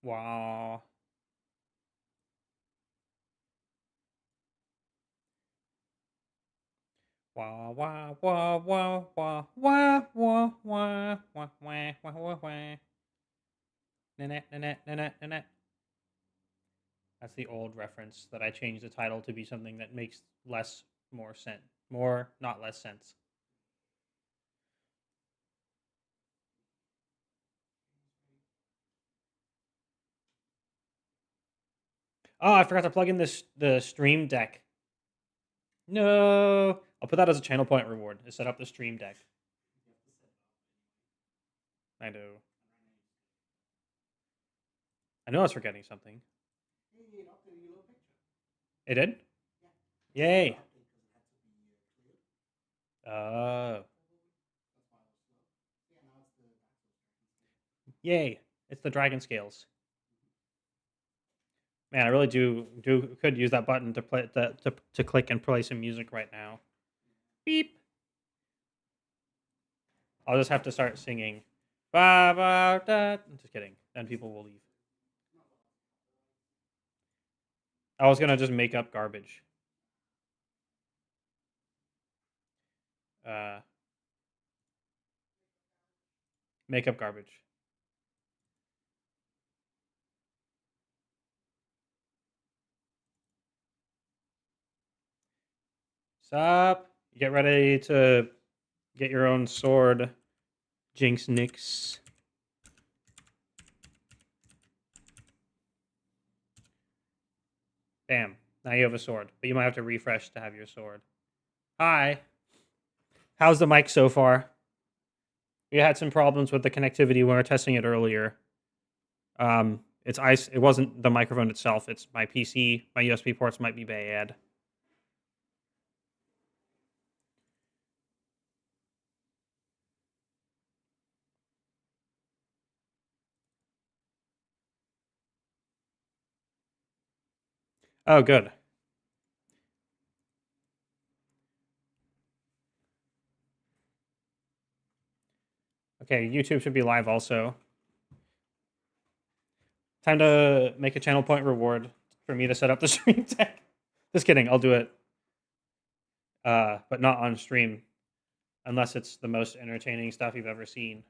Wow. Wah wah wah wah wah wah wah wah wah wah wah wah wah. Nanette, nanette, nanette, nanette. That's the old reference that I changed the title to be something that makes more sense. More, not less sense. Oh, I forgot to plug in the stream deck. No. I'll put that as a channel point reward. To set up the stream deck. I do. I know I was forgetting something. It did? Yay. Yay. It's the dragon scales. Man, I really could use that button to play to click and play some music right now. Beep. I'll just have to start singing. Ba ba da. Just kidding. Then people will leave. I was gonna just make up garbage. Make up garbage. Sup? Get ready to get your own sword, Jinx Nix. Bam. Now you have a sword, but you might have to refresh to have your sword. Hi. How's the mic so far? We had some problems with the connectivity when we were testing it earlier. It's ice. It wasn't the microphone itself. It's my PC. My USB ports might be bad. Oh, good. Okay, YouTube should be live also. Time to make a channel point reward for me to set up the stream deck. Just kidding. I'll do it. But not on stream. Unless it's the most entertaining stuff you've ever seen.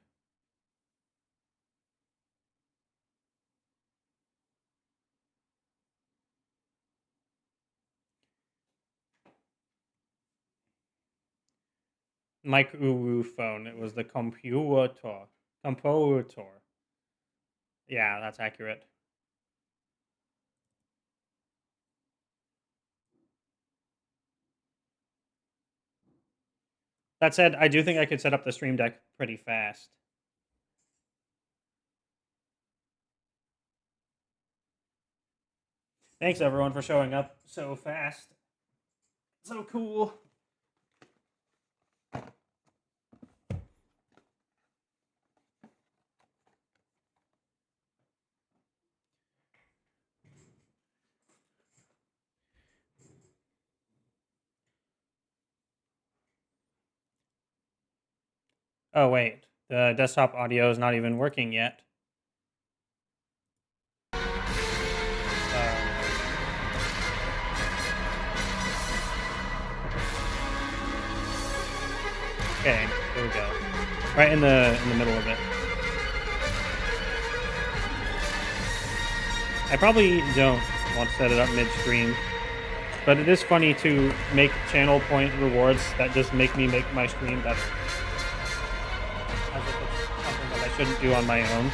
Mike Uwu phone. It was the computer. Computer. Yeah, that's accurate. That said, I do think I could set up the stream deck pretty fast. Thanks everyone for showing up so fast. So cool. Oh wait, the desktop audio is not even working yet. Okay, here we go. Right in the middle of it. I probably don't want to set it up midstream, but it is funny to make channel point rewards that just make me make my stream better. As if it's something that I shouldn't do on my own.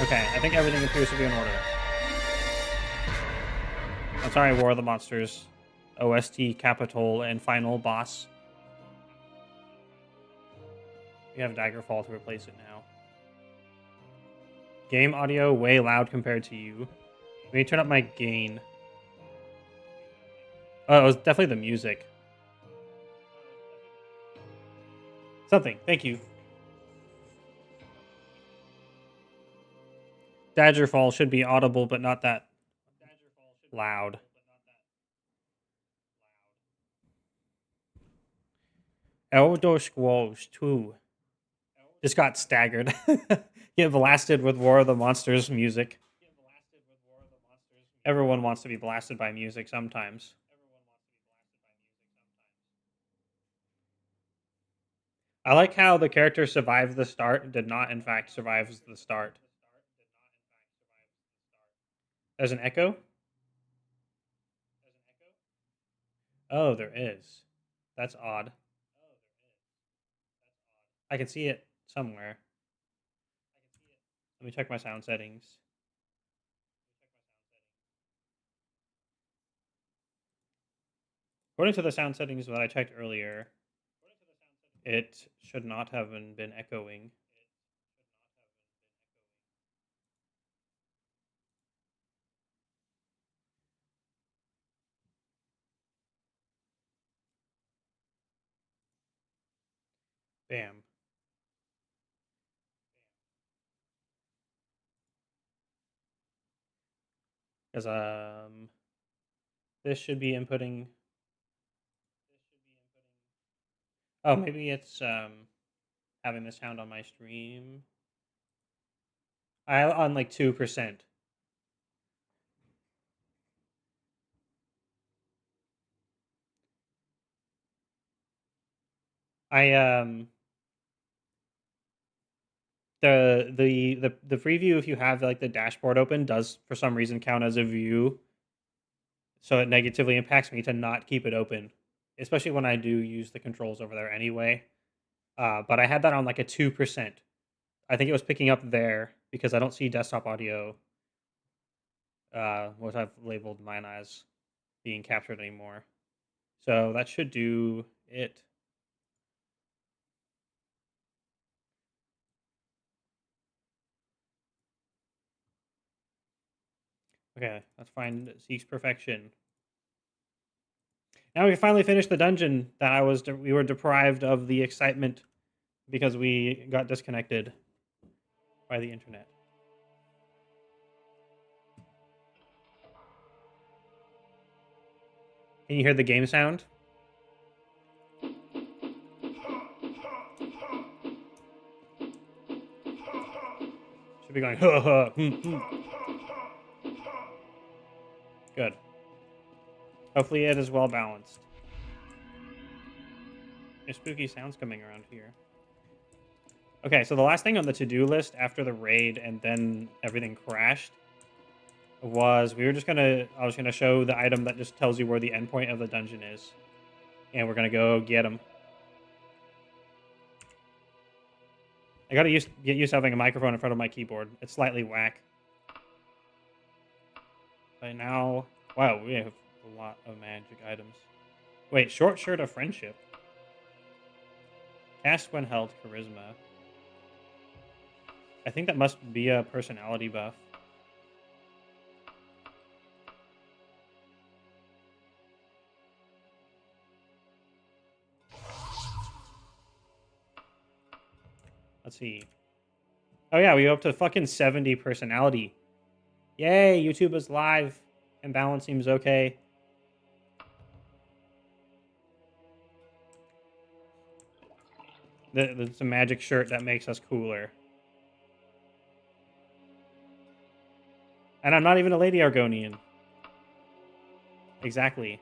Okay, I think everything appears to be in order. I'm sorry, War of the Monsters, OST, Capital, and Final Boss. We have Daggerfall to replace it now. Game audio way loud compared to you. Let me turn up my gain. Oh, it was definitely the music. Something. Thank you. Daggerfall should be audible, but not that loud. Elder Scrolls 2. Just got staggered. Get blasted with War of the Monsters music. Everyone wants to be blasted by music sometimes. I like how the character survived the start and did not, in fact, survive the start. There's an echo? Oh, there is. That's odd. I can see it somewhere. Let me check my sound settings. According to the sound settings that I checked earlier, it should not have been echoing. Bam. Because this should be inputting. Oh, maybe it's having the sound on my stream. I on like 2%. I the preview, if you have like the dashboard open, does for some reason count as a view, so it negatively impacts me to not keep it open, especially when I do use the controls over there anyway. But I had that on like a 2%. I think it was picking up there because I don't see desktop audio, what I've labeled mine as being captured anymore. So that should do it. Okay, let's find Seeks Perfection. Now we finally finished the dungeon that we were deprived of the excitement because we got disconnected by the internet. Can you hear the game sound? Should be going ha ha. Good. Hopefully it is well balanced. There's spooky sounds coming around here. Okay, so the last thing on the to-do list after the raid and then everything crashed was I was gonna show the item that just tells you where the endpoint of the dungeon is. And we're gonna go get him. I gotta get used to having a microphone in front of my keyboard. It's slightly whack. But now, wow, we have a lot of magic items. Wait, short shirt of friendship. Cast when held, charisma. I think that must be a personality buff. Let's see. Oh yeah, we go up to fucking 70 personality. Yay, YouTube is live and balance seems okay. It's a magic shirt that makes us cooler. And I'm not even a Lady Argonian. Exactly.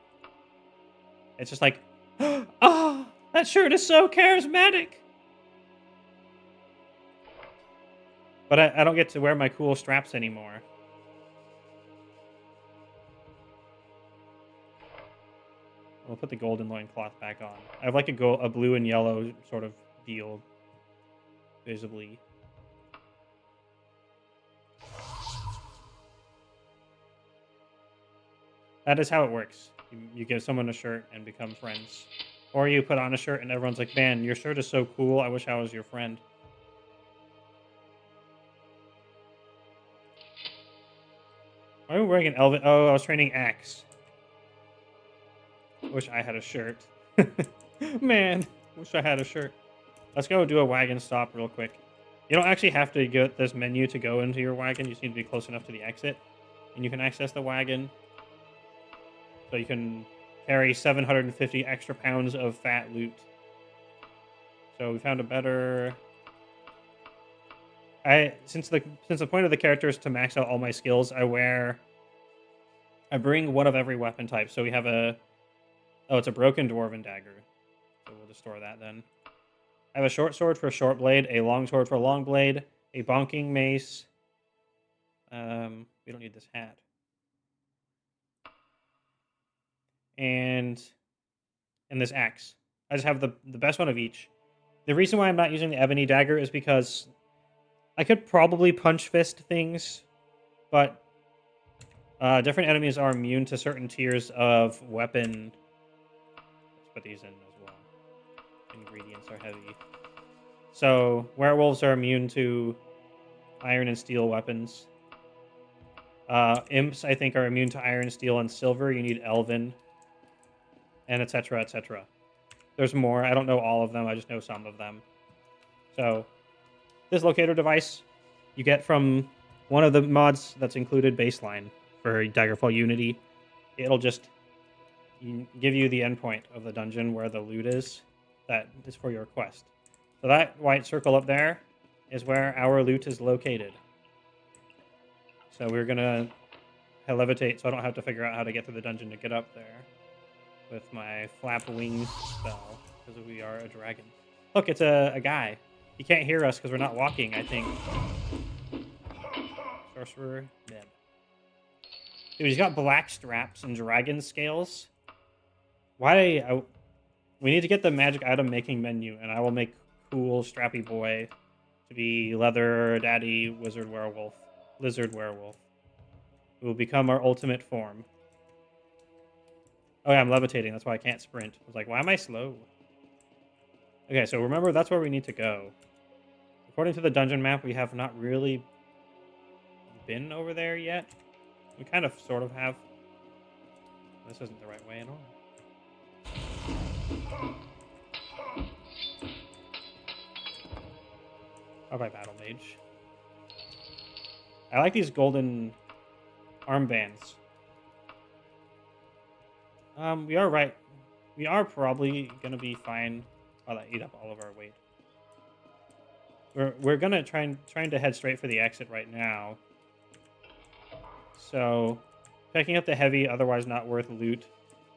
It's just like, oh, that shirt is so charismatic. But I don't get to wear my cool straps anymore. We'll put the golden loincloth back on. I have like a blue and yellow sort of deal, visibly. That is how it works. You give someone a shirt and become friends. Or you put on a shirt and everyone's like, man, your shirt is so cool, I wish I was your friend. Why are we wearing an Elven? Oh, I was training Axe. Wish I had a shirt. Man, wish I had a shirt. Let's go do a wagon stop real quick. You don't actually have to get this menu to go into your wagon. You just need to be close enough to the exit. And you can access the wagon. So you can carry 750 extra pounds of fat loot. So we found a better... Since the point of the character is to max out all my skills, I bring one of every weapon type. So we have it's a broken dwarven dagger. So we'll just store that then. I have a short sword for short blade, a long sword for long blade, a bonking mace. We don't need this hat. And this axe. I just have the best one of each. The reason why I'm not using the ebony dagger is because I could probably punch fist things, but different enemies are immune to certain tiers of weapon. Let's put these in as well. Ingredients are heavy. So werewolves are immune to iron and steel weapons. Imps, I think, are immune to iron, steel, and silver. You need elven, and etc., etc. There's more. I don't know all of them. I just know some of them. So this locator device you get from one of the mods that's included baseline for Daggerfall Unity. It'll just give you the endpoint of the dungeon where the loot is. That is for your quest. So that white circle up there is where our loot is located. So we're going to levitate so I don't have to figure out how to get to the dungeon to get up there with my flap wings spell, because we are a dragon. Look, it's a guy. He can't hear us because we're not walking, I think. Sorcerer, dead. Dude, he's got black straps and dragon scales. We need to get the magic item making menu, and I will make cool strappy boy to be leather daddy lizard werewolf. We will become our ultimate form. Oh yeah, I'm levitating. That's why I can't sprint. I was like, why am I slow? Okay, so remember, that's where we need to go. According to the dungeon map, we have not really been over there yet. We kind of sort of have. This isn't the right way at all. How about Battle Mage? I like these golden armbands. We are right. We are probably gonna be fine. Oh, that ate up all of our weight. We're gonna trying to head straight for the exit right now. So, picking up the heavy, otherwise not worth loot,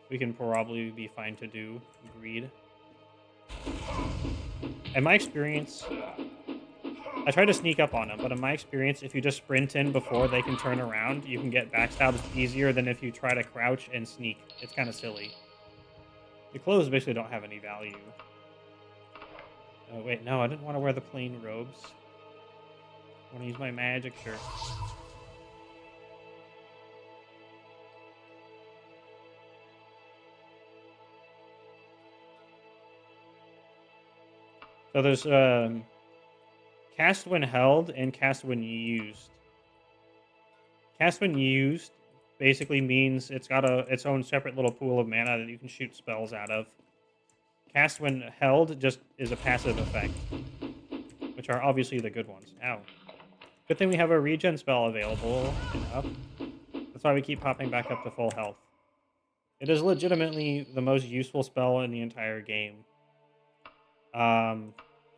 we can probably be fine to do. Agreed. In my experience, I tried to sneak up on them, but in my experience, if you just sprint in before they can turn around, you can get backstabs easier than if you try to crouch and sneak. It's kind of silly. The clothes basically don't have any value. Oh, wait, no, I didn't want to wear the plain robes. I want to use my magic shirt. So there's cast when held and cast when used. Cast when used basically means it's got its own separate little pool of mana that you can shoot spells out of. Cast when held just is a passive effect, which are obviously the good ones. Ow. Good thing we have a regen spell available and up. That's why we keep popping back up to full health. It is legitimately the most useful spell in the entire game.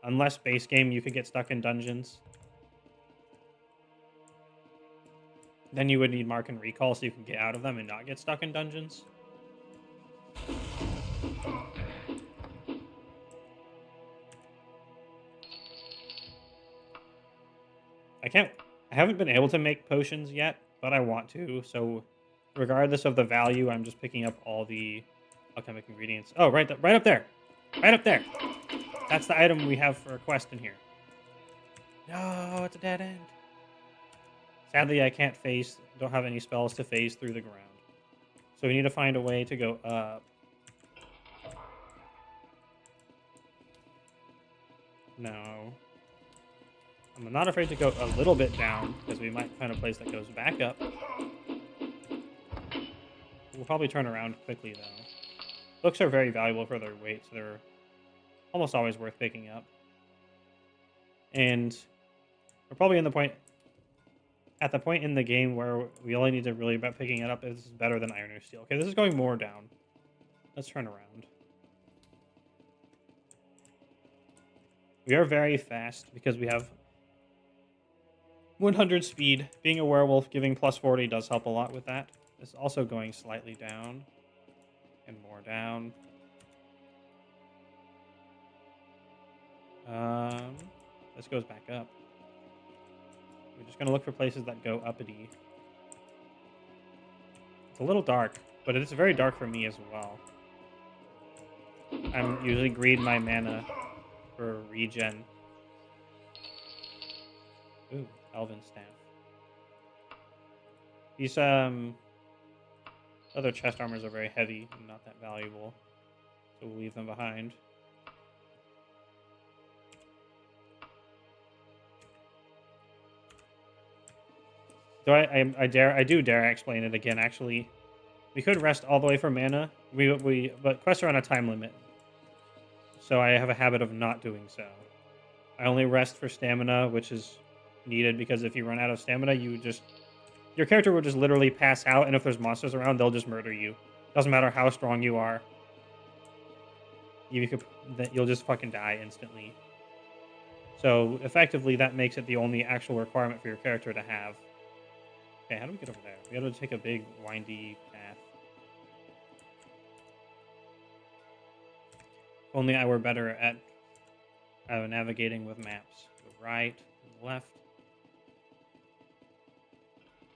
Unless base game, you could get stuck in dungeons. Then you would need Mark and Recall so you can get out of them and not get stuck in dungeons. I haven't been able to make potions yet, but I want to, so regardless of the value, I'm just picking up all the alchemic ingredients. Oh, right up there! Right up there! That's the item we have for a quest in here. No, it's a dead end. Sadly, I don't have any spells to phase through the ground. So we need to find a way to go up. No. I'm not afraid to go a little bit down, because we might find a place that goes back up. We'll probably turn around quickly, though. Books are very valuable for their weight, so they're almost always worth picking up. And we're probably at the point in the game where we only need to really about picking it up is better than iron or steel. Okay, this is going more down. Let's turn around. We are very fast because we have 100 speed. Being a werewolf, giving plus 40 does help a lot with that. It's also going slightly down and more down. This goes back up. We're just going to look for places that go uppity. It's a little dark, but it's very dark for me as well. I'm usually greed my mana for regen. Ooh, Elven Staff. These other chest armors are very heavy and not that valuable, so we'll leave them behind. So I do dare explain it again. Actually, we could rest all the way for mana. But quests are on a time limit, so I have a habit of not doing so. I only rest for stamina, which is needed because if you run out of stamina, your character will just literally pass out, and if there's monsters around, they'll just murder you. Doesn't matter how strong you are. You'll just fucking die instantly. So effectively, that makes it the only actual requirement for your character to have. Okay, how do we get over there? We got to take a big, windy path. If only I were better at navigating with maps. The right, the left.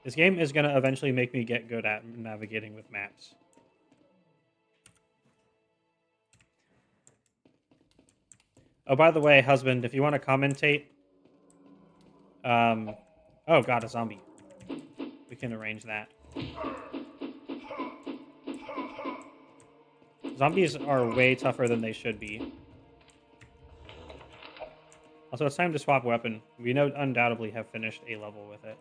This game is going to eventually make me get good at navigating with maps. Oh, by the way, husband, if you want to commentate... oh, God, a zombie. We can arrange that. Zombies are way tougher than they should be. Also, it's time to swap weapon. We undoubtedly have finished a level with it.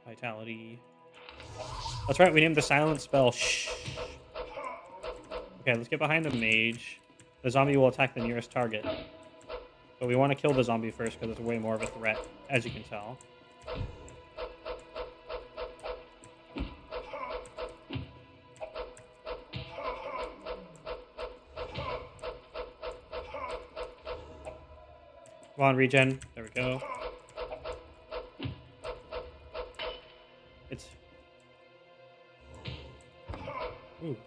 Vitality. That's right, we named the silent spell. Shh. Okay, let's get behind the mage. The zombie will attack the nearest target. But we want to kill the zombie first because it's way more of a threat, as you can tell. Come on, regen. There we go. It's... Ooh.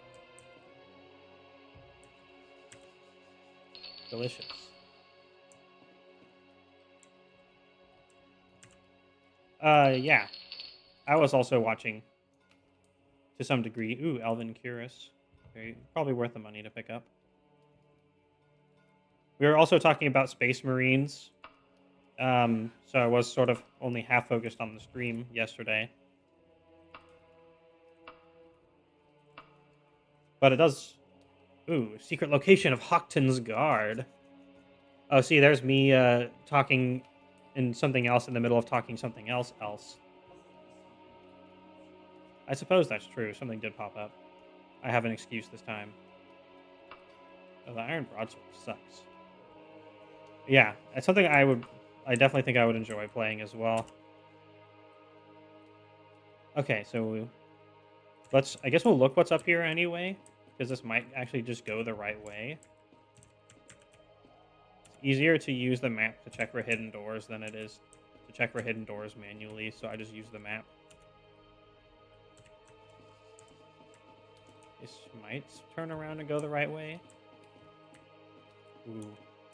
Delicious. Yeah. I was also watching to some degree. Ooh, Elven Curus. Probably worth the money to pick up. We were also talking about Space Marines. So I was sort of only half focused on the stream yesterday. But it does... Ooh, secret location of Hawkton's Guard. Oh, see, there's me talking in something else in the middle of talking something else. I suppose that's true. Something did pop up. I have an excuse this time. Oh, the Iron Broadsword sucks. Yeah, it's something I definitely think I would enjoy playing as well. Okay, so I guess we'll look what's up here anyway, because this might actually just go the right way. It's easier to use the map to check for hidden doors than it is to check for hidden doors manually, so I just use the map. This might turn around and go the right way. Ooh.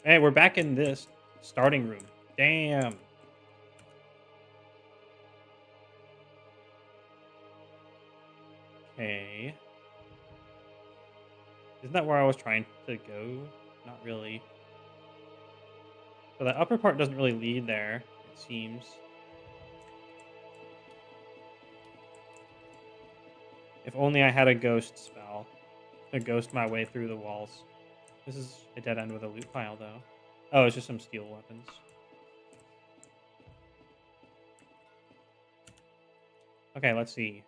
Hey, we're back in this starting room. Damn. Okay. Isn't that where I was trying to go? Not really. So the upper part doesn't really lead there, it seems. If only I had a ghost spell to ghost my way through the walls. This is a dead end with a loot pile, though. Oh, it's just some steel weapons. Okay, let's see.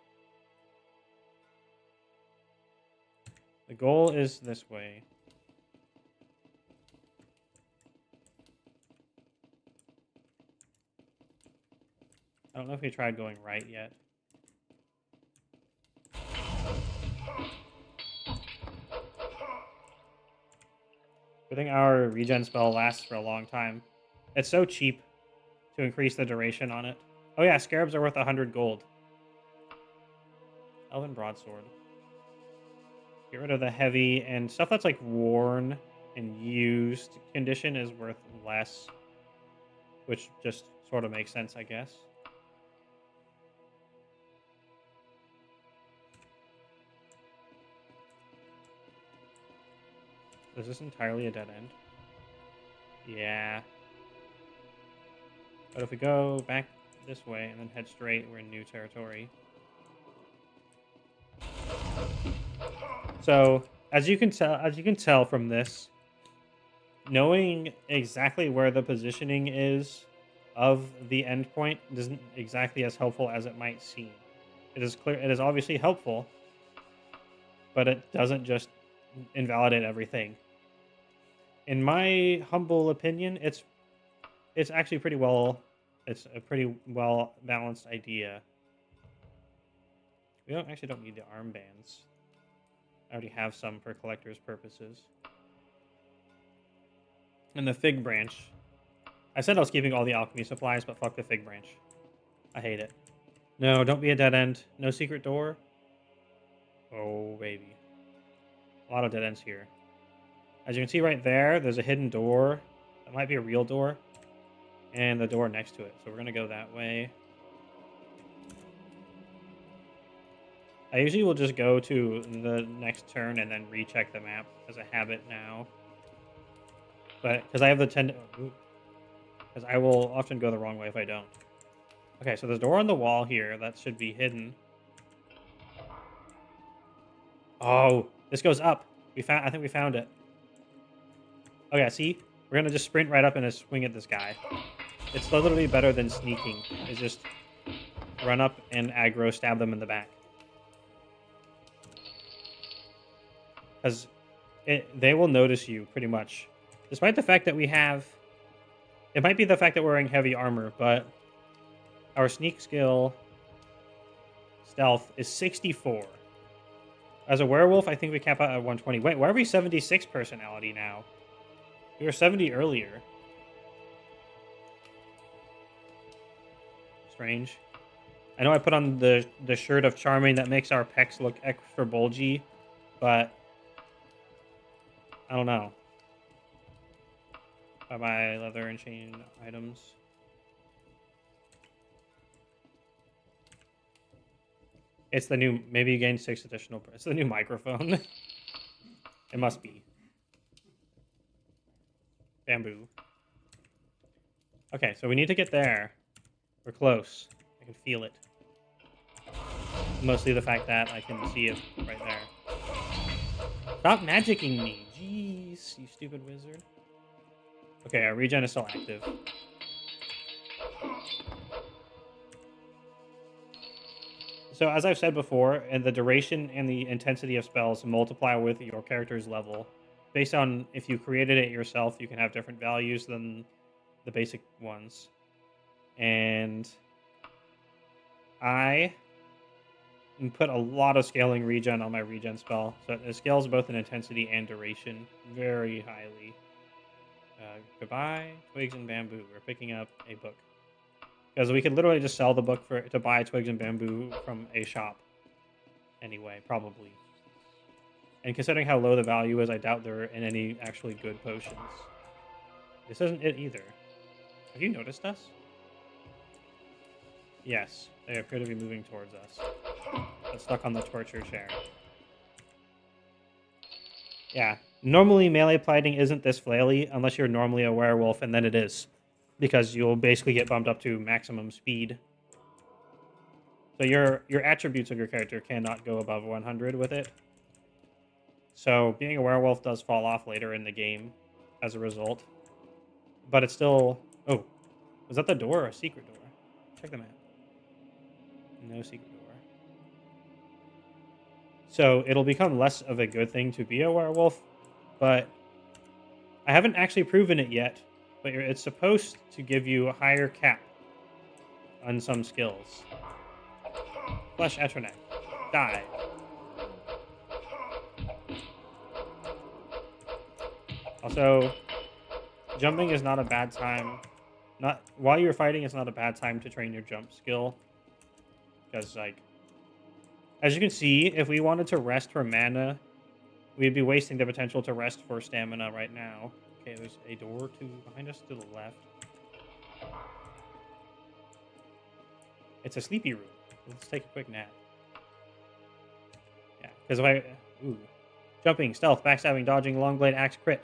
The goal is this way. I don't know if we tried going right yet. Good thing our regen spell lasts for a long time. It's so cheap to increase the duration on it. Oh yeah, scarabs are worth 100 gold. Elven broadsword. Get rid of the heavy, and stuff that's like worn and used condition is worth less, which just sort of makes sense, I guess. Is this entirely a dead end? Yeah. But if we go back this way and then head straight, we're in new territory. So, as you can tell from this, knowing exactly where the positioning is of the endpoint isn't exactly as helpful as it might seem. It is clear, it is obviously helpful, but it doesn't just invalidate everything. In my humble opinion, it's actually pretty well. It's a pretty well balanced idea. We don't need the armbands. I already have some for collector's purposes. And the fig branch. I said I was keeping all the alchemy supplies, but fuck the fig branch. I hate it. No, don't be a dead end. No secret door. Oh, baby. A lot of dead ends here. As you can see right there, there's a hidden door. That might be a real door. And the door next to it. So we're going to go that way. I usually will just go to the next turn and then recheck the map as a habit now. But, because I have the because I will often go the wrong way if I don't. Okay, so there's a door on the wall here. That should be hidden. Oh, this goes up. I think we found it. Oh yeah, see? We're going to just sprint right up and just swing at this guy. It's literally better than sneaking. It's just run up and aggro, stab them in the back. Because they will notice you, pretty much. Despite the fact that we have... It might be the fact that we're wearing heavy armor, but our sneak skill stealth is 64. As a werewolf, I think we cap out at 120. Wait, why are we 76 personality now? We were 70 earlier. Strange. I know I put on the shirt of Charming that makes our pecs look extra bulgy, but I don't know. Bye-bye, leather and chain items. It's the new, maybe you gain 6 additional, it's the new microphone. It must be. Bamboo. Okay, so we need to get there. We're close. I can feel it. Mostly the fact that I can see it right there. Stop magicking me. Jeez, you stupid wizard. Okay, our regen is still active. So as I've said before, and the duration and the intensity of spells multiply with your character's level. Based on if you created it yourself, you can have different values than the basic ones. And I put a lot of scaling regen on my regen spell. So it scales both in intensity and duration very highly. Goodbye, twigs and bamboo. We're picking up a book. Because we could literally just sell the book to buy twigs and bamboo from a shop. Anyway, probably. And considering how low the value is, I doubt they're in any actually good potions. This isn't it either. Have you noticed us? Yes, they appear to be moving towards us. But stuck on the torture chair. Yeah, normally melee fighting isn't this flaily unless you're normally a werewolf, and then it is. Because you'll basically get bumped up to maximum speed. So your attributes of your character cannot go above 100 with it. So being a werewolf does fall off later in the game as a result. But it's still... Oh, was that the door or a secret door? Check the map. No secret door. So it'll become less of a good thing to be a werewolf, but I haven't actually proven it yet. But it's supposed to give you a higher cap on some skills. Flesh Etronek. Die. Also, jumping is not a bad time. Not while you're fighting, it's not a bad time to train your jump skill. Because, like, as you can see, if we wanted to rest for mana, we'd be wasting the potential to rest for stamina right now. Okay, there's a door behind us to the left. It's a sleepy room. Let's take a quick nap. Yeah, because if I... Ooh. Jumping, stealth, backstabbing, dodging, long blade, axe, crit.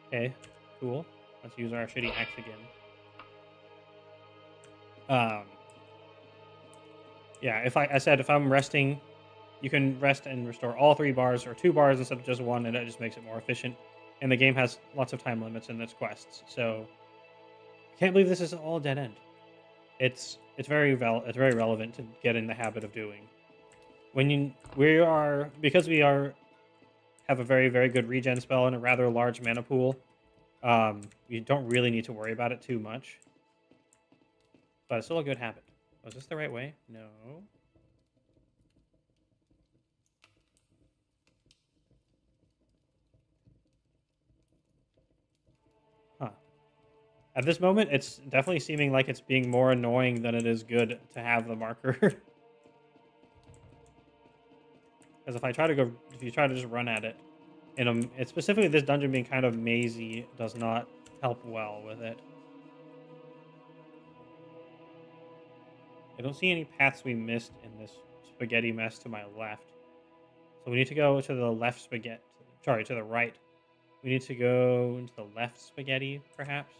Okay, cool. Let's use our shitty axe again. Yeah, if I'm resting, you can rest and restore all 3 bars or 2 bars instead of just 1, and it just makes it more efficient. And the game has lots of time limits in its quests, so I can't believe this is all dead end. It's very relevant to get in the habit of doing. Because we have a very, very good regen spell and a rather large mana pool. You don't really need to worry about it too much, but it's still a good habit. Was this the right way? No. Huh. At this moment, it's definitely seeming like it's being more annoying than it is good to have the marker. Because if you try to just run at it, it's specifically this dungeon being kind of mazy does not help well with it. I don't see any paths we missed in this spaghetti mess to my left. So we need to go to the left spaghetti. Sorry, to the right. We need to go into the left spaghetti, perhaps.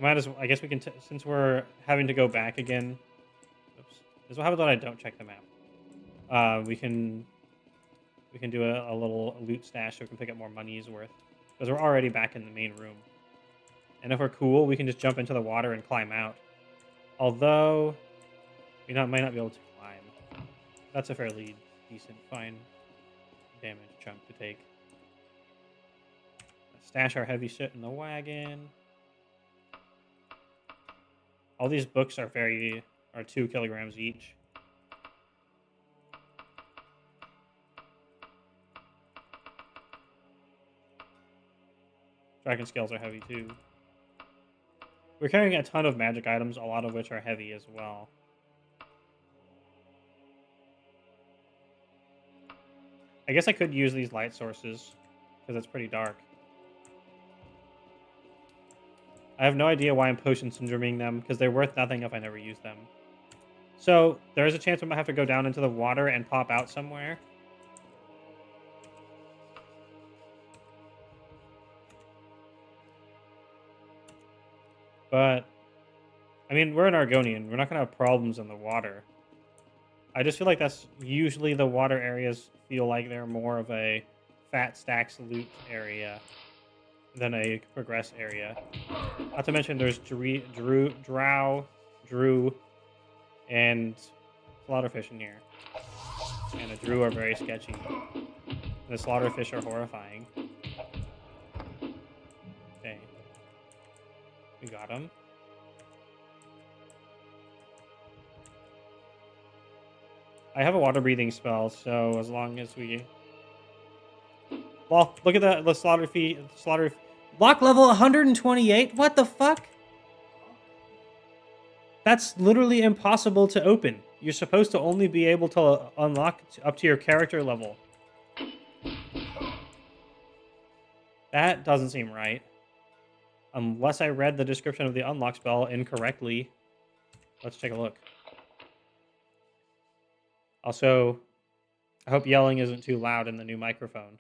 I guess we can, since we're having to go back again. Oops. This is what happens when I don't check the map. We can do a little loot stash so we can pick up more money's worth. Because we're already back in the main room. And if we're cool, we can just jump into the water and climb out. Although, we might not be able to climb. That's a fairly decent, fine damage chunk to take. Let's stash our heavy shit in the wagon. All these books are 2 kilograms each. Dragon scales are heavy too. We're carrying a ton of magic items, a lot of which are heavy as well. I guess I could use these light sources, because it's pretty dark. I have no idea why I'm potion syndroming them, because they're worth nothing if I never use them. So, there is a chance I might have to go down into the water and pop out somewhere. But, I mean, we're an Argonian. We're not going to have problems in the water. I just feel like that's usually the water areas feel like they're more of a fat stacks loot area than a progress area. Not to mention there's drow, and slaughterfish in here. And the drew are very sketchy. The slaughterfish are horrifying. Okay. We got him. I have a water breathing spell, so as long as we... Well, look at the slaughter... Lock level 128? What the fuck? That's literally impossible to open. You're supposed to only be able to unlock up to your character level. That doesn't seem right. Unless I read the description of the unlock spell incorrectly. Let's take a look. Also, I hope yelling isn't too loud in the new microphone.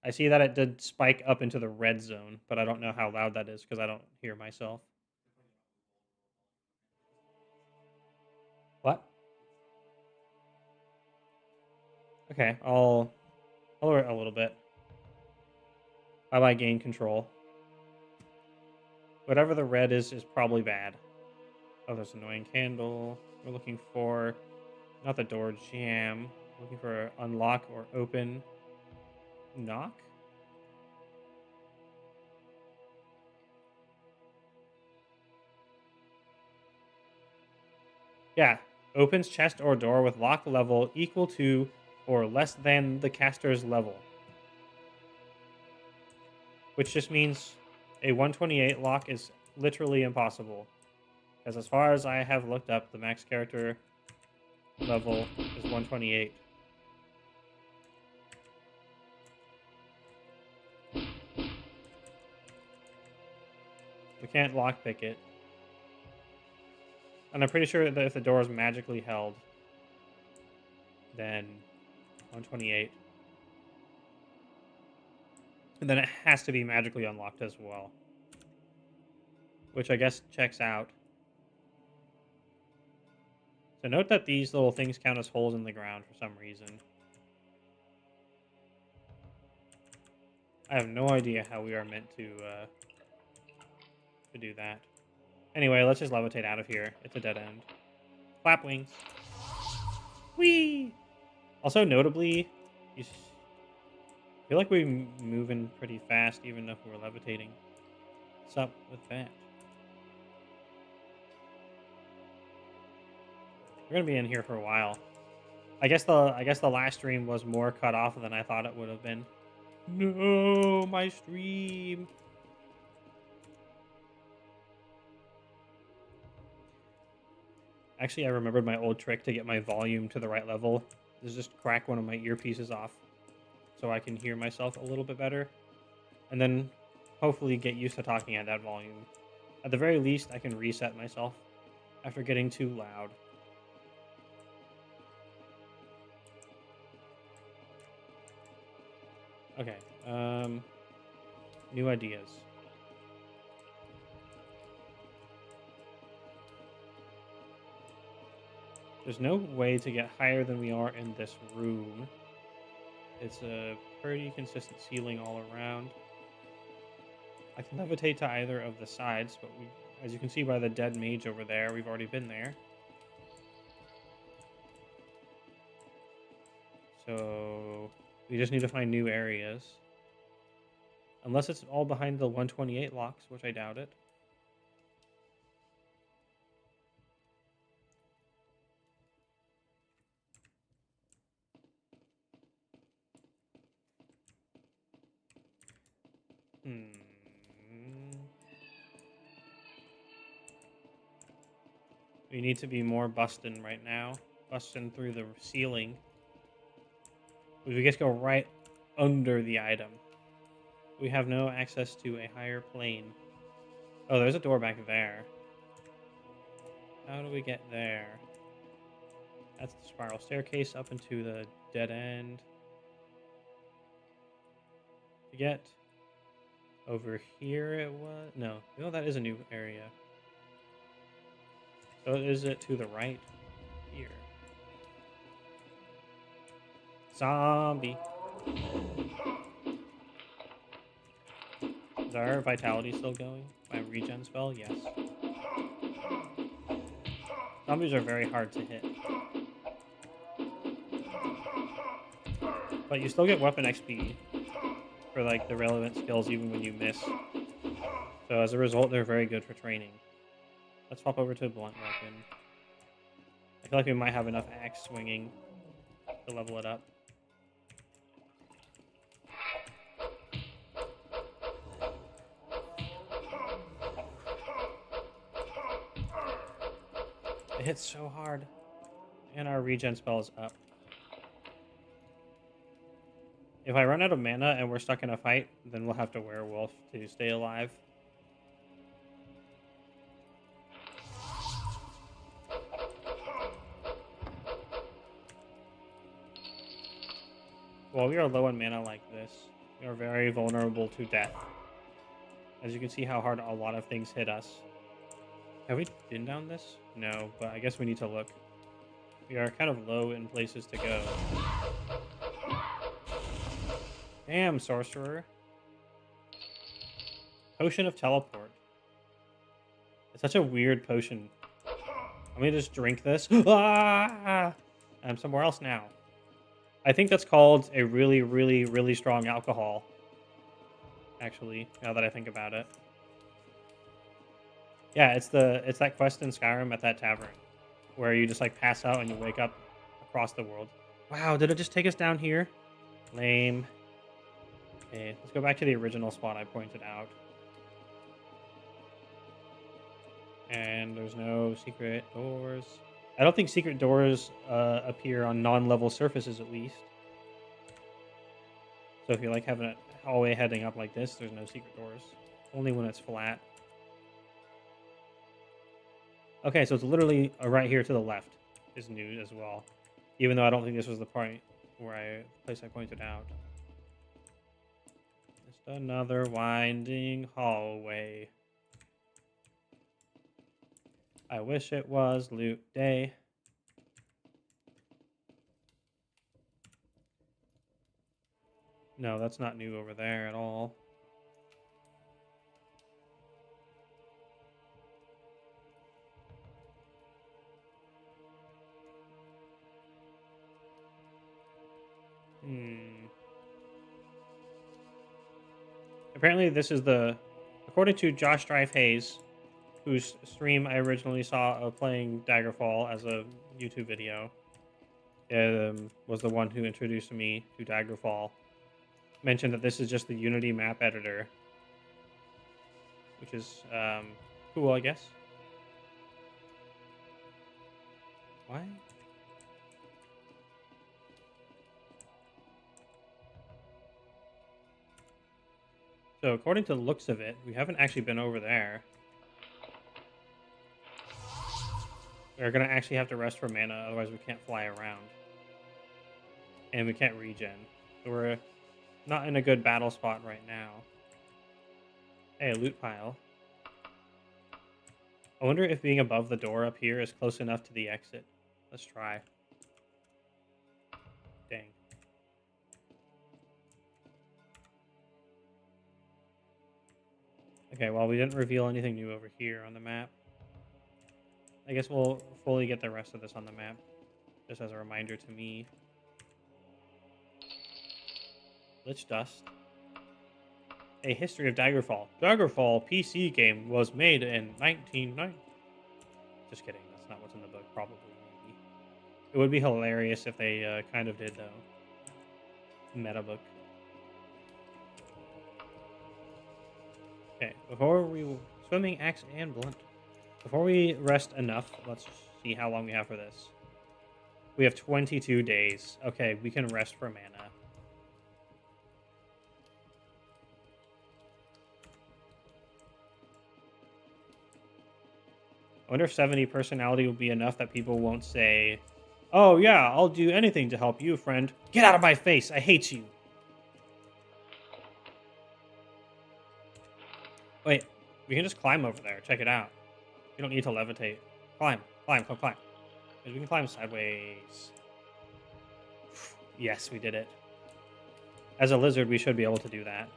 I see that it did spike up into the red zone, but I don't know how loud that is because I don't hear myself. What? Okay, I'll lower it a little bit. While I gain control. Whatever the red is probably bad. Oh, there's an annoying candle. We're looking for... Not the door jam. Looking for unlock or open. Knock? Yeah. Opens chest or door with lock level equal to or less than the caster's level. Which just means a 128 lock is literally impossible. Because as far as I have looked up, the max character level is 128. We can't lockpick it. And I'm pretty sure that if the door is magically held, then 128. And then it has to be magically unlocked as well. Which I guess checks out. So note that these little things count as holes in the ground for some reason. I have no idea how we are meant to do that. Anyway, let's just levitate out of here. It's a dead end. Flap wings. Whee! Also, notably, you feel like we're moving pretty fast even if we're levitating. What's up with that? We're gonna be in here for a while. I guess the last stream was more cut off than I thought it would have been. No, my stream. Actually, I remembered my old trick to get my volume to the right level is just crack one of my earpieces off so I can hear myself a little bit better. And then hopefully get used to talking at that volume. At the very least, I can reset myself after getting too loud. Okay, new ideas. There's no way to get higher than we are in this room. It's a pretty consistent ceiling all around. I can levitate to either of the sides, but as you can see by the dead mage over there, we've already been there. So we just need to find new areas. Unless it's all behind the 128 locks, which I doubt it. We need to be more busting right now. Busting through the ceiling. We just go right under the item. We have no access to a higher plane. Oh, there's a door back there. How do we get there? That's the spiral staircase up into the dead end. To get over here it was... No, that is a new area. So is it to the right? Here. Zombie. Is our vitality still going? My regen spell? Yes. Zombies are very hard to hit. But you still get weapon XP for like the relevant skills even when you miss. So as a result, they're very good for training. Let's swap over to a blunt weapon. I feel like we might have enough axe swinging to level it up. It hits so hard. And our regen spell is up. If I run out of mana and we're stuck in a fight, then we'll have to werewolf to stay alive. While we are low on mana like this, we are very vulnerable to death. As you can see how hard a lot of things hit us. Have we been down this? No, but I guess we need to look. We are kind of low in places to go. Damn, sorcerer. Potion of teleport. It's such a weird potion. I'm gonna just drink this. Ah! I'm somewhere else now. I think that's called a really, really, really strong alcohol. Actually, now that I think about it. Yeah, it's that quest in Skyrim at that tavern where you just like pass out and you wake up across the world. Wow, did it just take us down here? Lame. Okay, let's go back to the original spot I pointed out. And there's no secret doors. I don't think secret doors appear on non-level surfaces, at least. So if you like having a hallway heading up like this, there's no secret doors. Only when it's flat. Okay, so it's literally right here to the left is new as well. Even though I don't think this was the point where place I pointed out. Just another winding hallway. I wish it was loot day. No, that's not new over there at all. Apparently this is according to Josh Drive Hayes, whose stream I originally saw of playing Daggerfall as a YouTube video, was the one who introduced me to Daggerfall, mentioned that this is just the Unity map editor, which is cool, I guess. Why? So according to the looks of it, we haven't actually been over there. We're going to actually have to rest for mana, otherwise we can't fly around. And we can't regen. So we're not in a good battle spot right now. Hey, a loot pile. I wonder if being above the door up here is close enough to the exit. Let's try. Dang. Okay, well, we didn't reveal anything new over here on the map. I guess we'll fully get the rest of this on the map, just as a reminder to me. Lich Dust. A History of Daggerfall. Daggerfall PC game was made in 1990. Just kidding, that's not what's in the book, probably. Maybe. It would be hilarious if they kind of did, though. Meta book. Okay, before we... Swimming, axe, and blunt. Before we rest enough, let's see how long we have for this. We have 22 days. Okay, we can rest for mana. I wonder if 70 personality will be enough that people won't say, "Oh yeah, I'll do anything to help you, friend. Get out of my face, I hate you." Wait, we can just climb over there. Check it out. You don't need to levitate. Climb, climb, climb, climb. We can climb sideways. Yes, we did it. As a lizard, we should be able to do that.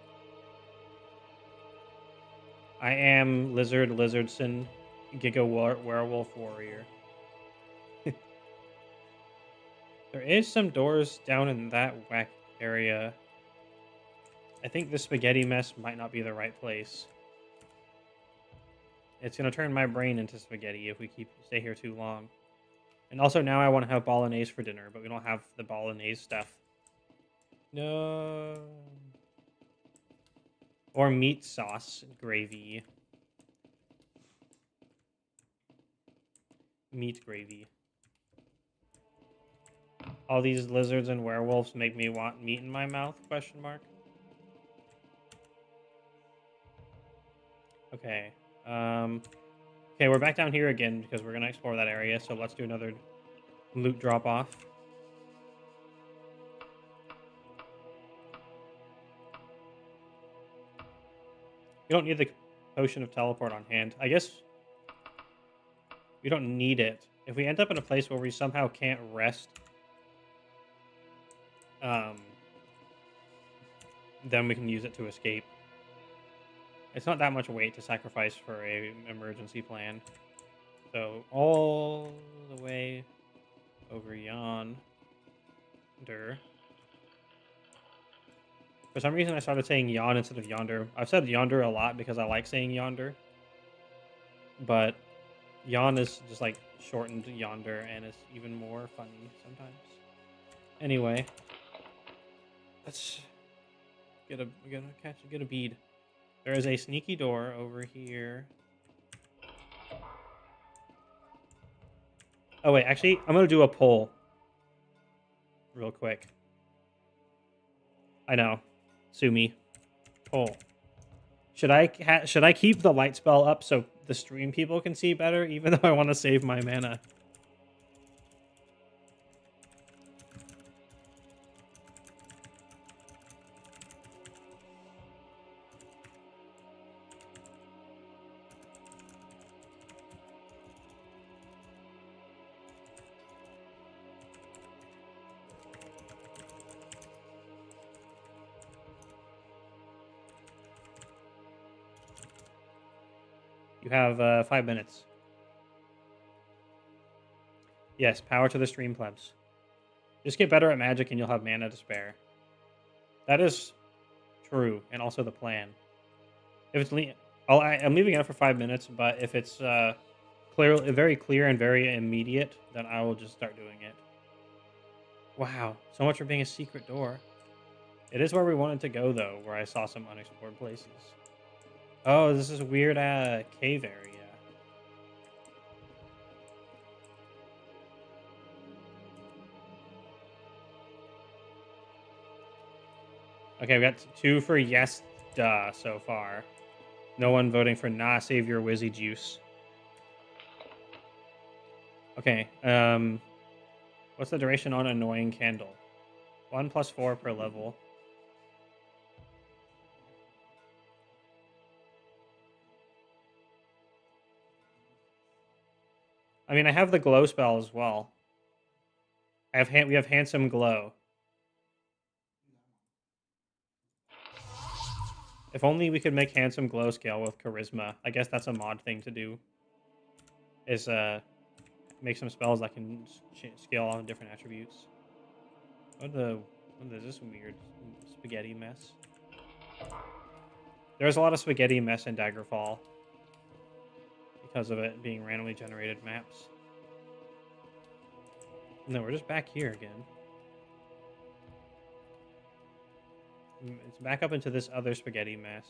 I am Lizardson, Giga Werewolf Warrior. There is some doors down in that whack area. I think the spaghetti mess might not be the right place. It's going to turn my brain into spaghetti if we stay here too long. And also now I want to have bolognese for dinner, but we don't have the bolognese stuff. No. Or meat sauce gravy. Meat gravy. All these lizards and werewolves make me want meat in my mouth, question mark. Okay. Okay, we're back down here again because we're going to explore that area, so let's do another loot drop-off. You don't need the potion of teleport on hand. I guess we don't need it. If we end up in a place where we somehow can't rest, then we can use it to escape. It's not that much weight to sacrifice for a emergency plan. So all the way over yonder. For some reason I started saying yawn instead of yonder. I've said yonder a lot because I like saying yonder. But yawn is just like shortened yonder, and it's even more funny sometimes. Anyway, let's get a bead. There is a sneaky door over here. Oh wait, actually, I'm gonna do a poll real quick. I know, sue me. Poll. Should I keep the light spell up so the stream people can see better, even though I want to save my mana? You have 5 minutes. Yes, power to the stream plebs. Just get better at magic and you'll have mana to spare. That is true, and also the plan. If it's I'm leaving it up for 5 minutes, but if it's very clear and very immediate, then I will just start doing it. Wow, so much for being a secret door. It is where we wanted to go, though, where I saw some unexplored places. Oh, this is a weird cave area. Okay, we got 2 for yes, duh, so far. No one voting for nah, save your Wizzy juice. Okay, what's the duration on Annoying Candle? 1 + 4 per level. I mean, I have the glow spell as well. We have Handsome Glow. If only we could make Handsome Glow scale with Charisma. I guess that's a mod thing to do. Is make some spells that can scale on different attributes. What is this weird spaghetti mess? There's a lot of spaghetti mess in Daggerfall because of it being randomly generated maps. No, we're just back here again. It's back up into this other spaghetti mess,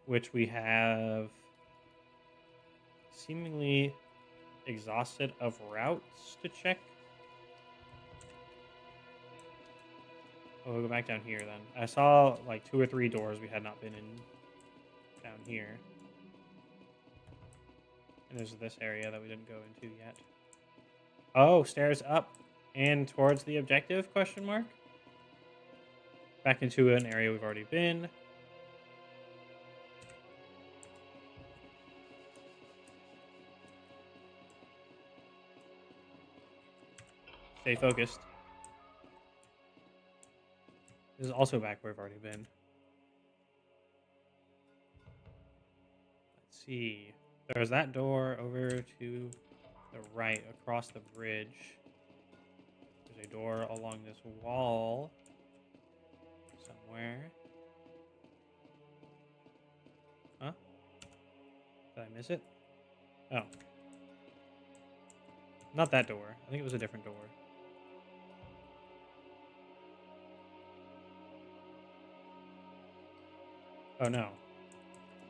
which we have seemingly exhausted of routes to check. Oh, we'll go back down here then. I saw like 2 or 3 doors we had not been in down here. And there's this area that we didn't go into yet. Oh, stairs up and towards the objective, question mark? Back into an area we've already been. Stay focused. This is also back where we've already been. Let's see. There's that door over to the right across the bridge. There's a door along this wall somewhere. Huh? Did I miss it? Oh. Not that door. I think it was a different door. Oh no.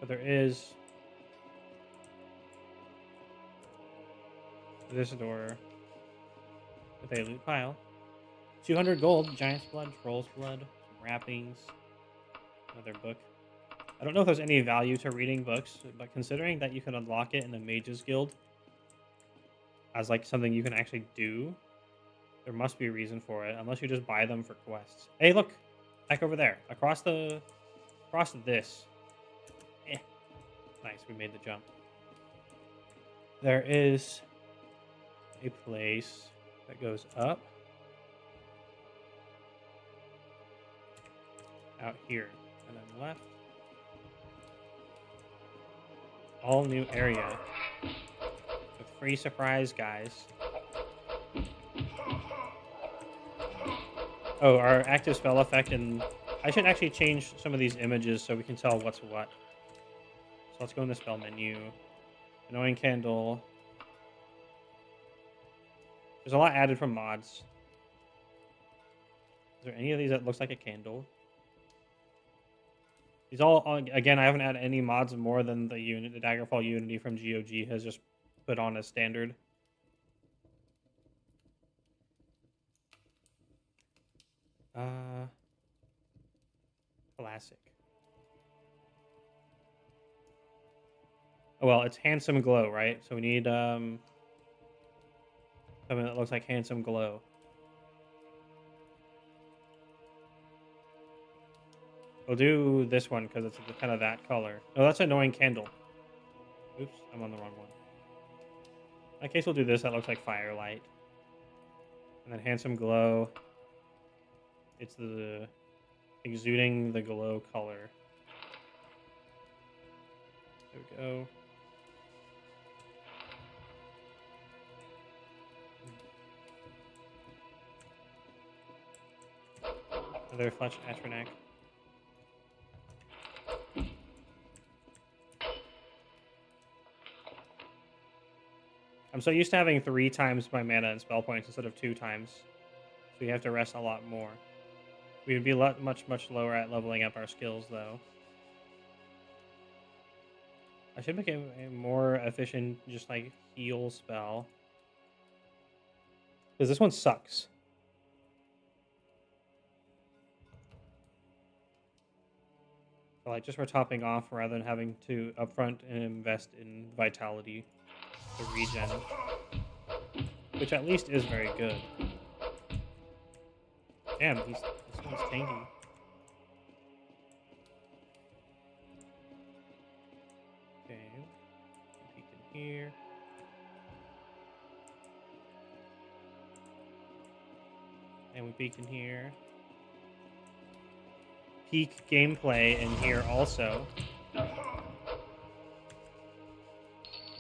But there is this door with a loot pile. 200 gold, giant's blood, troll's blood, some wrappings, another book. I don't know if there's any value to reading books, but considering that you can unlock it in the Mages Guild as like something you can actually do, there must be a reason for it, unless you just buy them for quests. Hey, look! Back over there. Across this. Nice, we made the jump. There is a place that goes up. Out here. And then left. All new area. With free surprise, guys. Oh, our active spell effect, and I should actually change some of these images so we can tell what's what. So let's go in the spell menu. Annoying Candle. There's a lot added from mods. Is there any of these that looks like a candle? These all, again, I haven't added any mods more than the Daggerfall Unity from GOG has just put on as standard. Classic. Oh, well, it's Handsome Glow, right? So we need something that looks like Handsome Glow. We'll do this one because it's kind of that color. Oh, that's Annoying Candle. Oops, I'm on the wrong one. In that case, we'll do this. That looks like Firelight. And then Handsome Glow. It's the exuding the glow color. There we go. Another Fletch Atronak. I'm so used to having 3 times my mana and spell points instead of 2 times. So you have to rest a lot more. We would be much lower at leveling up our skills, though. I should make a more efficient, just like heal spell. Because this one sucks. So, like, just for topping off rather than having to upfront and invest in vitality to regen. Which at least is very good. Damn, this one's tanky. Okay, peek in here. And we peek in here. Peak gameplay in here also.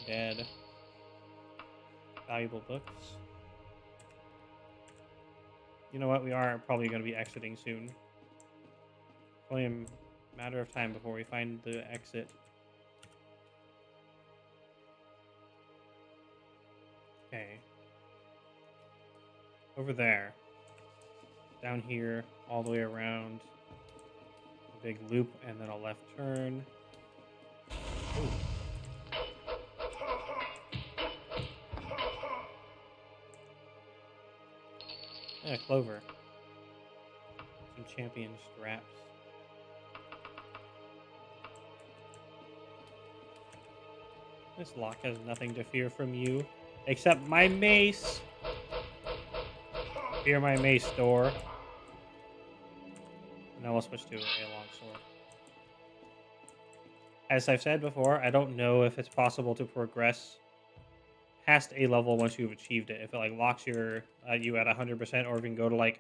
Dead. Valuable books. You know what? We are probably going to be exiting soon. It's only a matter of time before we find the exit. Okay. Over there. Down here, all the way around. A big loop, and then a left turn. Ooh. Yeah, Clover. Some champion straps. This lock has nothing to fear from you, except my mace. Fear my mace, door. And then we'll switch to a longsword. As I've said before, I don't know if it's possible to progress past a level once you've achieved it. If it like locks you at 100%, or if you can go to like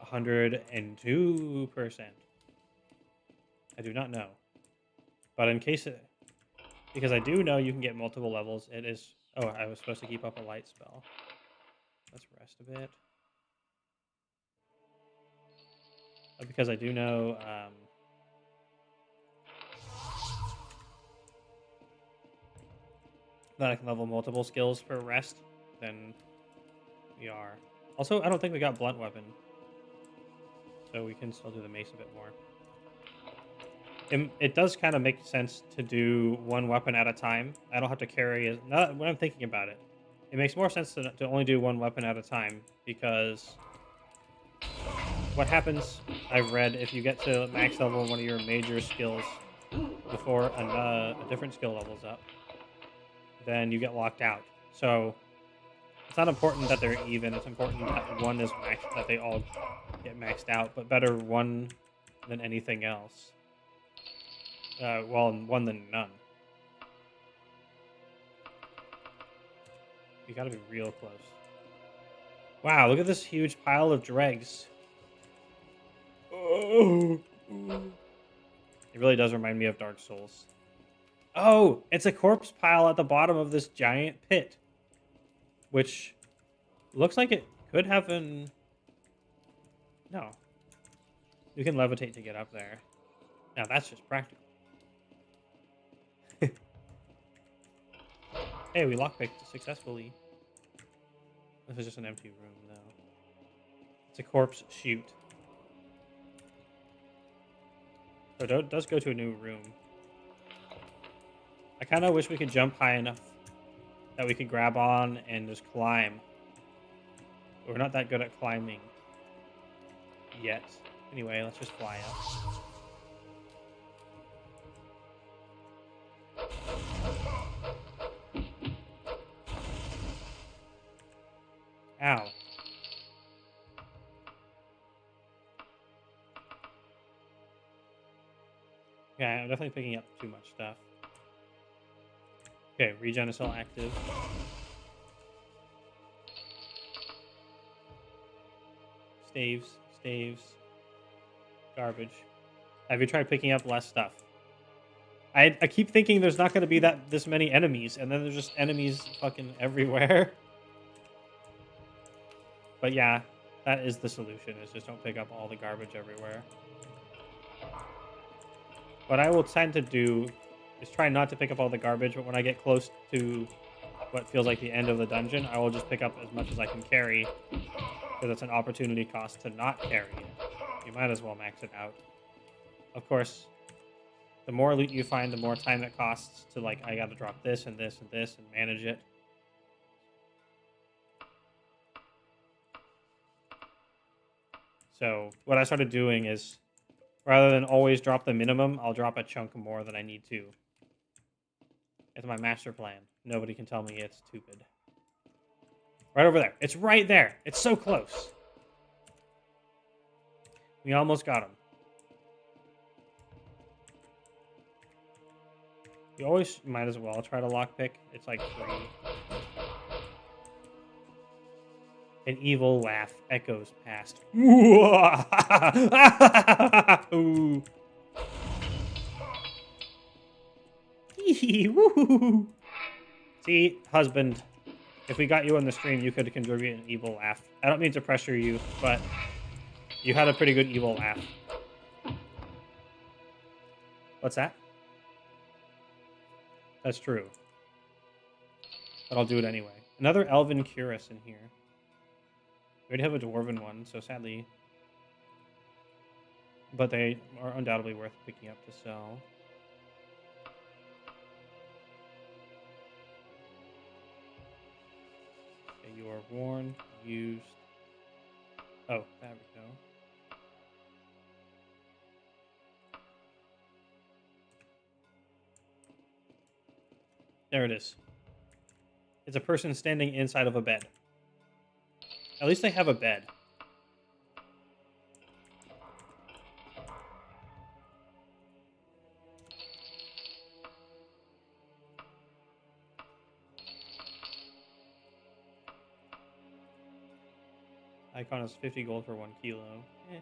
102%. I do not know. But in case it, because I do know you can get multiple levels. It is. Oh, I was supposed to keep up a light spell. Let's rest a bit. Because I do know. That I can level multiple skills for rest, then we are. Also, I don't think we got blunt weapon, so we can still do the mace a bit more. It does kind of make sense to do one weapon at a time. I don't have to carry. Not when I'm thinking about it, it makes more sense to only do one weapon at a time, because what happens, I've read, if you get to max level one of your major skills before a different skill levels up, then you get locked out. So it's not important that they're even. It's important that one is maxed, that they all get maxed out, but better one than anything else. Well, one than none. You gotta be real close. Wow, look at this huge pile of dregs. Oh. It really does remind me of Dark Souls. Oh, it's a corpse pile at the bottom of this giant pit. Which looks like it could have been... No. You can levitate to get up there. Now that's just practical. Hey, we lockpicked successfully. This is just an empty room, though. It's a corpse chute. So it does go to a new room. I kind of wish we could jump high enough that we could grab on and just climb. But we're not that good at climbing yet. Anyway, let's just fly up. Ow. Yeah, I'm definitely picking up too much stuff. Okay, regen is still active. Staves. Garbage. Have you tried picking up less stuff? I keep thinking there's not going to be this many enemies, and then there's just enemies fucking everywhere. But yeah, that is the solution, is just don't pick up all the garbage everywhere. What I will tend to do is try not to pick up all the garbage, but when I get close to what feels like the end of the dungeon, I will just pick up as much as I can carry, because it's an opportunity cost to not carry it. You might as well max it out. Of course, the more loot you find, the more time it costs to, like, I gotta drop this and this and this and manage it. So what I started doing is, rather than always drop the minimum, I'll drop a chunk more than I need to. It's my master plan. Nobody can tell me it's stupid. Right over there. It's right there. It's so close. We almost got him. You always might as well try to lockpick. It's like free. An evil laugh echoes past. Ooh. See, husband, if we got you on the stream, you could contribute an evil laugh. I don't mean to pressure you, but you had a pretty good evil laugh. What's that? That's true. But I'll do it anyway. Another elven cuirass in here. We already have a dwarven one, so sadly... But they are undoubtedly worth picking up to sell. Okay, you are worn, used... Oh, there we go. There it is. It's a person standing inside of a bed. At least they have a bed. Icon is 50 gold for 1 kilo. Eh.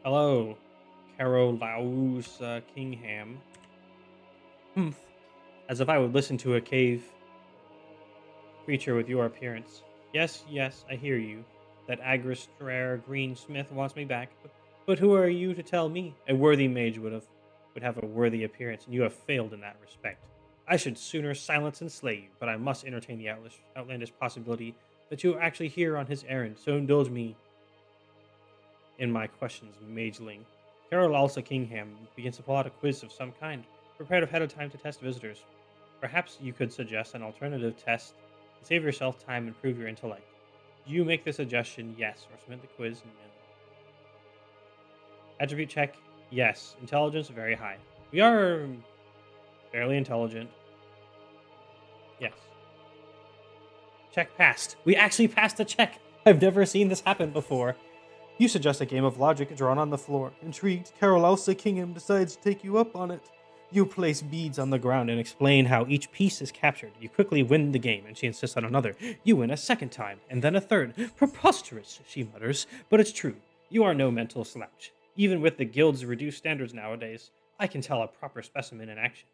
Hello, Carolaus Kingham. Humph. As if I would listen to a cave creature with your appearance. Yes, I hear you. That Agristrar Greensmith wants me back. But who are you to tell me? A worthy mage would have a worthy appearance, and you have failed in that respect. I should sooner silence and slay you, but I must entertain the outlandish possibility that you are actually here on his errand, so indulge me in my questions, mageling. Carolausa Kingham begins to pull out a quiz of some kind, prepared ahead of time to test visitors. Perhaps you could suggest an alternative test to save yourself time and prove your intellect. Do you make the suggestion, yes, or submit the quiz, no? Attribute check, yes. Intelligence, very high. We are fairly intelligent. Yes. Check passed. We actually passed a check. I've never seen this happen before. You suggest a game of logic drawn on the floor. Intrigued, Carolausa Kingham decides to take you up on it. You place beads on the ground and explain how each piece is captured. You quickly win the game, and she insists on another. You win a second time, and then a third. Preposterous, she mutters, but it's true. You are no mental slouch. Even with the guild's reduced standards nowadays, I can tell a proper specimen in action.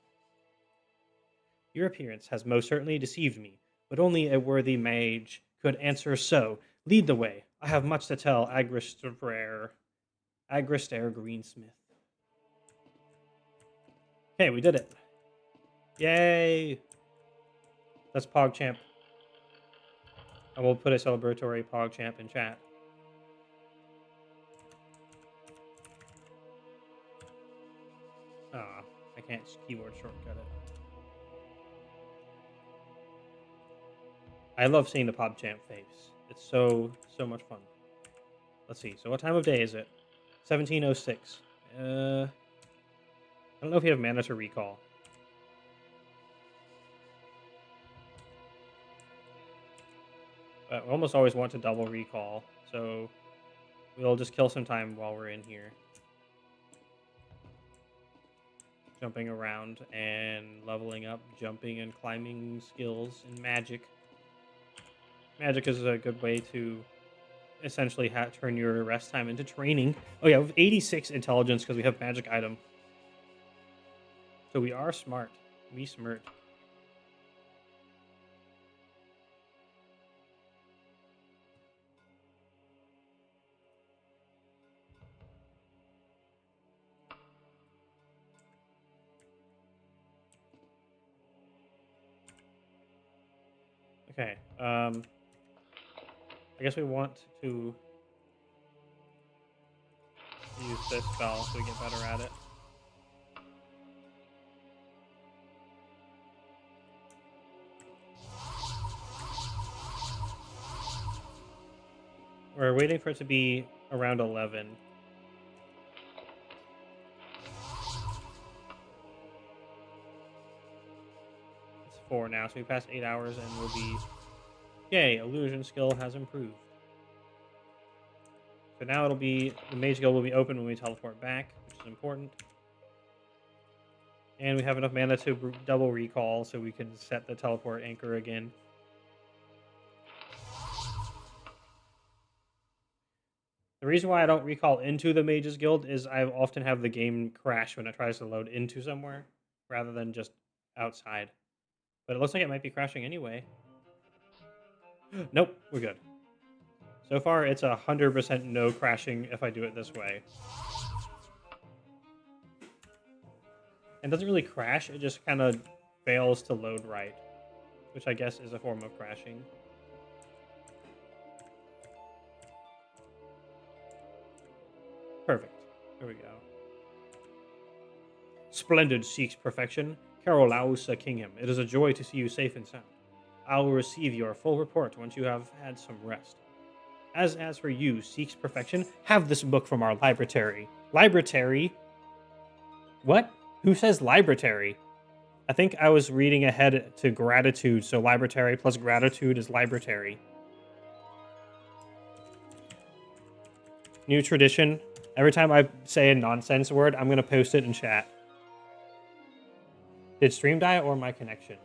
Your appearance has most certainly deceived me, but only a worthy mage could answer so. Lead the way. I have much to tell Agristrar Greensmith. Okay, we did it. Yay! That's PogChamp. I will put a celebratory PogChamp in chat. Ah, I can't keyboard shortcut it. I love seeing the PogChamp face. It's so much fun. Let's see. So what time of day is it? 17:06. I don't know if you have mana to recall. But we almost always want to double recall, so we'll just kill some time while we're in here. Jumping around and leveling up, jumping and climbing skills and magic. Magic is a good way to essentially turn your rest time into training. Oh yeah, we have 86 intelligence because we have magic item. So we are smart. We smart. Okay. I guess we want to use this spell so we get better at it. We're waiting for it to be around 11. It's 4 now, so we passed 8 hours and we'll be... Yay, illusion skill has improved. So now it'll be... The mage guild will be open when we teleport back, which is important. And we have enough mana to double recall so we can set the teleport anchor again. The reason why I don't recall into the Mages Guild is I often have the game crash when it tries to load into somewhere rather than just outside. But it looks like it might be crashing anyway. Nope, we're good. So far, it's 100% no crashing if I do it this way. And it doesn't really crash, it just kind of fails to load right, which I guess is a form of crashing. Perfect. There we go. Splendid seeks perfection. Carolaus Kingham. It is a joy to see you safe and sound. I will receive your full report once you have had some rest. As for you, seeks perfection, have this book from our library. Library? What? Who says library? I think I was reading ahead to gratitude, so library plus gratitude is library. New tradition. Every time I say a nonsense word, I'm going to post it in chat. Did stream die or my connection?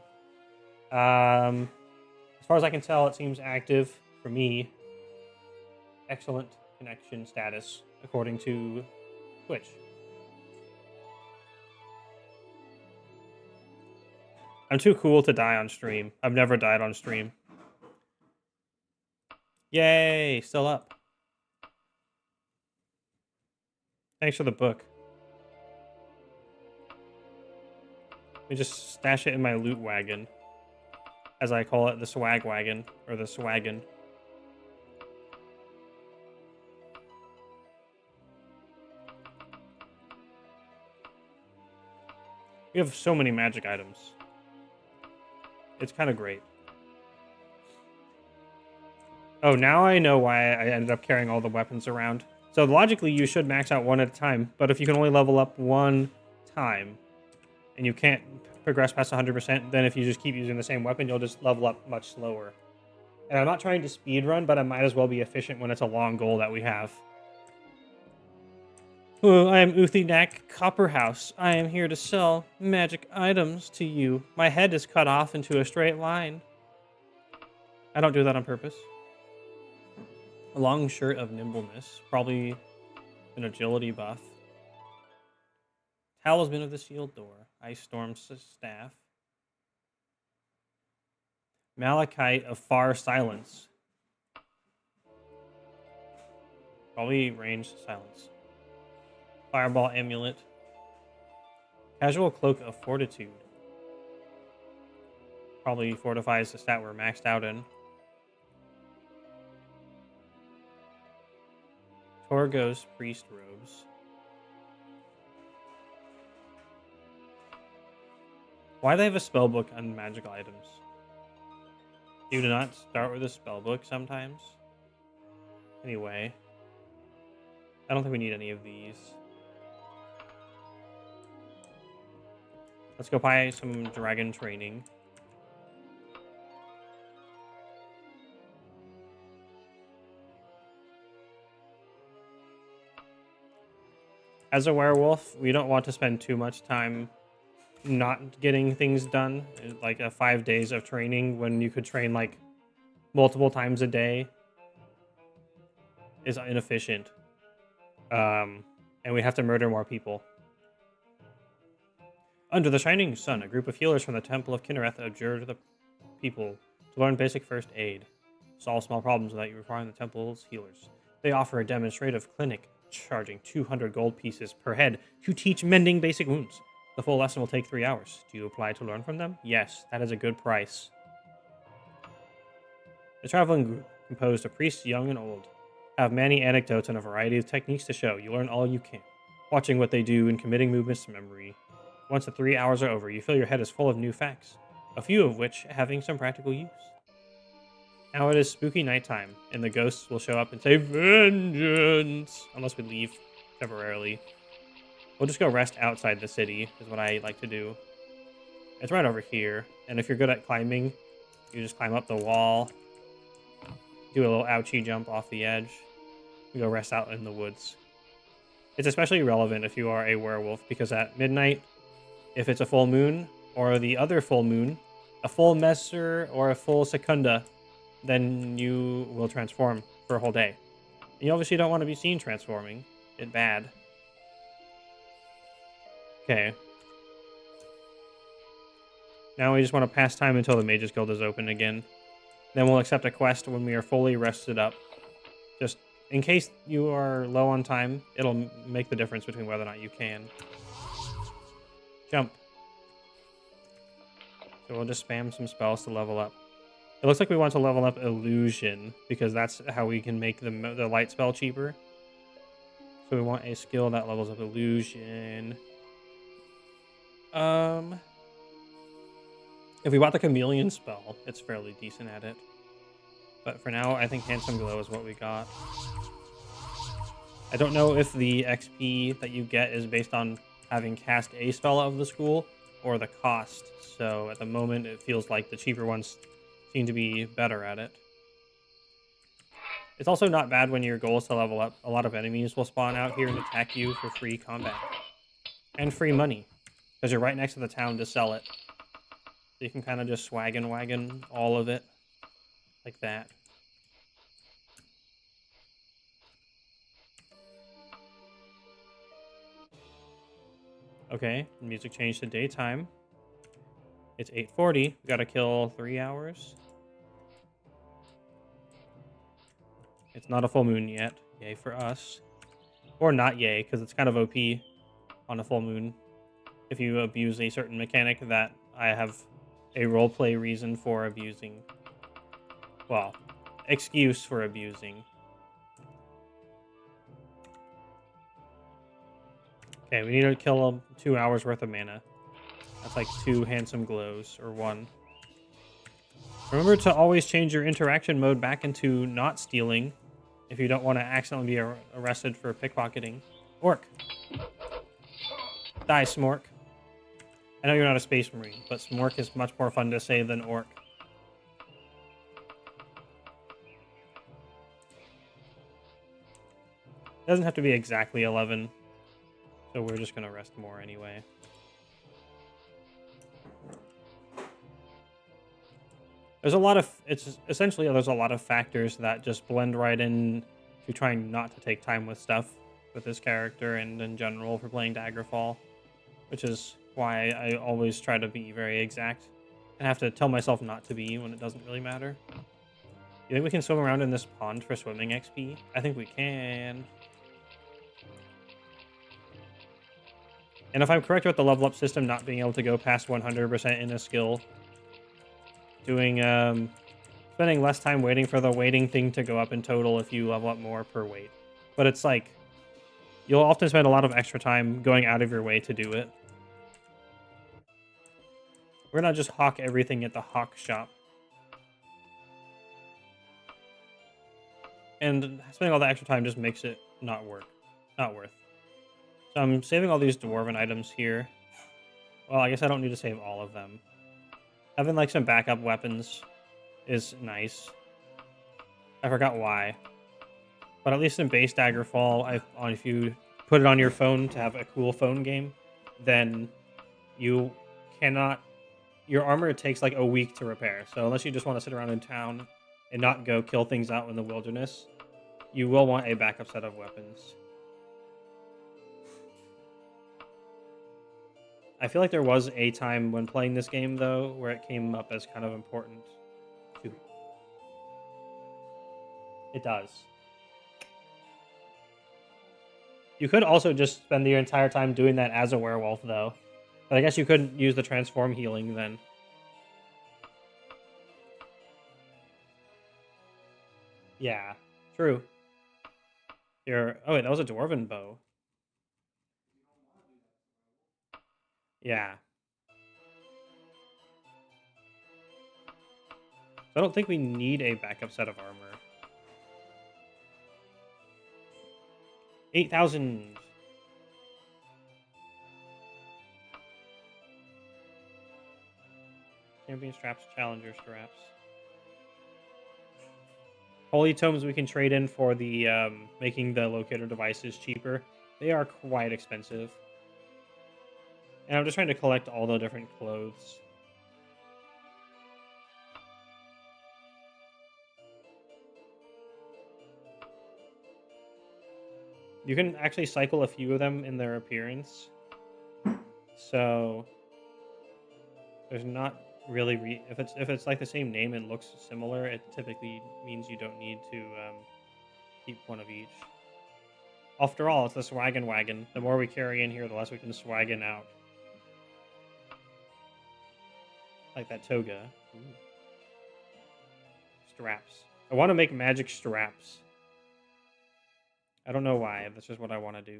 As far as I can tell, it seems active for me. Excellent connection status, according to Twitch. I'm too cool to die on stream. I've never died on stream. Yay, still up. Thanks for the book. Let me just stash it in my loot wagon. As I call it, the swag wagon. Or the swaggin. We have so many magic items. It's kind of great. Oh, now I know why I ended up carrying all the weapons around. So logically, you should max out one at a time, but if you can only level up one time, and you can't progress past 100%, then if you just keep using the same weapon, you'll just level up much slower. And I'm not trying to speedrun, but I might as well be efficient when it's a long goal that we have. Oh, I am Uthinak Copperhouse. I am here to sell magic items to you. My head is cut off into a straight line. I don't do that on purpose. A long shirt of nimbleness, probably an agility buff. Talisman of the sealed door, Ice Storm's staff. Malachite of far silence. Probably ranged silence. Fireball amulet. Casual cloak of fortitude. Probably fortifies the stat we're maxed out in. Torgo's priest robes. Why do they have a spellbook on magical items? You do not start with a spellbook sometimes? Anyway. I don't think we need any of these. Let's go buy some dragon training. As a werewolf, we don't want to spend too much time not getting things done. Like 5 days of training when you could train like multiple times a day is inefficient. And we have to murder more people. Under the shining sun, a group of healers from the Temple of Kinnereth adjured the people to learn basic first aid. Solve small problems without you requiring the temple's healers. They offer a demonstrative clinic, charging 200 gold pieces per head to teach mending basic wounds. The full lesson will take 3 hours. Do you apply to learn from them? Yes, that is a good price. The traveling group, composed of priests young and old, have many anecdotes and a variety of techniques to show. You learn all you can, watching what they do and committing movements to memory. Once the 3 hours are over, you feel your head is full of new facts, a few of which having some practical use. Now it is spooky nighttime, and the ghosts will show up and say, "Vengeance!" Unless we leave temporarily. We'll just go rest outside the city, is what I like to do. It's right over here, and if you're good at climbing, you just climb up the wall, do a little ouchie jump off the edge, and go rest out in the woods. It's especially relevant if you are a werewolf, because at midnight, if it's a full moon, or the other full moon, a full messer, or a full secunda, then you will transform for a whole day. And you obviously don't want to be seen transforming. It's bad. Okay. Now we just want to pass time until the Mages Guild is open again. Then we'll accept a quest when we are fully rested up. Just in case you are low on time, it'll make the difference between whether or not you can. Jump. So we'll just spam some spells to level up. It looks like we want to level up Illusion, because that's how we can make the light spell cheaper. So we want a skill that levels up Illusion. If we bought the Chameleon spell, it's fairly decent at it. But for now, I think Handsome Glow is what we got. I don't know if the XP that you get is based on having cast a spell of the school or the cost. So at the moment, it feels like the cheaper ones seem to be better at it. It's also not bad when your goal is to level up. A lot of enemies will spawn out here and attack you for free combat. And free money, because you're right next to the town to sell it. So you can kind of just swag and wagon all of it. Like that. Okay, music changed to daytime. It's 8:40. We gotta kill 3 hours. It's not a full moon yet. Yay for us. Or not yay, because it's kind of OP on a full moon. If you abuse a certain mechanic that I have a roleplay reason for abusing. Well, excuse for abusing. Okay, we need to kill 2 hours worth of mana. That's like 2 Handsome Glows, or 1. Remember to always change your interaction mode back into not stealing if you don't want to accidentally be arrested for pickpocketing. Orc. Die, Smork. I know you're not a space marine, but Smork is much more fun to say than Orc. It doesn't have to be exactly 11, so we're just going to rest more anyway. There's a lot of, there's a lot of factors that just blend right in to trying not to take time with stuff with this character and in general for playing Daggerfall, which is why I always try to be very exact and have to tell myself not to be when it doesn't really matter. You think we can swim around in this pond for swimming XP? I think we can. And if I'm correct with the level up system not being able to go past 100% in a skill, doing spending less time waiting for the waiting thing to go up in total if you level up more per wait. But it's like you'll often spend a lot of extra time going out of your way to do it. We're not just hawk everything at the hawk shop. And spending all that extra time just makes it not worth. So I'm saving all these dwarven items here. Well, I guess I don't need to save all of them. Having like some backup weapons is nice. I forgot why. But at least in base Daggerfall, if you put it on your phone to have a cool phone game, then you cannot... Your armor takes like a week to repair. So unless you just want to sit around in town and not go kill things out in the wilderness, you will want a backup set of weapons. I feel like there was a time when playing this game, though, where it came up as kind of important. Too. It does. You could also just spend your entire time doing that as a werewolf, though. But I guess you couldn't use the transform healing then. Yeah, true. Oh wait, that was a dwarven bow. Yeah. So I don't think we need a backup set of armor. 8,000. Champion straps, challenger straps. Holy tomes we can trade in for the making the locator devices cheaper. They are quite expensive. And I'm just trying to collect all the different clothes. You can actually cycle a few of them in their appearance. So there's not really if it's like the same name and looks similar, it typically means you don't need to keep one of each. After all, it's the swaggin' wagon. The more we carry in here, the less we can swaggin' out. Like that toga. Ooh. Straps. I want to make magic straps. I don't know why. That's just what I want to do.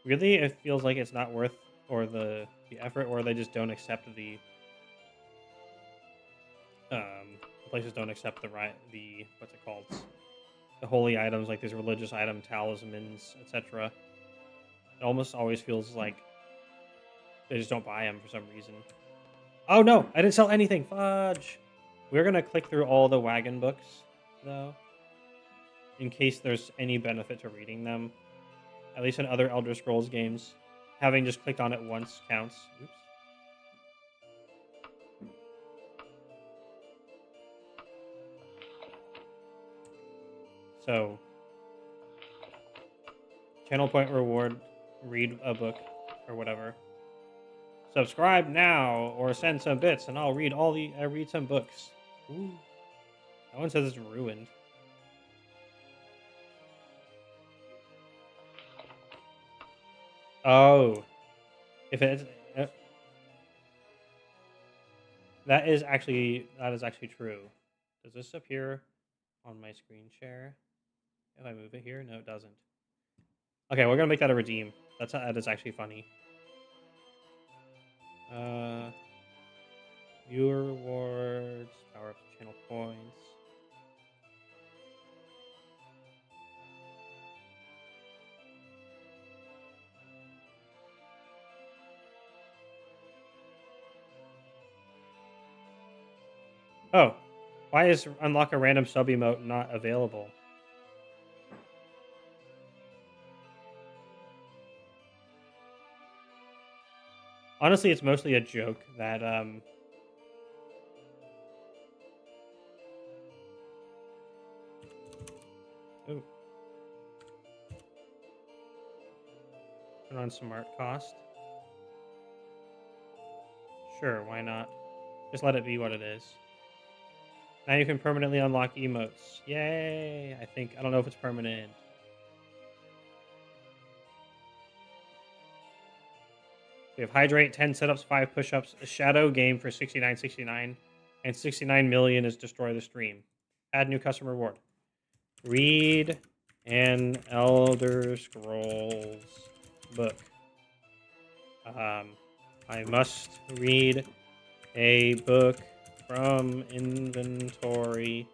Really, it feels like it's not worth the effort, or they just don't accept the places don't accept the what's it called? The holy items, like these religious item talismans, etc. It almost always feels like they just don't buy them for some reason. Oh no, I didn't sell anything. Fudge. We're gonna click through all the wagon books, though, in case there's any benefit to reading them. At least in other Elder Scrolls games, having just clicked on it once counts. Oops. So, channel point reward, read a book, or whatever. Subscribe now, or send some bits, and I'll read read some books. Ooh. That one says it's ruined. Oh, if it's that is actually true. Does this appear on my screen share? If I move it here, no, it doesn't. Okay, we're gonna make that a redeem. That is actually funny. Viewer rewards, power up channel points. Oh, why is unlock a random sub emote not available? Honestly, it's mostly a joke that Ooh. Turn on smart cost. Sure, why not? Just let it be what it is. Now you can permanently unlock emotes. Yay! I don't know if it's permanent. We have Hydrate, 10 setups, 5 push-ups, a Shadow game for $69.69, and 69 million is Destroy the Stream. Add new customer reward. Read an Elder Scrolls book. I must read a book from inventory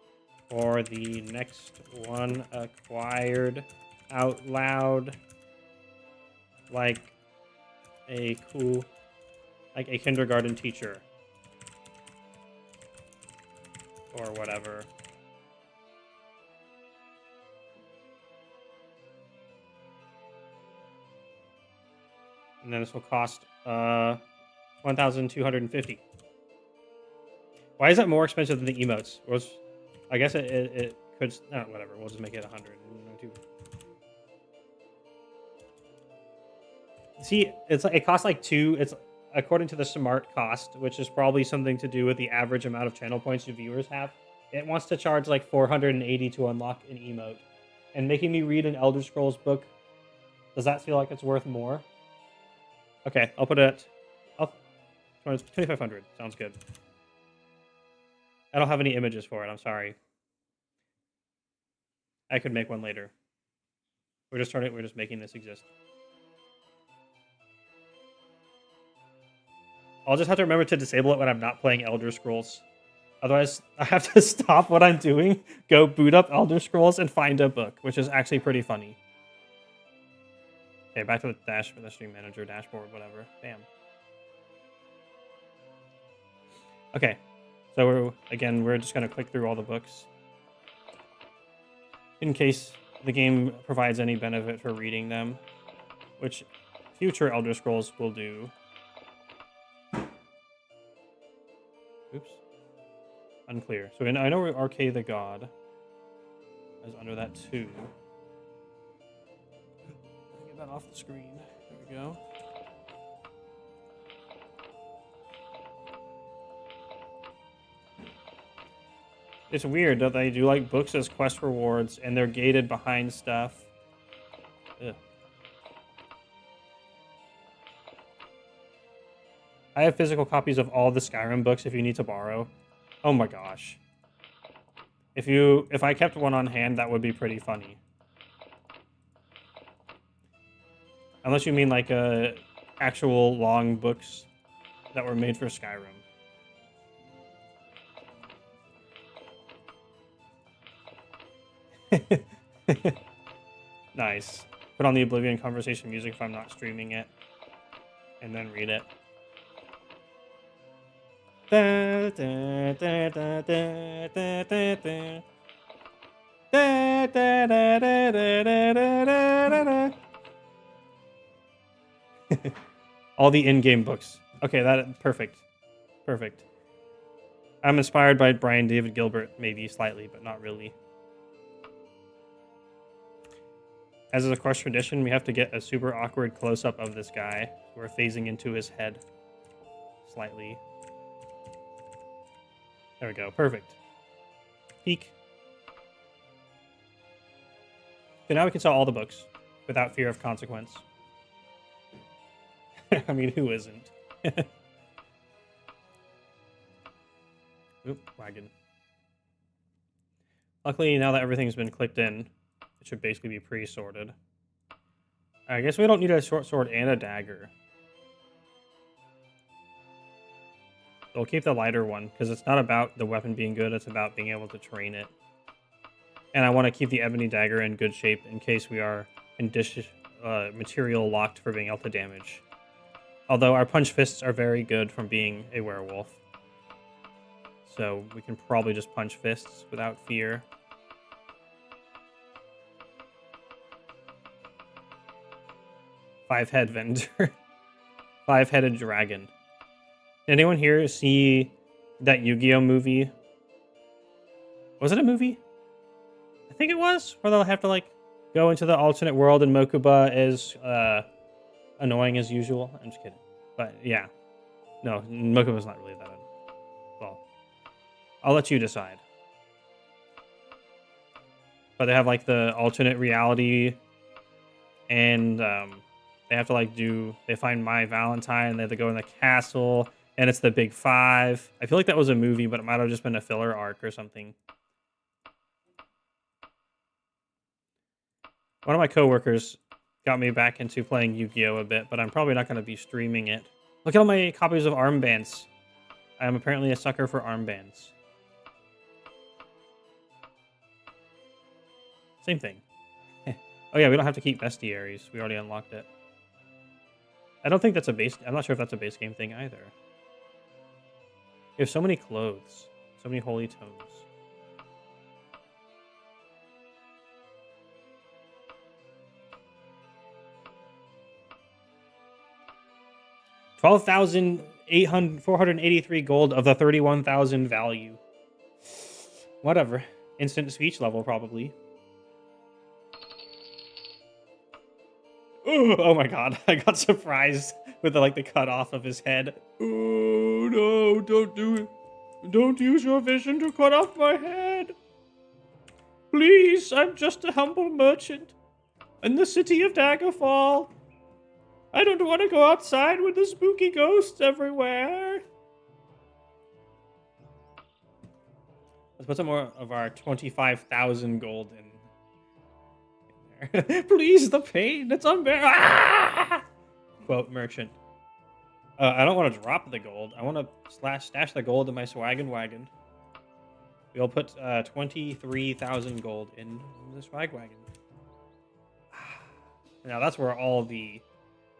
for the next one acquired out loud like a kindergarten teacher or whatever. And then this will cost 1,250. Why is that more expensive than the emotes? I guess it could. Whatever. We'll just make it 100. See, it costs like 2. It's according to the smart cost, which is probably something to do with the average amount of channel points your viewers have. It wants to charge like 480 to unlock an emote, and making me read an Elder Scrolls book. Does that feel like it's worth more? Okay, I'll put it. 2,500 sounds good. I don't have any images for it. I'm sorry. I could make one later. We're just making this exist. I'll just have to remember to disable it when I'm not playing Elder Scrolls. Otherwise, I have to stop what I'm doing, go boot up Elder Scrolls, and find a book, which is actually pretty funny. Okay, back to the stream manager dashboard, whatever. Bam. Okay, so we're just gonna click through all the books in case the game provides any benefit for reading them, which future Elder Scrolls will do. Oops. Unclear. So I know Arcade the God is under that too. Get that off the screen. There we go. It's weird that they do like books as quest rewards and they're gated behind stuff. Ugh. I have physical copies of all the Skyrim books if you need to borrow. Oh my gosh. If I kept one on hand, that would be pretty funny. Unless you mean like actual long books that were made for Skyrim. Nice. Put on the Oblivion conversation music if I'm not streaming it. And then read it. Da, da, da, da, da, da, da, da. Da, da, da, da, da, da, da, da. All the in-game books. Okay, perfect. Perfect. I'm inspired by Brian David Gilbert, maybe slightly, but not really. As is of course tradition, we have to get a super awkward close-up of this guy. We're phasing into his head slightly. There we go. Perfect. Peek. Okay, now we can sell all the books without fear of consequence. I mean, who isn't? Oop, wagon. Luckily, now that everything's been clicked in, it should basically be pre-sorted. I guess we don't need a short sword and a dagger. So we'll keep the lighter one, because it's not about the weapon being good, it's about being able to train it. And I want to keep the ebony dagger in good shape in case we are in material locked for being able to damage. Although our punch fists are very good from being a werewolf. So we can probably just punch fists without fear. Five-head vendor. Five-headed dragon. Did anyone here see that Yu-Gi-Oh movie? Was it a movie? I think it was. Where they'll have to like go into the alternate world and Mokuba is annoying as usual. I'm just kidding. But yeah. No, Mokuba's not really that. Well, I'll let you decide. But they have like the alternate reality and They have to like they find My Valentine, they have to go in the castle, and it's the Big Five. I feel like that was a movie, but it might have just been a filler arc or something. One of my coworkers got me back into playing Yu-Gi-Oh! A bit, but I'm probably not going to be streaming it. Look at all my copies of armbands. I am apparently a sucker for armbands. Same thing. Oh yeah, we don't have to keep bestiaries. We already unlocked it. I don't think that's a base... I'm not sure if that's a base game thing either. You have so many clothes. So many holy tomes. 12,483 gold of the 31,000 value. Whatever. Instant speech level, probably. Ooh, oh my god, I got surprised with the cut off of his head. Oh no, don't do it. Don't use your vision to cut off my head. Please, I'm just a humble merchant in the city of Daggerfall. I don't want to go outside with the spooky ghosts everywhere. Let's put some more of our 25,000 gold in. Please, the pain, it's unbearable. Ah! Quote merchant. I don't want to drop the gold. I want to stash the gold in my swaggin' wagon. We'll put 23,000 gold in the swag wagon. Now that's where all the...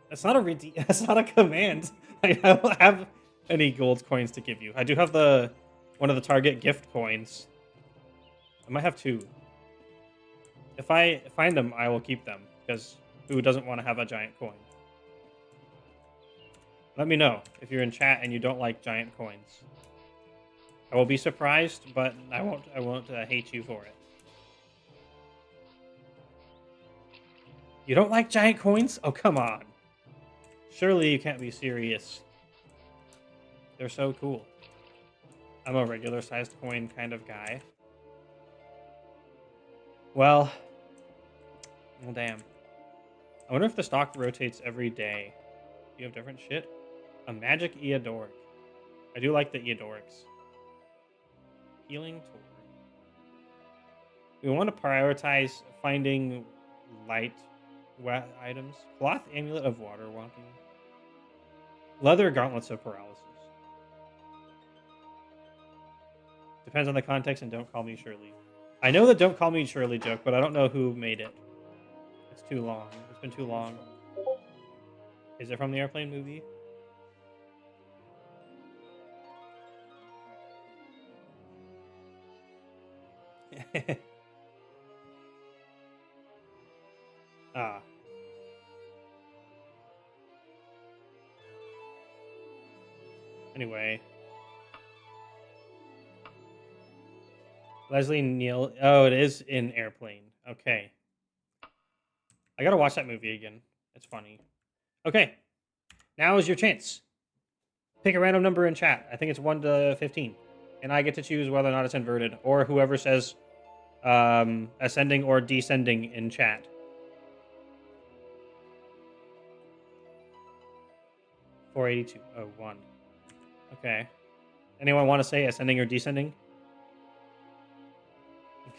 That's not a command. I don't have any gold coins to give you. I do have one of the Target gift coins. I might have two. If I find them, I will keep them, because who doesn't want to have a giant coin? Let me know if you're in chat and you don't like giant coins. I will be surprised, but I won't hate you for it. You don't like giant coins? Oh, come on. Surely you can't be serious. They're so cool. I'm a regular-sized coin kind of guy. Well, damn. I wonder if the stock rotates every day. Do you have different shit? A magic Eodoric. I do like the Eodorics. Healing tour. We want to prioritize finding light wet items. Cloth amulet of water walking. Leather gauntlets of paralysis. Depends on the context and don't call me Shirley. I know the don't call me Shirley joke, but I don't know who made it. It's too long. It's been too long. Is it from the airplane movie? Ah. Anyway. Leslie Neal. Oh, it is in Airplane. Okay. I gotta watch that movie again. It's funny. Okay. Now is your chance. Pick a random number in chat. I think it's 1 to 15. And I get to choose whether or not it's inverted. Or whoever says ascending or descending in chat. $482. Oh, 1. Okay. Anyone want to say ascending or descending?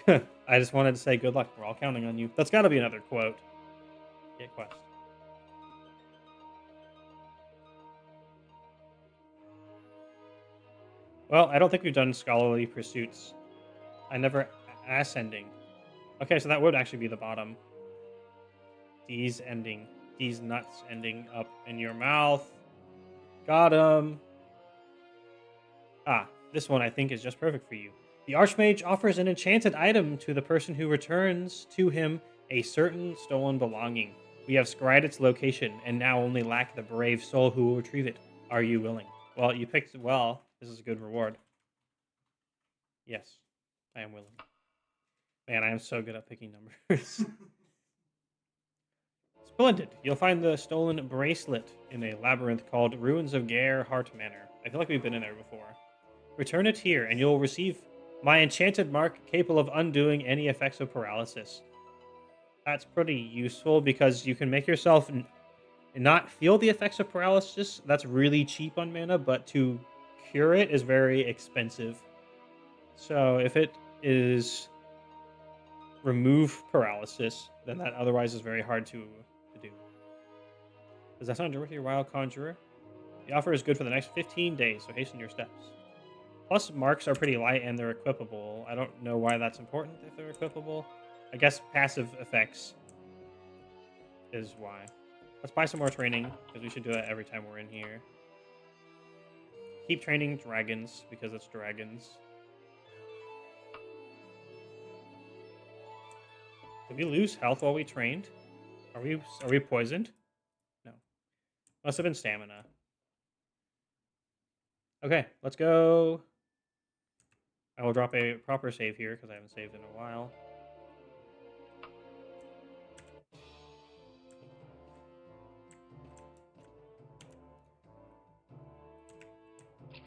I just wanted to say good luck. We're all counting on you. That's got to be another quote. Get quest. Well, I don't think we've done scholarly pursuits. I never ascending. Okay, so that would actually be the bottom. D's ending. D's nuts ending up in your mouth. Got him. Ah, this one I think is just perfect for you. The Archmage offers an enchanted item to the person who returns to him a certain stolen belonging. We have scryed its location and now only lack the brave soul who will retrieve it. Are you willing? Well, you picked well. This is a good reward. Yes, I am willing. Man, I am so good at picking numbers. Splendid. You'll find the stolen bracelet in a labyrinth called Ruins of Gare Hart Manor. I feel like we've been in there before. Return it here, and you'll receive my enchanted mark capable of undoing any effects of paralysis. That's pretty useful because you can make yourself and not feel the effects of paralysis, that's really cheap on mana, but to cure it is very expensive. So if it is remove paralysis, then that otherwise is very hard to do. Does that sound worth your Wild Conjurer? The offer is good for the next 15 days, so hasten your steps. Plus, marks are pretty light and they're equipable. I don't know why that's important if they're equipable. I guess passive effects is why. Let's buy some more training, because we should do that every time we're in here. Keep training dragons, because it's dragons. Did we lose health while we trained? Are we poisoned? No. Must have been stamina. Okay, let's go. I will drop a proper save here, because I haven't saved in a while.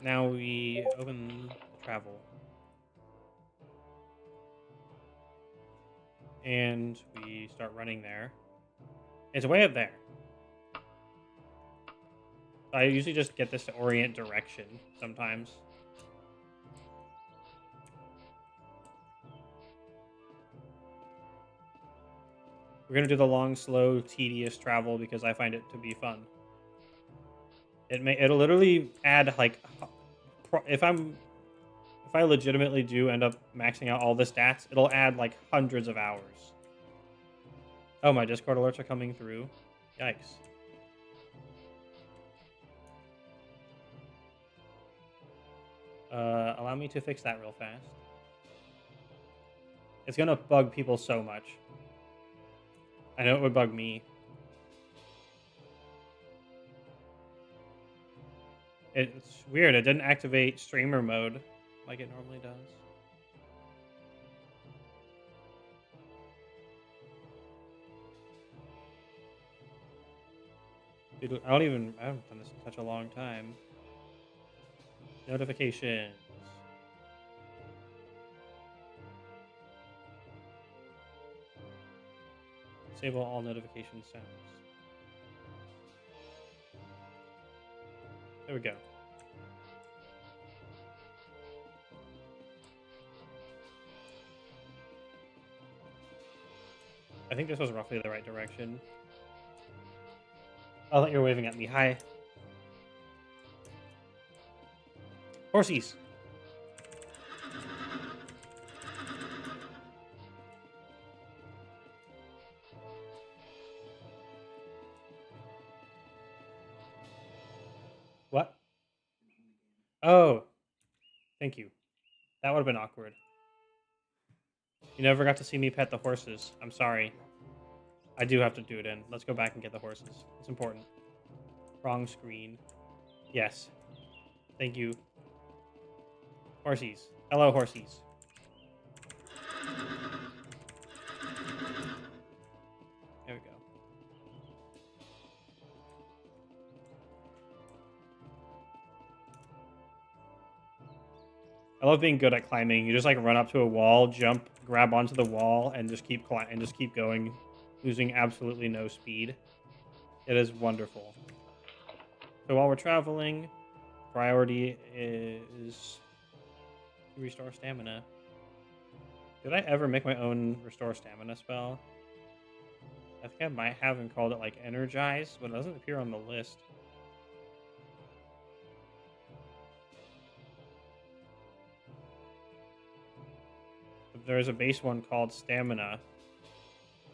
Now we open travel. And we start running there. It's way up there. I usually just get this to orient direction sometimes. We're going to do the long, slow, tedious travel because I find it to be fun. It'll literally add like if I legitimately do end up maxing out all the stats, it'll add like hundreds of hours. Oh, my Discord alerts are coming through. Yikes. Allow me to fix that real fast. It's gonna bug people so much. I know it would bug me. It's weird. It didn't activate streamer mode like it normally does. Dude, I haven't done this in such a long time. Notifications. Disable all notification sounds. There we go. I think this was roughly the right direction. Oh, that you're waving at me. Hi. Horsies. What? Oh. Thank you. That would have been awkward. You never got to see me pet the horses. I'm sorry. I do have to do it in. Let's go back and get the horses. It's important. Wrong screen. Yes. Thank you. Horsies. Hello, horsies. There we go. I love being good at climbing. You just like run up to a wall, jump, grab onto the wall, and just keep going, losing absolutely no speed. It is wonderful. So while we're traveling, priority is to restore stamina. Did I ever make my own restore stamina spell? I think I might have and called it like energize, but it doesn't appear on the list. There's a base one called stamina,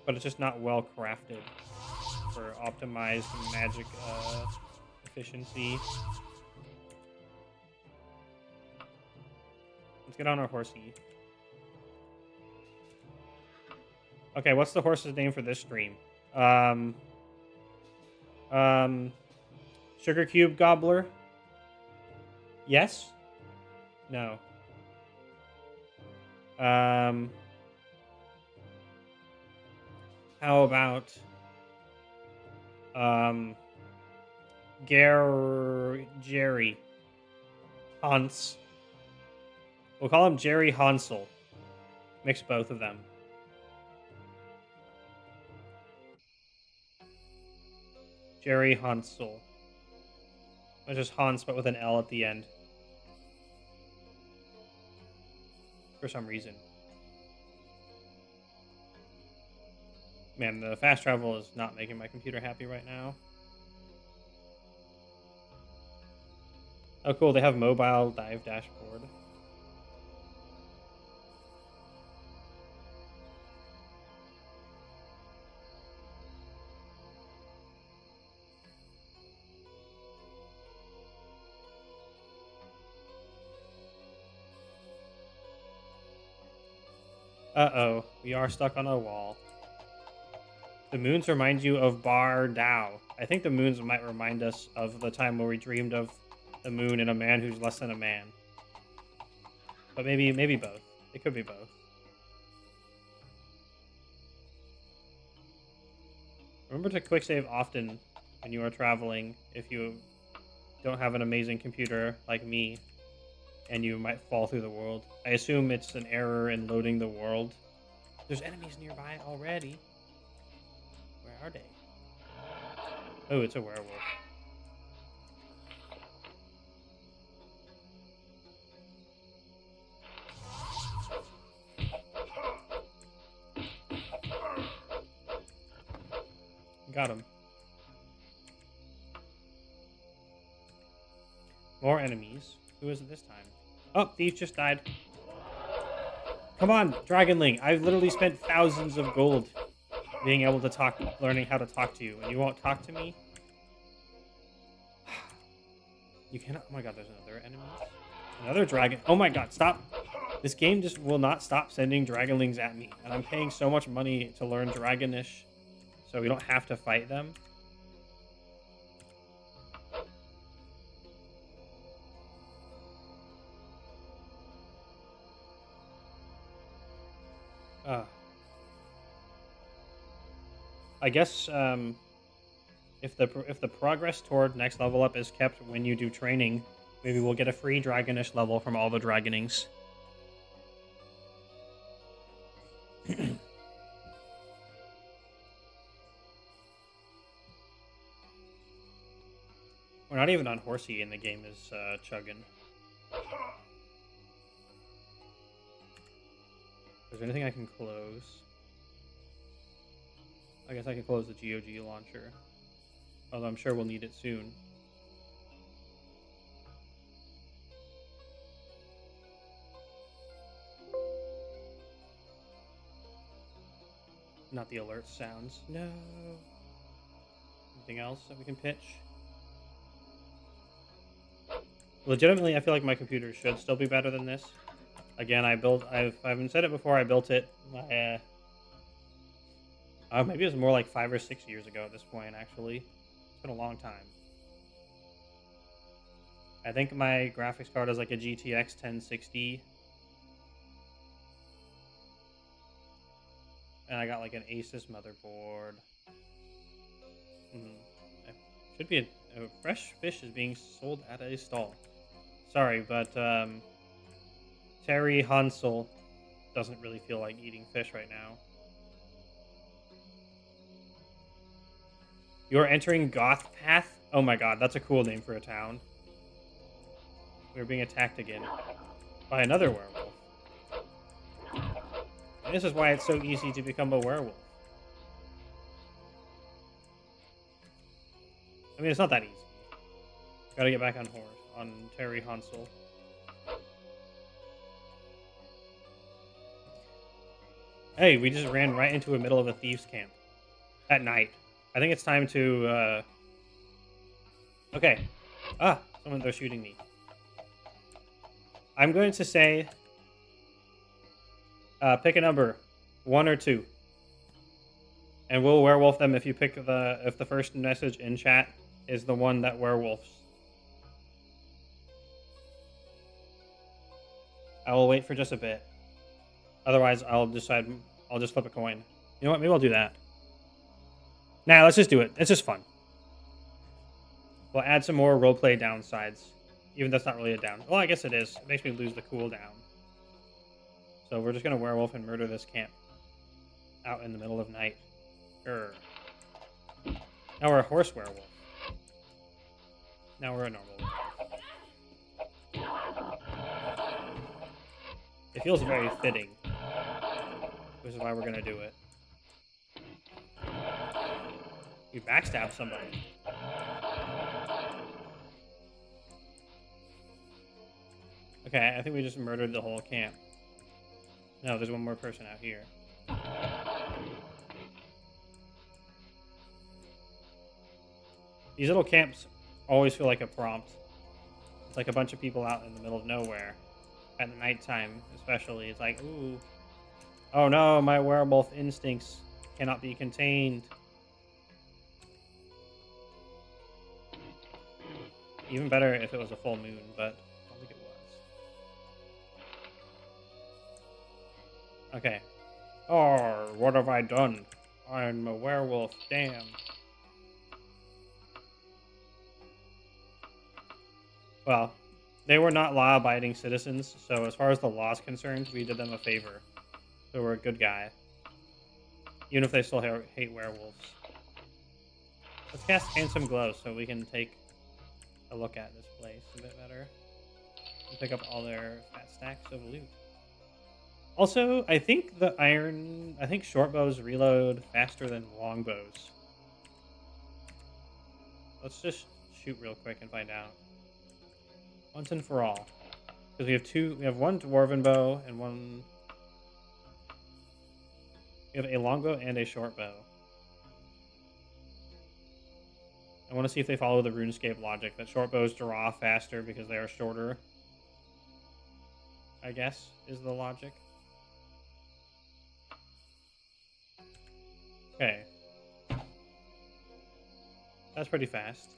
but it's just not well crafted for optimized magic efficiency. Let's get on our horsey. Okay, what's the horse's name for this stream? Sugar Cube Gobbler? Yes? No. How about Jerry Hans. We'll call him Jerry Hansel. Mix both of them. Jerry Hansel. Which is Hans, but with an L at the end. For some reason. Man, the fast travel is not making my computer happy right now. Oh, cool. They have mobile dive dashboard. Uh-oh. We are stuck on a wall. The moons remind you of Bar Dao. I think the moons might remind us of the time where we dreamed of the moon and a man who's less than a man. But maybe both. It could be both. Remember to quick save often when you are traveling if you don't have an amazing computer like me and you might fall through the world. I assume it's an error in loading the world. There's enemies nearby already. Where are they? Oh, it's a werewolf. Got him. More enemies. Who is it this time? Oh, thief just died. Come on, Dragonling. I've literally spent thousands of gold being able to talk, learning how to talk to you, and you won't talk to me? You cannot. Oh my god, there's another enemy. Another dragon. Oh my god, stop. This game just will not stop sending Dragonlings at me, and I'm paying so much money to learn Dragonish so we don't have to fight them. I guess if the progress toward next level up is kept when you do training, maybe we'll get a free Dragonish level from all the Dragonings. We're not even on Horsey and the game is chugging. Is there anything I can close? I guess I can close the GOG launcher. Although I'm sure we'll need it soon. Not the alert sounds. No. Anything else that we can pitch? Legitimately, I feel like my computer should still be better than this. Again, I haven't said it before, I built it. Maybe it was more like 5 or 6 years ago at this point, actually. It's been a long time. I think my graphics card is like a GTX 1060. And I got like an Asus motherboard. Should be a fresh fish is being sold at a stall. Sorry, but Terry Hansel doesn't really feel like eating fish right now. You're entering Goth Path? Oh my god, that's a cool name for a town. We're being attacked again by another werewolf. And this is why it's so easy to become a werewolf. I mean, it's not that easy. Gotta get back on Terry Hansel. Hey, we just ran right into the middle of a thieves' camp. At night. I think it's time to, Okay. They're shooting me. I'm going to say... pick a number. 1 or 2. And we'll werewolf them if you pick if the first message in chat is the one that werewolves. I will wait for just a bit. Otherwise, I'll just flip a coin. You know what? Maybe I'll do that. Nah, let's just do it. It's just fun. We'll add some more roleplay downsides. Even though that's not really a down. Well, I guess it is. It makes me lose the cooldown. So we're just going to werewolf and murder this camp. Out in the middle of night. Now we're a horse werewolf. Now we're a normal werewolf. It feels very fitting, which is why we're gonna do it. You backstab somebody. Okay, I think we just murdered the whole camp. No, there's one more person out here. These little camps always feel like a prompt. It's like a bunch of people out in the middle of nowhere. At the nighttime, especially. It's like, ooh. Oh no, my werewolf instincts cannot be contained. Even better if it was a full moon, but I don't think it was. Okay. Oh, what have I done? I'm a werewolf, damn. Well, they were not law-abiding citizens, so as far as the law is concerned, we did them a favor. So we're a good guy. Even if they still hate werewolves. Let's cast Handsome Glow so we can take a look at this place a bit better. And pick up all their fat stacks of loot. Also, I think short bows reload faster than long bows. Let's just shoot real quick and find out. Once and for all. Because we have one dwarven bow and one... We have a longbow and a short bow. I want to see if they follow the RuneScape logic that short bows draw faster because they are shorter. I guess is the logic. Okay. That's pretty fast.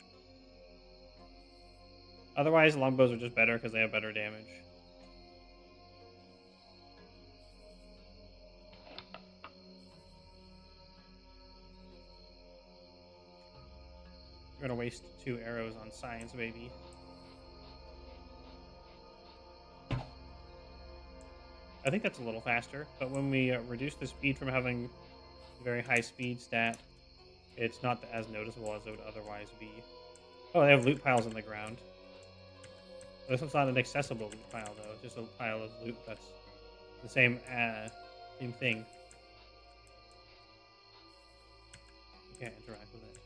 Otherwise, longbows are just better because they have better damage. We're gonna waste 2 arrows on science, baby. I think that's a little faster, but when we reduce the speed from having a very high speed stat, it's not as noticeable as it would otherwise be. Oh, they have loot piles on the ground. This one's not an accessible loot pile, though. It's just a pile of loot that's the same thing. You can't interact with it.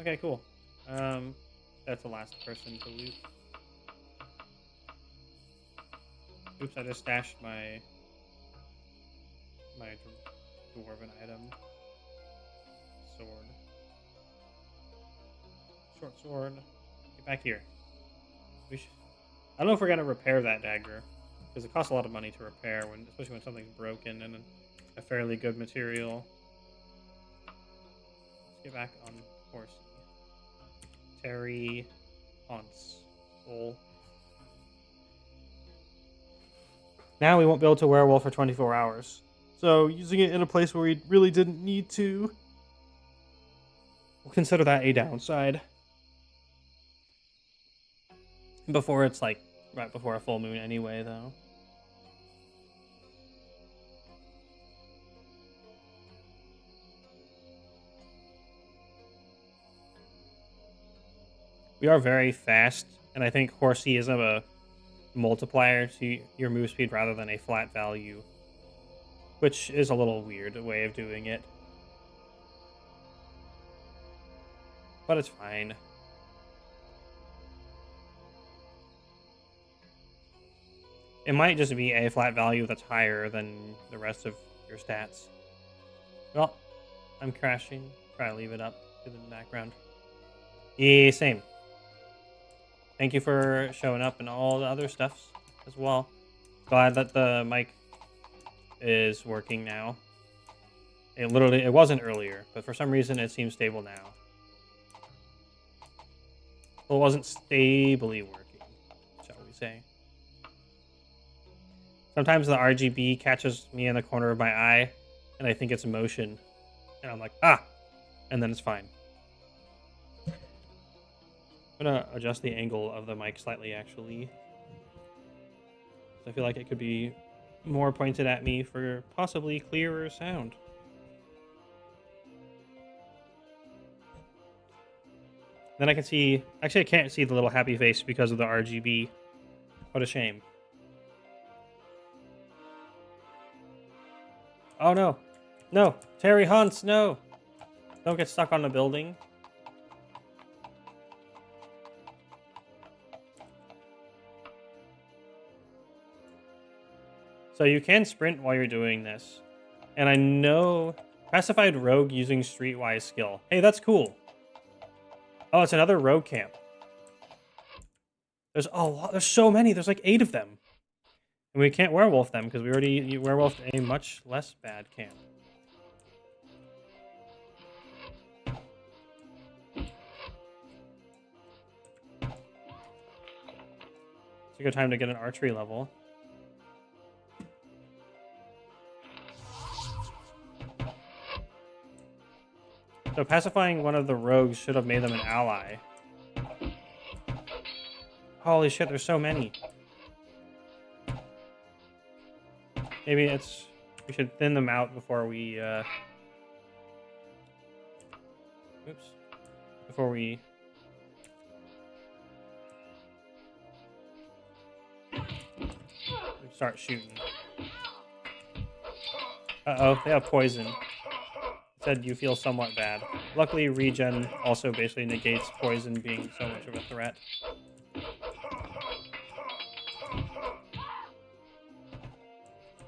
Okay, cool. That's the last person to loot. Oops, I just stashed my dwarven item. Sword. Short sword. Get back here. I don't know if we're gonna repair that dagger, because it costs a lot of money to repair, especially when something's broken and a fairly good material. Let's get back on course. Terry haunts. Soul. Now we won't be able to werewolf for 24 hours. So using it in a place where we really didn't need to, we'll consider that a downside. Before it's like right before a full moon anyway, though. We are very fast, and I think Horsey is a multiplier to your move speed rather than a flat value, which is a little weird way of doing it. But it's fine. It might just be a flat value that's higher than the rest of your stats. Well, I'm crashing. Try to leave it up to the background. Yeah, same. Thank you for showing up and all the other stuffs as well. Glad that the mic is working now. It wasn't earlier, but for some reason it seems stable now. Well, it wasn't stably working, shall we say. Sometimes the RGB catches me in the corner of my eye, and I think it's motion. And I'm like, ah! And then it's fine. I'm going to adjust the angle of the mic slightly, actually. I feel like it could be more pointed at me for possibly clearer sound. Then I can see... Actually, I can't see the little happy face because of the RGB. What a shame. Oh, no. No. Terry Hunts, no. Don't get stuck on the building. So you can sprint while you're doing this. And I know... Pacified Rogue using Streetwise skill. Hey, that's cool. Oh, it's another rogue camp. There's a lot. There's so many. There's like 8 of them. And we can't werewolf them because we already werewolfed a much less bad camp. It's a good time to get an archery level. So pacifying one of the rogues should have made them an ally. Holy shit, there's so many. Maybe it's... We should thin them out before we, Oops. Before we... start shooting. Uh-oh, they have poison. Said you feel somewhat bad. Luckily, regen also basically negates poison being so much of a threat.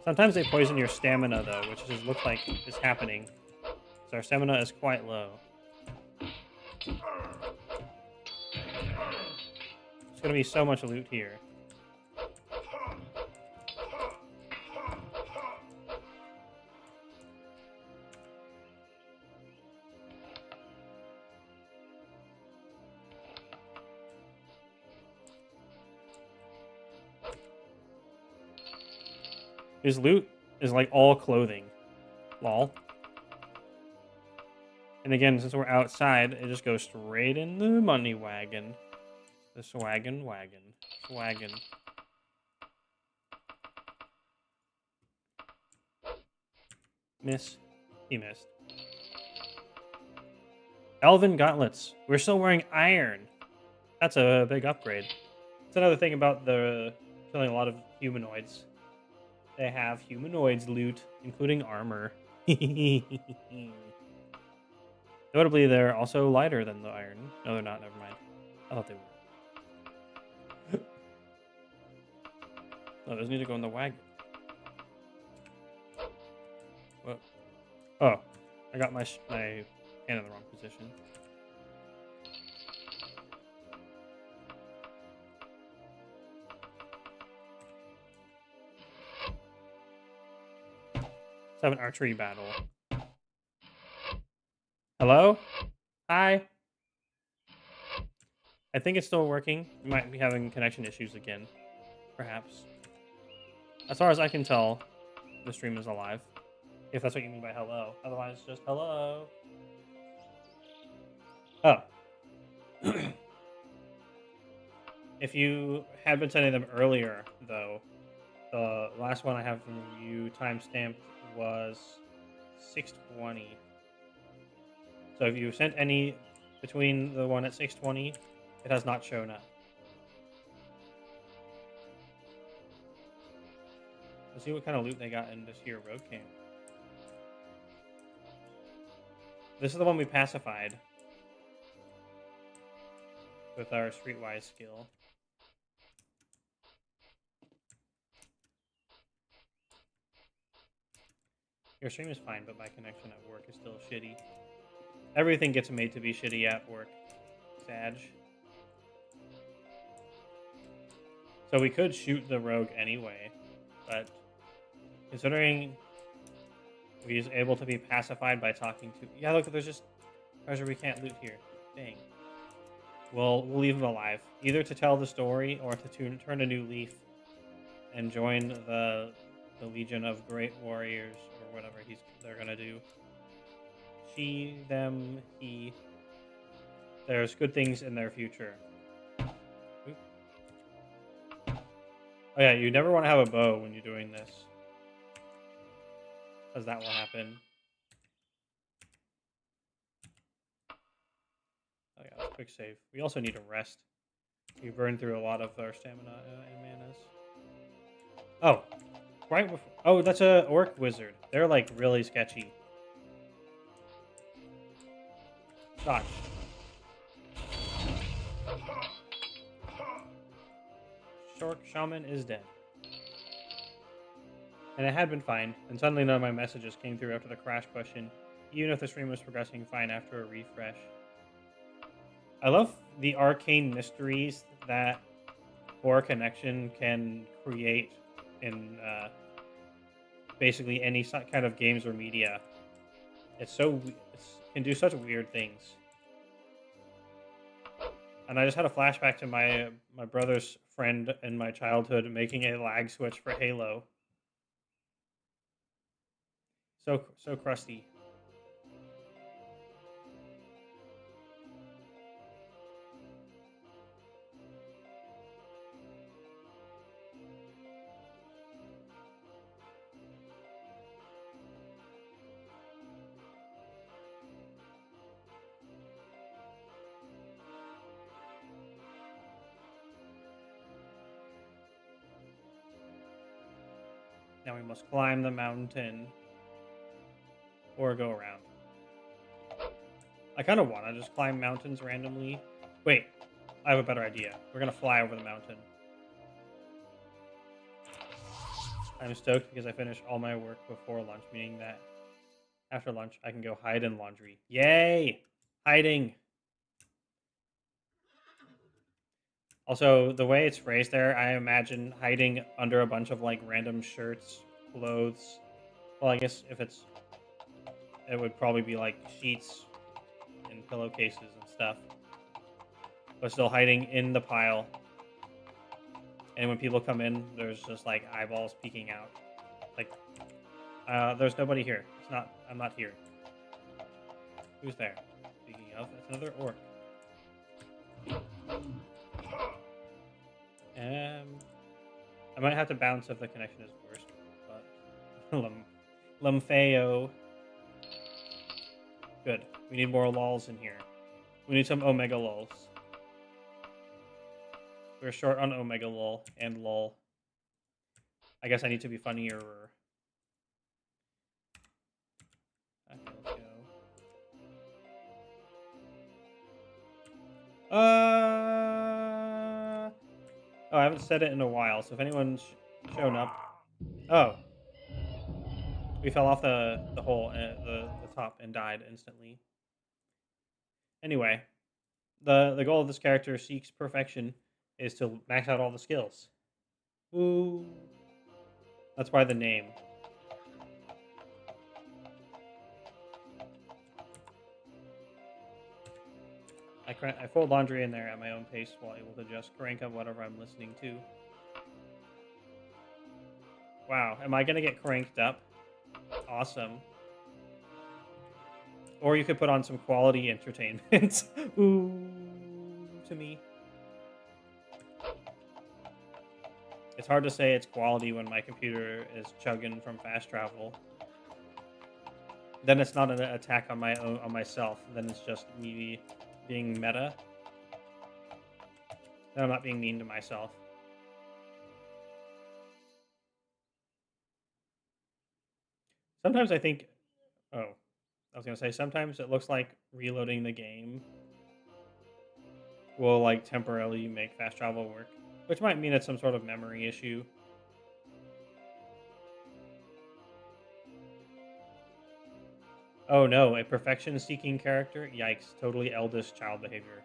Sometimes they poison your stamina, though, which just looks like is happening. So our stamina is quite low. There's going to be so much loot here. His loot is like all clothing. Lol. And again, since we're outside, it just goes straight in the money wagon. The swaggin' wagon. Swaggin'. Miss. He missed. Elven gauntlets. We're still wearing iron. That's a big upgrade. That's another thing about the killing a lot of humanoids. They have humanoids loot, including armor. Notably, they're also lighter than the iron. No, they're not. Never mind. I thought they were. No, those need to go in the wagon. Whoa. Oh, I got my hand in the wrong position. Let's have an archery battle. Hello? Hi? I think it's still working. We might be having connection issues again. Perhaps. As far as I can tell, the stream is alive. If that's what you mean by hello. Otherwise, just hello. Oh. If you had been sending them earlier, though, the last one I have from you timestamped was 6:20. So if you sent any between the one at 6:20, it has not shown up. Let's see what kind of loot they got in this here road camp. This is the one we pacified with our streetwise skill. Your stream is fine, but my connection at work is still shitty. Everything gets made to be shitty at work. Sag. So we could shoot the rogue anyway, but considering he's able to be pacified by talking to... Yeah, look, there's just treasure we can't loot here. Dang. We'll leave him alive, either to tell the story or to turn a new leaf and join the Legion of Great Warriors or whatever they're gonna do. She, them, he. There's good things in their future. Oop. Oh yeah, you never want to have a bow when you're doing this. as that will happen. Oh yeah, let's quick save. We also need a rest. We burned through a lot of our stamina and manas. Oh, right before. Oh, that's a orc wizard. They're like really sketchy. Dodge. Short shaman is dead. And it had been fine, and suddenly none of my messages came through after the crash question, even if the stream was progressing fine after a refresh. I love the arcane mysteries that Poor Connection can create in basically any kind of games or media. It can do such weird things. And I just had a flashback to my brother's friend in my childhood making a lag switch for Halo. So crusty. Now we must climb the mountain or go around. I kind of want to just climb mountains randomly. Wait, I have a better idea. We're going to fly over the mountain. I'm stoked because I finished all my work before lunch, meaning that after lunch I can go hide in laundry. Yay! Hiding! Also, the way it's phrased there, I imagine hiding under a bunch of like random shirts, clothes. Well, I guess if it would probably be like sheets and pillowcases and stuff. But still hiding in the pile. And when people come in, there's just like eyeballs peeking out. Like, there's nobody here. I'm not here. Who's there? Speaking of, it's another orc. I might have to bounce if the connection is worse, but Lumfeo. Good. We need more lols in here. We need some omega lols. We're short on omega lol and lol. I guess I need to be funnier. Okay, let's go. Oh, I haven't said it in a while, so if anyone's shown up... Oh. We fell off the hole, the top, and died instantly. Anyway, the goal of this character seeks perfection is to max out all the skills. Ooh. That's why the name. I fold laundry in there at my own pace while able to just crank up whatever I'm listening to. Wow, am I going to get cranked up? Awesome. Or you could put on some quality entertainment. Ooh, to me. It's hard to say it's quality when my computer is chugging from fast travel. Then it's not an attack on myself. Then it's just me being meta. Then I'm not being mean to myself. Sometimes I think... Oh, I was going to say, sometimes it looks like reloading the game will like temporarily make fast travel work. Which might mean it's some sort of memory issue. Oh no, a perfection-seeking character? Yikes, totally eldest child behavior.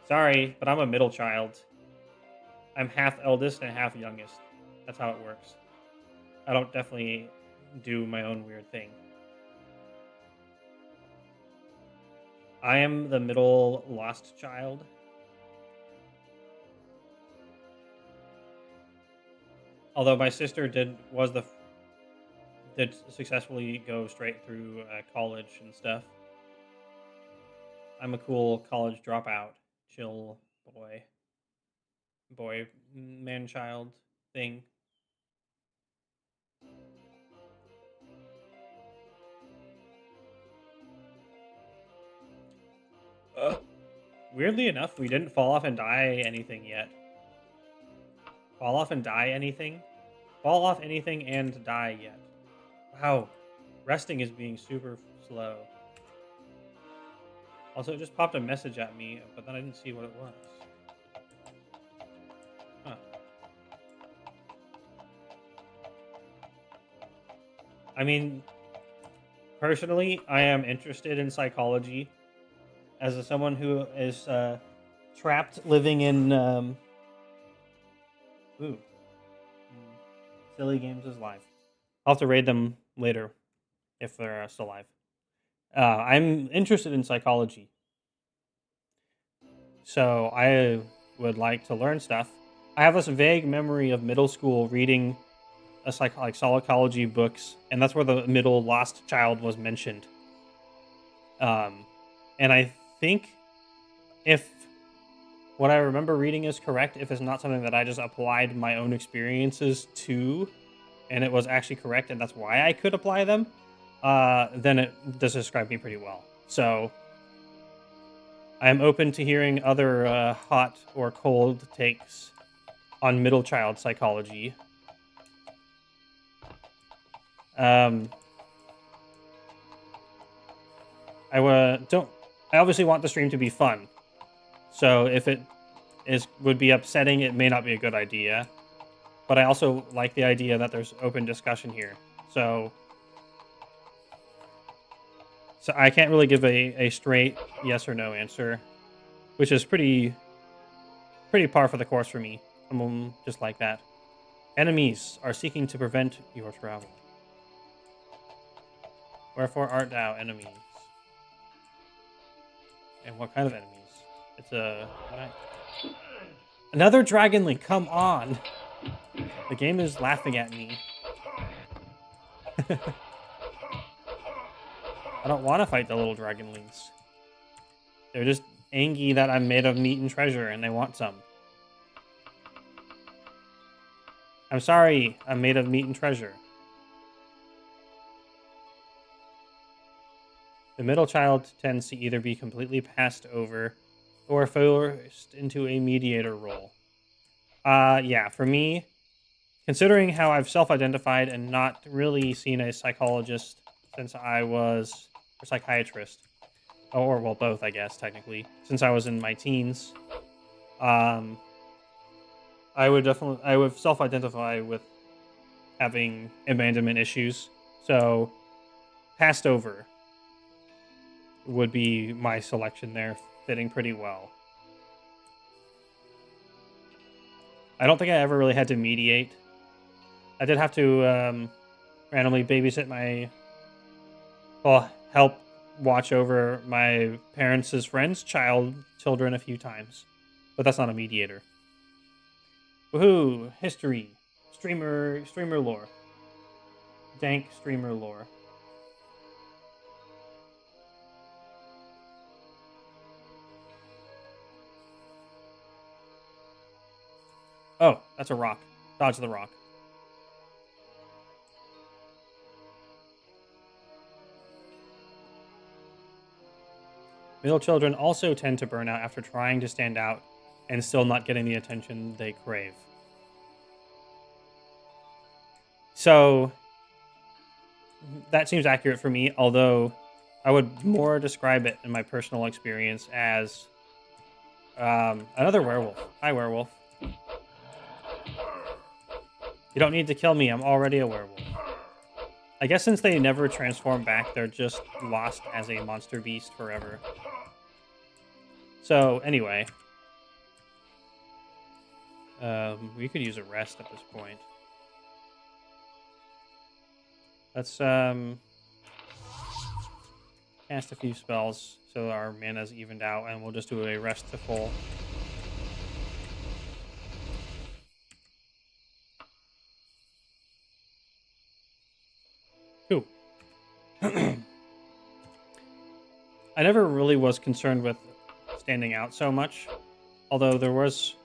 Sorry, but I'm a middle child. I'm half eldest and half youngest. That's how it works. I don't definitely do my own weird thing. I am the middle lost child. Although my sister did successfully go straight through college and stuff. I'm a cool college dropout, chill boy, man, child thing. Weirdly enough, we didn't fall off and die anything yet. Fall off and die anything? Fall off anything and die yet. Wow. Resting is being super slow. Also, it just popped a message at me, but then I didn't see what it was. Huh. I mean, personally, I am interested in psychology. As someone who is trapped living in Silly Games is live. I'll have to raid them later if they're still live. I'm interested in psychology, so I would like to learn stuff. I have this vague memory of middle school reading a psychology books, and that's where the middle lost child was mentioned. And I think if what I remember reading is correct, if it's not something that I just applied my own experiences to, and it was actually correct, and that's why I could apply them, then it does describe me pretty well. So I'm open to hearing other hot or cold takes on middle child psychology. I obviously want the stream to be fun. So if it would be upsetting, it may not be a good idea. But I also like the idea that there's open discussion here. So I can't really give a straight yes or no answer, which is pretty par for the course for me. I'm just like that. Enemies are seeking to prevent your travel. Wherefore art thou, enemies? And what kind of enemies? It's another Dragonkin. Come on, the game is laughing at me. I don't want to fight the little Dragonlings. They're just angry that I'm made of meat and treasure, and they want some. I'm sorry, I'm made of meat and treasure. The middle child tends to either be completely passed over or forced into a mediator role. Yeah, for me, considering how I've self-identified and not really seen a psychologist since I was, or psychiatrist, or well, both, I guess, technically, since I was in my teens, I would self-identify with having abandonment issues. So, passed over would be my selection there, fitting pretty well. I don't think I ever really had to mediate. I did have to randomly babysit help watch over my parents' friends' children a few times. But that's not a mediator. Woohoo! History. Streamer lore. Dank streamer lore. Oh, that's a rock. Dodge the rock. Middle children also tend to burn out after trying to stand out and still not getting the attention they crave. So, that seems accurate for me, although I would more describe it in my personal experience as another werewolf. Hi, werewolf. You don't need to kill me, I'm already a werewolf. I guess since they never transform back, they're just lost as a monster beast forever. So, anyway. We could use a rest at this point. Let's cast a few spells so our mana's evened out, and we'll just do a rest to full. Cool. I never really was concerned with standing out so much, although there was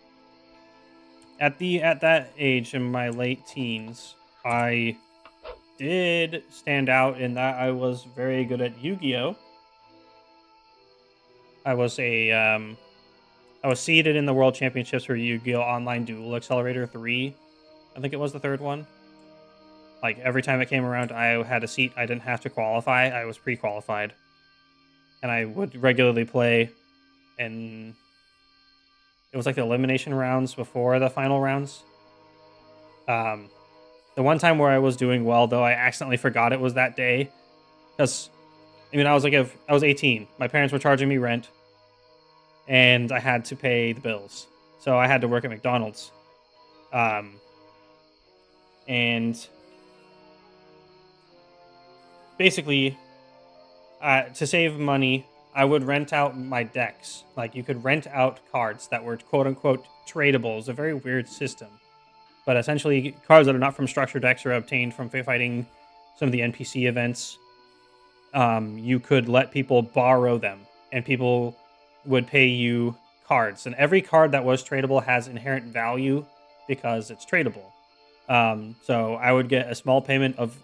at that age in my late teens, I did stand out in that I was very good at Yu-Gi-Oh. I was seeded in the World Championships for Yu-Gi-Oh! Online Duel Accelerator 3. I think it was the third one. Like, every time it came around, I had a seat. I didn't have to qualify. I was pre-qualified. And I would regularly play, and it was like the elimination rounds before the final rounds. The one time where I was doing well, though, I accidentally forgot it was that day. Because, I mean, I was 18. My parents were charging me rent, and I had to pay the bills. So I had to work at McDonald's. And basically, to save money, I would rent out my decks. Like, you could rent out cards that were quote-unquote tradable. It's a very weird system. But essentially, cards that are not from structured decks are obtained from fighting some of the NPC events. You could let people borrow them, and people would pay you cards. And every card that was tradable has inherent value because it's tradable. So I would get a small payment of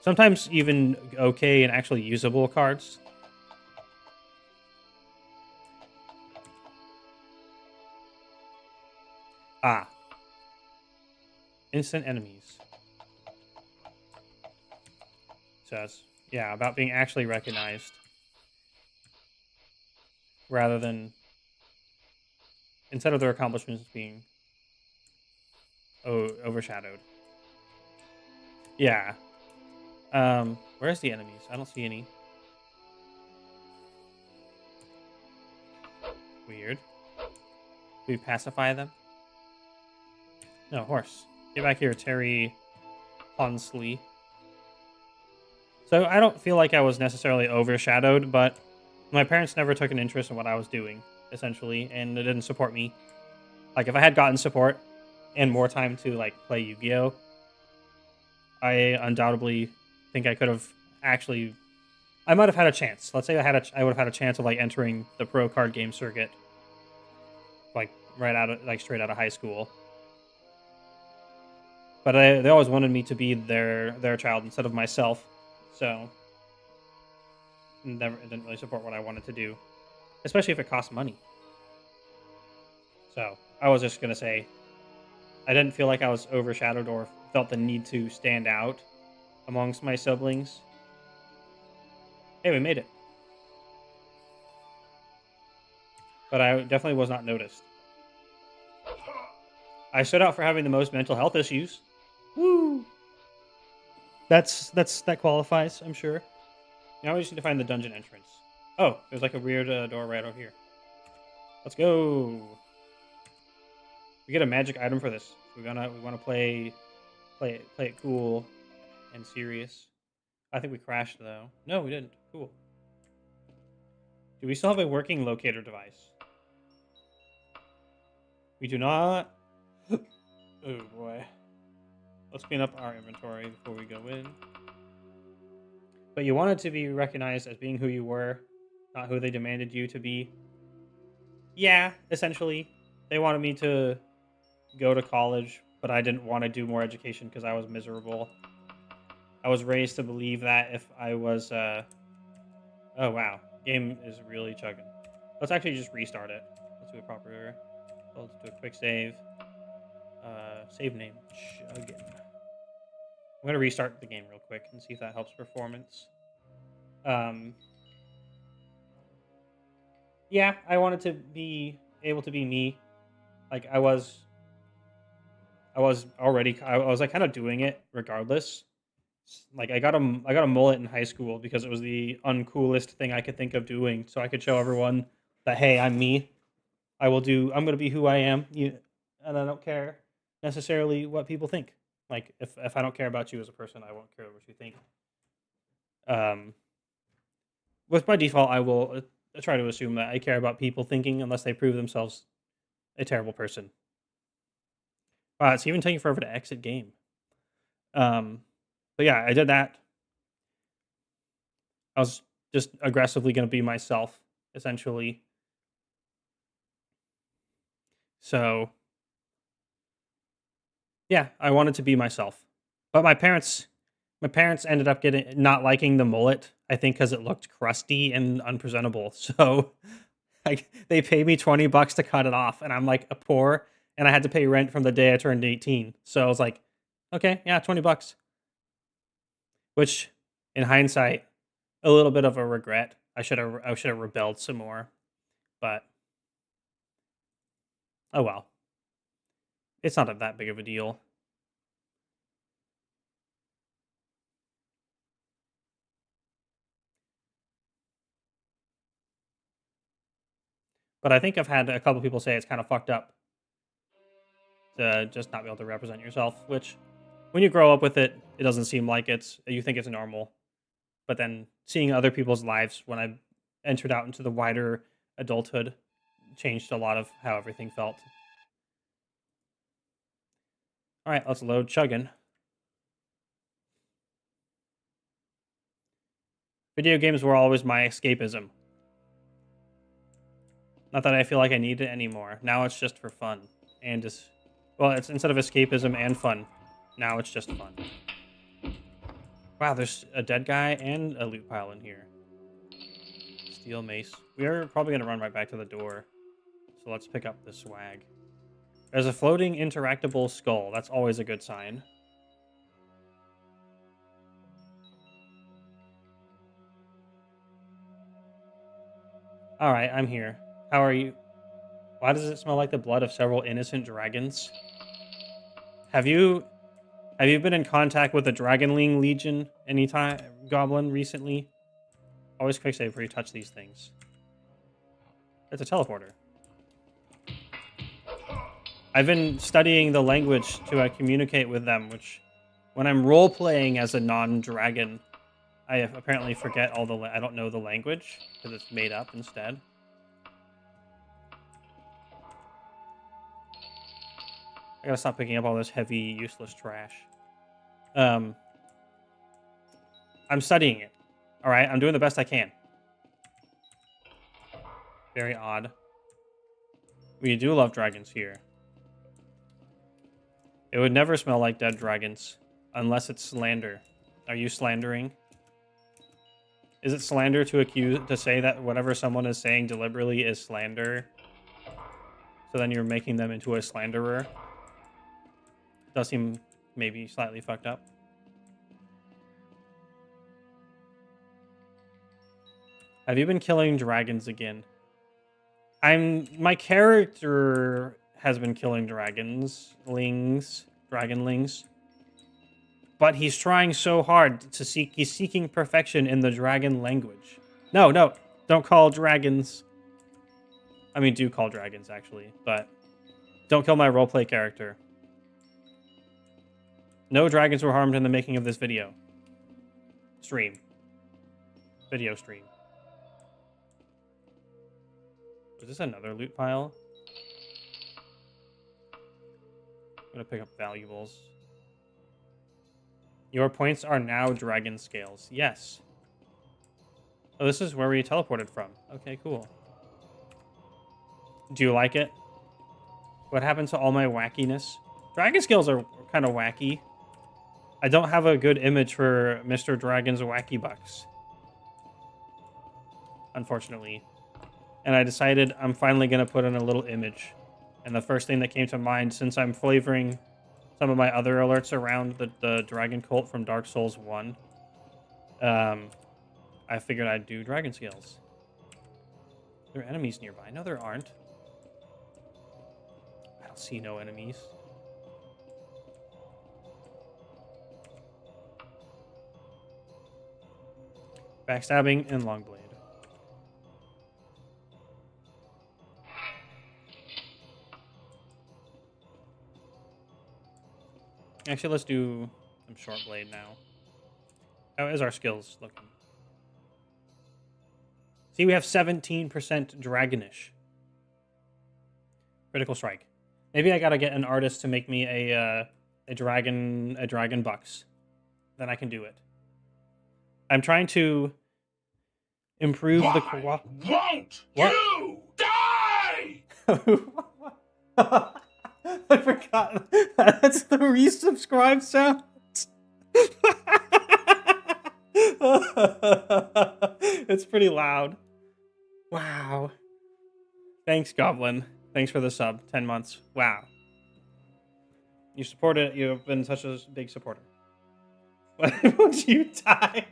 sometimes even okay and actually usable cards. Instant enemies. Says, yeah, about being actually recognized rather than instead of their accomplishments being overshadowed. Yeah. Where's the enemies? I don't see any. Weird. Do we pacify them? No, horse. Get back here, Terry Honsley. So I don't feel like I was necessarily overshadowed, but my parents never took an interest in what I was doing, essentially, and they didn't support me. Like, if I had gotten support and more time to, like, play Yu-Gi-Oh!, I undoubtedly think I could have actually... I might have had a chance. Let's say I would have had a chance of, like, entering the pro card game circuit, like, straight out of high school. But they always wanted me to be their child instead of myself, so it didn't really support what I wanted to do, especially if it cost money. So I was just gonna say, I didn't feel like I was overshadowed or felt the need to stand out amongst my siblings. Hey, we made it. But I definitely was not noticed. I stood out for having the most mental health issues. Woo! That qualifies, I'm sure. Now we just need to find the dungeon entrance. Oh, there's like a weird door right over here. Let's go. We get a magic item for this. We want to play it cool and serious. I think we crashed though. No, we didn't. Cool. Do we still have a working locator device? We do not. Oh boy. Let's clean up our inventory before we go in. But you wanted to be recognized as being who you were, not who they demanded you to be. Yeah, essentially. They wanted me to go to college, but I didn't want to do more education because I was miserable. I was raised to believe that if I was... Oh, wow. Game is really chugging. Let's actually just restart it. Let's do a proper... Let's do a quick save. Save name. Chugging. I'm going to restart the game real quick and see if that helps performance. Yeah, I wanted to be able to be me. Like, I was like kind of doing it regardless. Like, I got a mullet in high school because it was the uncoolest thing I could think of doing, so I could show everyone that, hey, I'm me. I'm going to be who I am, and I don't care necessarily what people think. Like, if I don't care about you as a person, I won't care what you think. With my default, I will try to assume that I care about people thinking unless they prove themselves a terrible person. Wow, it's even taking forever to exit game. But yeah, I did that. I was just aggressively going to be myself, essentially. So, yeah, I wanted to be myself. But my parents ended up not liking the mullet, I think because it looked crusty and unpresentable. So Like, they pay me $20 to cut it off, and I'm like a poor, and I had to pay rent from the day I turned 18. So I was like, okay, yeah, $20. Which, in hindsight, a little bit of a regret. I should have rebelled some more, but oh well. It's not that big of a deal. But I think I've had a couple people say it's kind of fucked up to just not be able to represent yourself, which when you grow up with it, it doesn't seem like you think it's normal. But then seeing other people's lives when I entered out into the wider adulthood changed a lot of how everything felt. All right, let's load chugging. Video games were always my escapism. Not that I feel like I need it anymore. Now it's just for fun. And just, well, it's instead of escapism and fun. Now it's just fun. Wow, there's a dead guy and a loot pile in here. Steel mace. We are probably going to run right back to the door. So let's pick up the swag. There's a floating interactable skull. That's always a good sign. Alright, I'm here. How are you? Why does it smell like the blood of several innocent dragons? Have you been in contact with the Dragonling Legion anytime, Goblin, recently? Always quick save before you touch these things. It's a teleporter. I've been studying the language to communicate with them, which, when I'm role-playing as a non-dragon, I apparently forget all the... I don't know the language, because it's made up instead. I gotta stop picking up all this heavy, useless trash. I'm studying it. Alright, I'm doing the best I can. Very odd. We do love dragons here. It would never smell like dead dragons. Unless it's slander. Are you slandering? Is it slander to say that whatever someone is saying deliberately is slander? So then you're making them into a slanderer? Does seem maybe slightly fucked up. Have you been killing dragons again? My character has been killing dragonlings. But he's trying so hard he's seeking perfection in the dragon language. No, don't call dragons. I mean, do call dragons, actually, but don't kill my roleplay character. No dragons were harmed in the making of this video. Video stream. Is this another loot pile? I'm gonna pick up valuables. Your points are now dragon scales. Yes. Oh, this is where we teleported from. Okay, cool. Do you like it? What happened to all my wackiness? Dragon scales are kind of wacky. I don't have a good image for Mr. Dragon's wacky bucks. Unfortunately. And I decided I'm finally going to put in a little image. And the first thing that came to mind, since I'm flavoring some of my other alerts around the dragon cult from Dark Souls 1, I figured I'd do dragon scales. Are there enemies nearby? No, there aren't. I don't see no enemies. Backstabbing and Longblade. Actually, let's do some short blade now. How is our skills looking? See, we have 17% dragonish. Critical strike. Maybe I gotta get an artist to make me a dragon bucks. Then I can do it. I'm trying to improve the quality. Won't you die? I forgot. That's the resubscribe sound. It's pretty loud. Wow. Thanks, Goblin. Thanks for the sub. 10 months. Wow. You support it. You've been such a big supporter. Won't you die?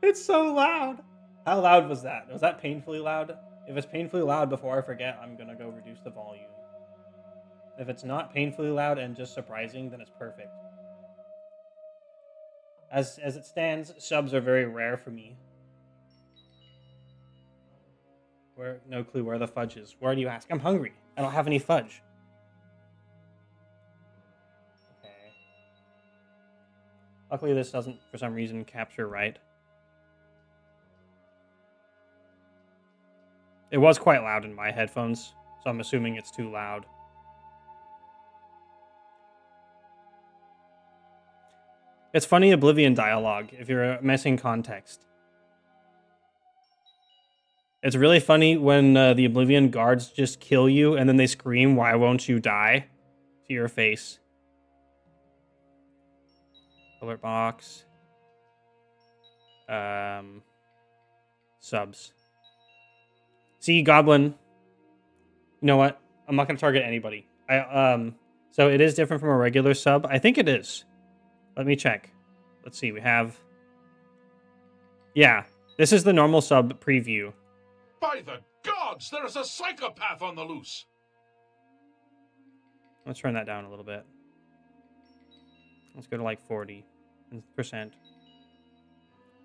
It's so loud. How loud was that? Was that painfully loud? If it's painfully loud before I forget, I'm going to go reduce the volume. If it's not painfully loud and just surprising, then it's perfect. As it stands, subs are very rare for me. No clue where the fudge is. Where do you ask? I'm hungry. I don't have any fudge. Okay. Luckily, this doesn't, for some reason, capture right. It was quite loud in my headphones, so I'm assuming it's too loud. It's funny Oblivion dialogue if you're missing context. It's really funny when the Oblivion guards just kill you and then they scream, "Why won't you die?" to your face. Alert box. Subs. See, Goblin. You know what? I'm not going to target anybody. So it is different from a regular sub. I think it is. Let me check. Let's see. We have... Yeah. This is the normal sub preview. By the gods, there is a psychopath on the loose. Let's turn that down a little bit. Let's go to like 40%.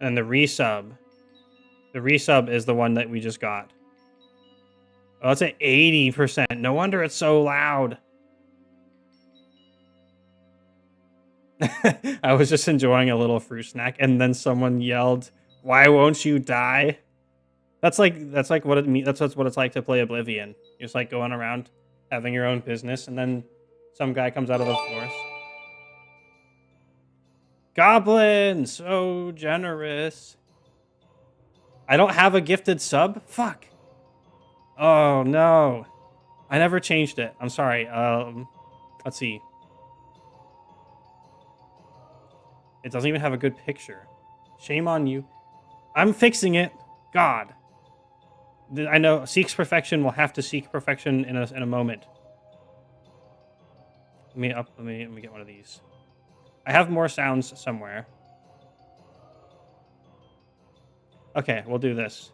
And the resub. The resub is the one that we just got. Oh, it's at 80%. No wonder it's so loud. I was just enjoying a little fruit snack, and then someone yelled, "Why won't you die?" That's like what it means. That's what it's like to play Oblivion. You're just like going around having your own business, and then some guy comes out of the forest. Goblin, so generous. I don't have a gifted sub? Fuck. Oh, no. I never changed it. I'm sorry. Let's see. It doesn't even have a good picture. Shame on you. I'm fixing it. God. I know seeks perfection will have to seek perfection in a moment. Let me get one of these. I have more sounds somewhere. Okay, we'll do this.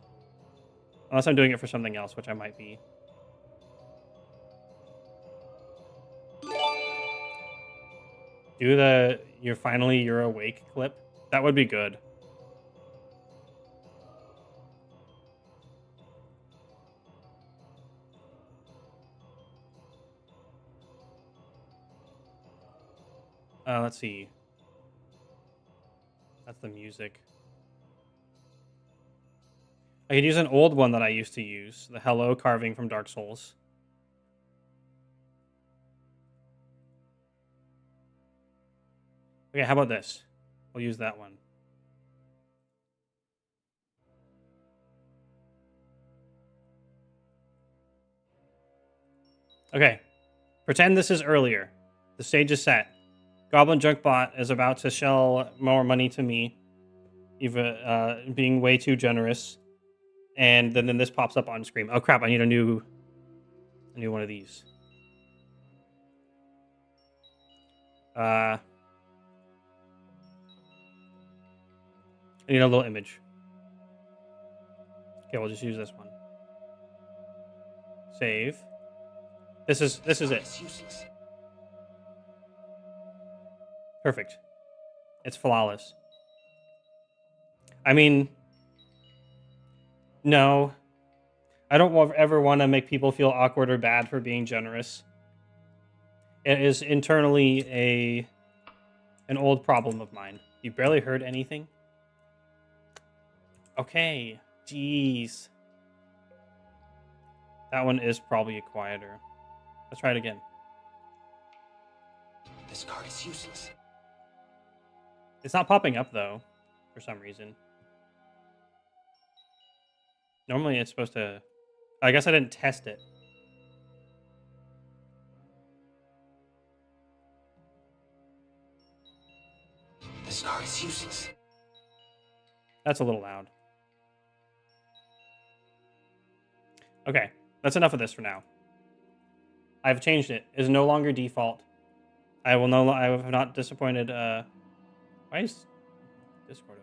Unless I'm doing it for something else, which I might be. Do the you're awake clip. That would be good. Let's see. That's the music. I could use an old one that I used to use. The Hello carving from Dark Souls. Okay, how about this? We'll use that one. Okay. Pretend this is earlier. The stage is set. Goblin Junkbot is about to shell more money to me, even being way too generous. And then this pops up on screen. Oh crap! I need a new one of these. I need a little image. Okay, we'll just use this one. Save. This is it. Perfect. It's flawless. I mean, no. I don't ever want to make people feel awkward or bad for being generous. It is internally an old problem of mine. You barely heard anything? Okay. Jeez. That one is probably quieter. Let's try it again. This card is useless. It's not popping up, though, for some reason. Normally it's supposed to... I guess I didn't test it. This card is useless. That's a little loud. Okay, That's enough of this for now. I've changed it. It is no longer default. I will no. I have not disappointed. Why is Discord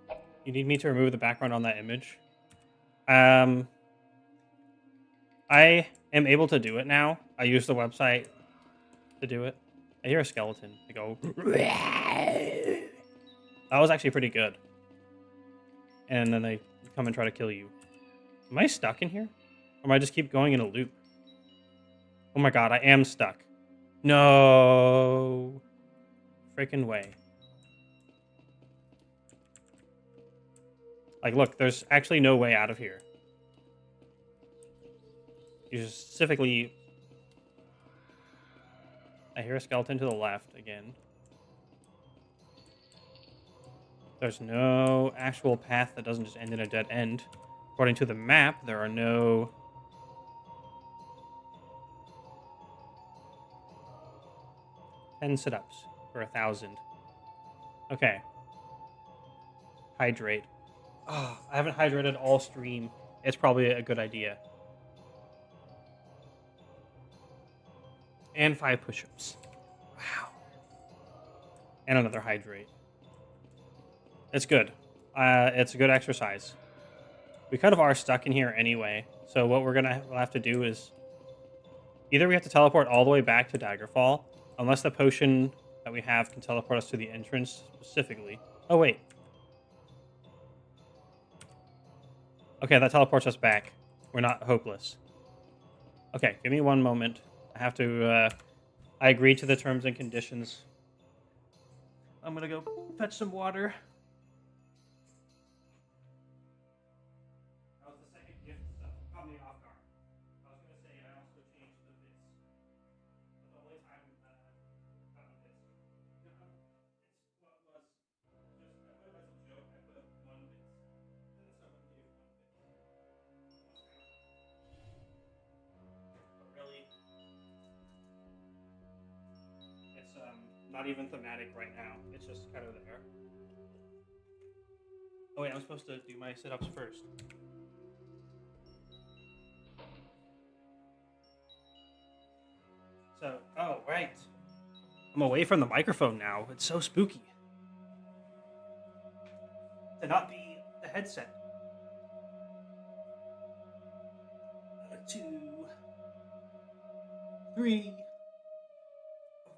open? You need me to remove the background on that image. I am able to do it now. I use the website to do it. I hear a skeleton. I go. That was actually pretty good. And then they come and try to kill you. Am I stuck in here? Or am I just keep going in a loop? Oh my god, I am stuck. No. Freaking way. Like, look, there's actually no way out of here. You specifically... I hear a skeleton to the left again. There's no actual path that doesn't just end in a dead end. According to the map, there are no... 10 sit-ups for 1,000. Okay. Hydrate. Oh, I haven't hydrated all stream. It's probably a good idea. And 5 push-ups. Wow. And another hydrate. It's good. It's a good exercise. We kind of are stuck in here anyway. So what we'll have to do is either we have to teleport all the way back to Daggerfall, unless the potion that we have can teleport us to the entrance specifically. Oh, wait. Okay, that teleports us back. We're not hopeless. Okay, give me one moment. I have to, I agree to the terms and conditions. I'm gonna go fetch some water. That was the second gift stuff. Caught me off guard. I was gonna say I also changed the bits. But the only time got the bits. It's what was just, I put it as a joke, I put 1 bit. Then someone gave 1 bit. But really, it's not even thematic right now. It's just kind of there. Oh wait, I'm supposed to do my sit-ups first. So, oh right. I'm away from the microphone now. It's so spooky. To not be the headset. 2, 3,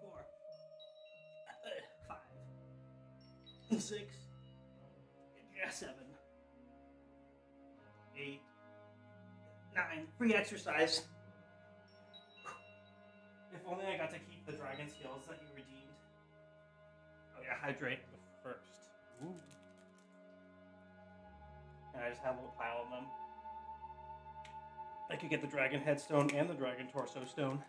4, 5, 6, 7, 8, 9. Free exercise. If only I got to keep the dragon skills that you redeemed. Oh yeah, hydrate first. Ooh. And I just have a little pile of them. I could get the dragon headstone and the dragon torso stone.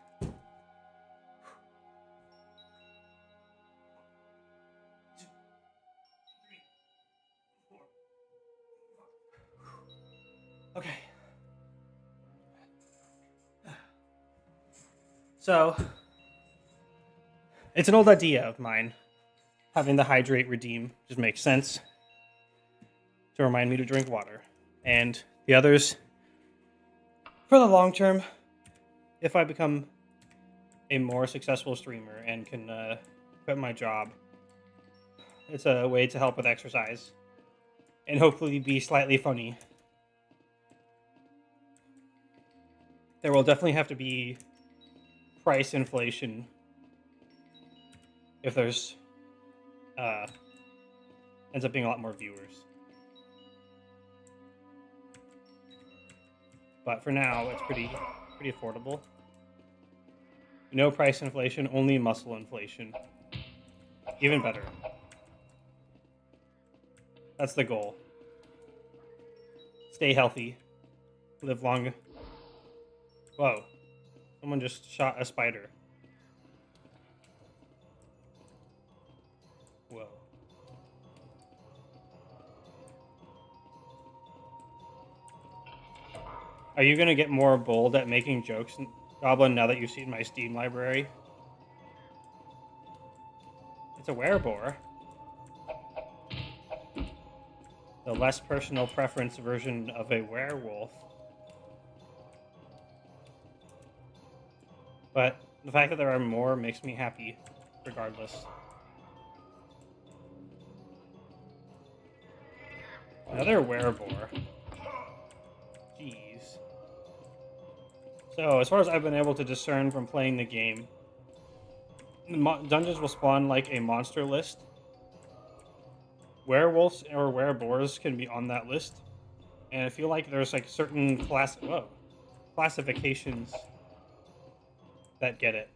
Okay. So, it's an old idea of mine. Having the hydrate redeem just makes sense to remind me to drink water. And the others, for the long term, if I become a more successful streamer and can quit my job, it's a way to help with exercise and hopefully be slightly funny. There will definitely have to be price inflation if there's ends up being a lot more viewers. But for now, it's pretty affordable. No price inflation, only muscle inflation. Even better. That's the goal. Stay healthy. Live long. Whoa. Someone just shot a spider. Whoa. Are you gonna get more bold at making jokes, Goblin, now that you've seen my Steam library? It's a wereboar. The less personal preference version of a werewolf. But the fact that there are more makes me happy, regardless. Another wereboar. Jeez. So, as far as I've been able to discern from playing the game, dungeons will spawn like a monster list. Werewolves or wereboars can be on that list. And I feel like there's like certain classifications that get it.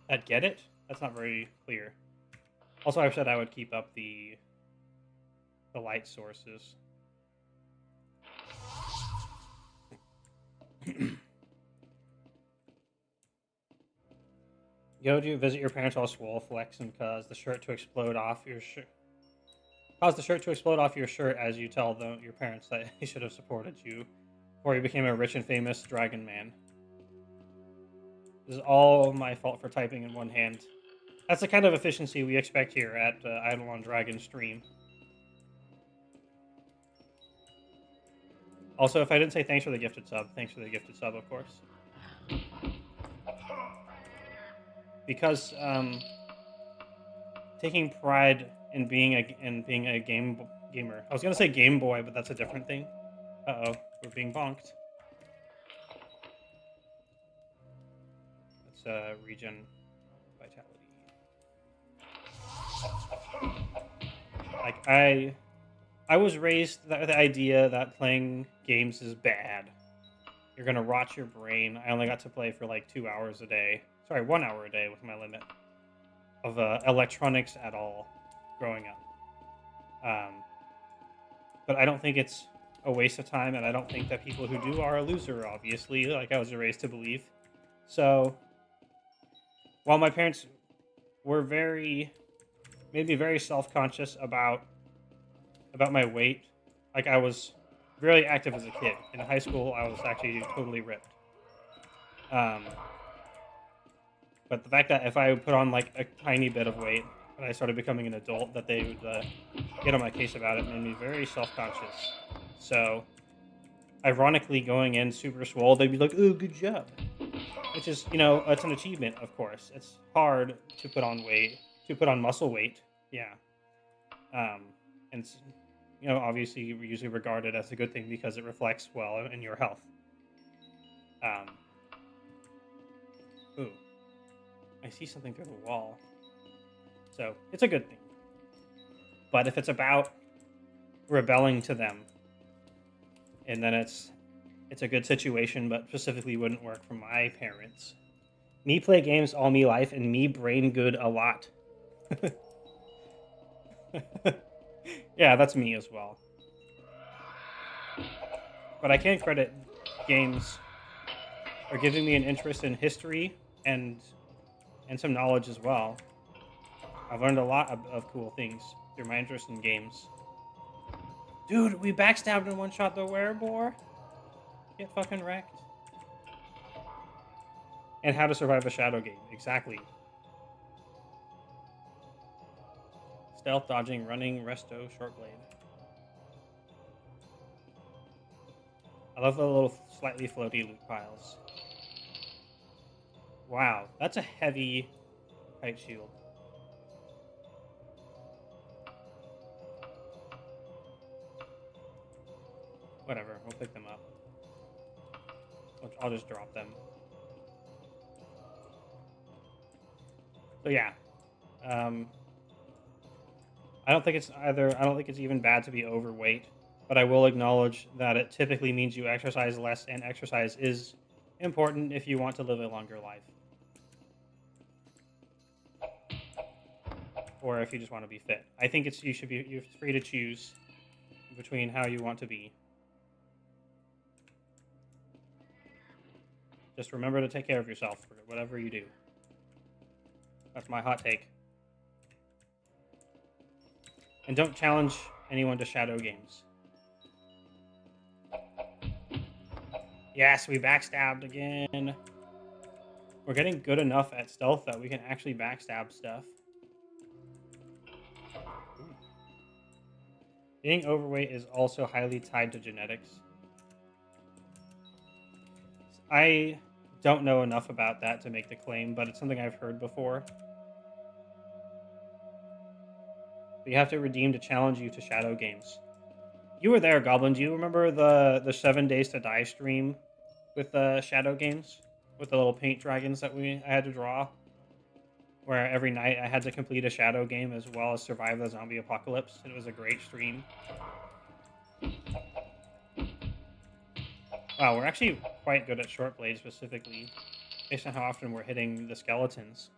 That get it? That's not very clear. Also, I said I would keep up the light sources. Go to visit your parents while swole flex and cause the shirt to explode off your shirt. Cause the shirt to explode off your shirt as you tell your parents that he should have supported you before you became a rich and famous dragon man. This is all my fault for typing in one hand. That's the kind of efficiency we expect here at Eidolon Dragon stream. Also, if I didn't say thanks for the gifted sub, thanks for the gifted sub, of course. Because taking pride in being a gamer. I was gonna say Game Boy, but that's a different thing. Uh-oh, we're being bonked. Let's regen vitality. Like I was raised with the idea that playing games is bad. You're gonna rot your brain. I only got to play for like 2 hours a day. Sorry, 1 hour a day was my limit of electronics at all growing up. But I don't think it's a waste of time, and I don't think that people who do are a loser, obviously, like I was raised to believe. So, while my parents were made me very self-conscious about my weight, like I was really active as a kid. In high school, I was actually totally ripped. But the fact that if I put on like a tiny bit of weight and I started becoming an adult, that they would get on my case about it made me very self-conscious. So, ironically, going in super swole, they'd be like, "Oh, good job," which is, it's an achievement, of course. It's hard to put on weight, to put on muscle weight, yeah. And it's, obviously usually regarded as a good thing because it reflects well in your health. Ooh. I see something through the wall. So, it's a good thing. But if it's about rebelling to them, and then it's a good situation, but specifically wouldn't work for my parents. Me play games all me life, and me brain good a lot. Yeah, that's me as well. But I can't credit games for giving me an interest in history and some knowledge as well. I've learned a lot of cool things through my interest in games. Dude, we backstabbed and one-shot the wereboar? Get fucking wrecked. And how to survive a shadow game. Exactly. Stealth, dodging, running, resto, short blade. I love the little slightly floaty loot piles. Wow, that's a heavy kite shield. Whatever, we'll pick them up. I'll just drop them. So yeah, I don't think it's even bad to be overweight, but I will acknowledge that it typically means you exercise less, and exercise is important if you want to live a longer life. Or if you just want to be fit. I think you're free to choose between how you want to be. Just remember to take care of yourself for whatever you do. That's my hot take. And don't challenge anyone to shadow games. Yes, we backstabbed again. We're getting good enough at stealth that we can actually backstab stuff. Being overweight is also highly tied to genetics. I don't know enough about that to make the claim, but it's something I've heard before. But you have to redeem to challenge you to Shadow Games. You were there, Goblin. Do you remember the 7 Days to Die stream with the Shadow Games? With the little paint dragons that I had to draw? Where every night I had to complete a Shadow game as well as survive the zombie apocalypse. It was a great stream. Wow, we're actually quite good at short blade specifically, based on how often we're hitting the skeletons.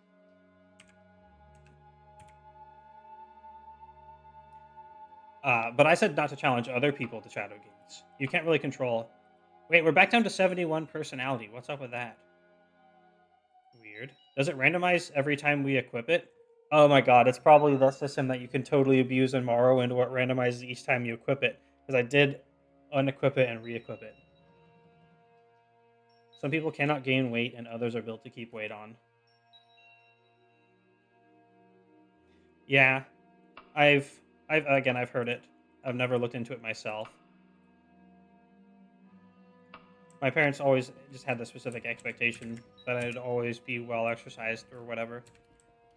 But I said not to challenge other people to Shadow Games. You can't really control. Wait, we're back down to 71 personality. What's up with that? Weird. Does it randomize every time we equip it? Oh my god, it's probably the system that you can totally abuse in Morrowind where it randomizes each time you equip it. Because I did unequip it and re-equip it. Some people cannot gain weight and others are built to keep weight on. Yeah, I've heard it. I've never looked into it myself. My parents always just had the specific expectation that I'd always be well exercised or whatever,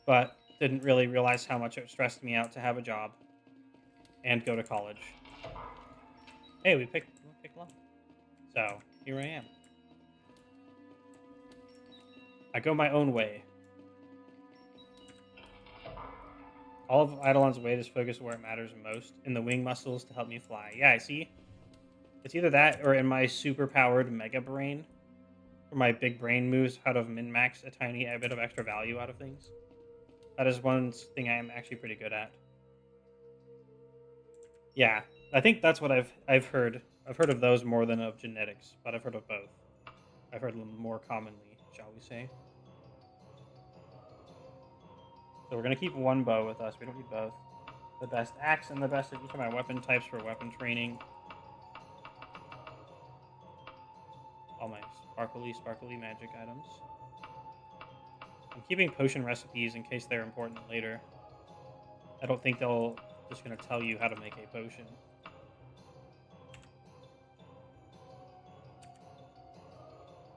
but didn't really realize how much it stressed me out to have a job and go to college. Hey, we picked lump. So here I am. I go my own way. All of Eidolon's weight is focused where it matters most, in the wing muscles to help me fly. Yeah, I see. It's either that or in my super-powered Mega Brain, where my big brain moves how to min-max a tiny bit of extra value out of things. That is one thing I am actually pretty good at. Yeah, I think that's what I've heard. I've heard of those more than of genetics, but I've heard of both. I've heard them more commonly, shall we say. So we're going to keep one bow with us. We don't need both. The best axe and the best of each of my weapon types for weapon training. All my sparkly magic items. I'm keeping potion recipes in case they're important later. I don't think they'll just going to tell you how to make a potion.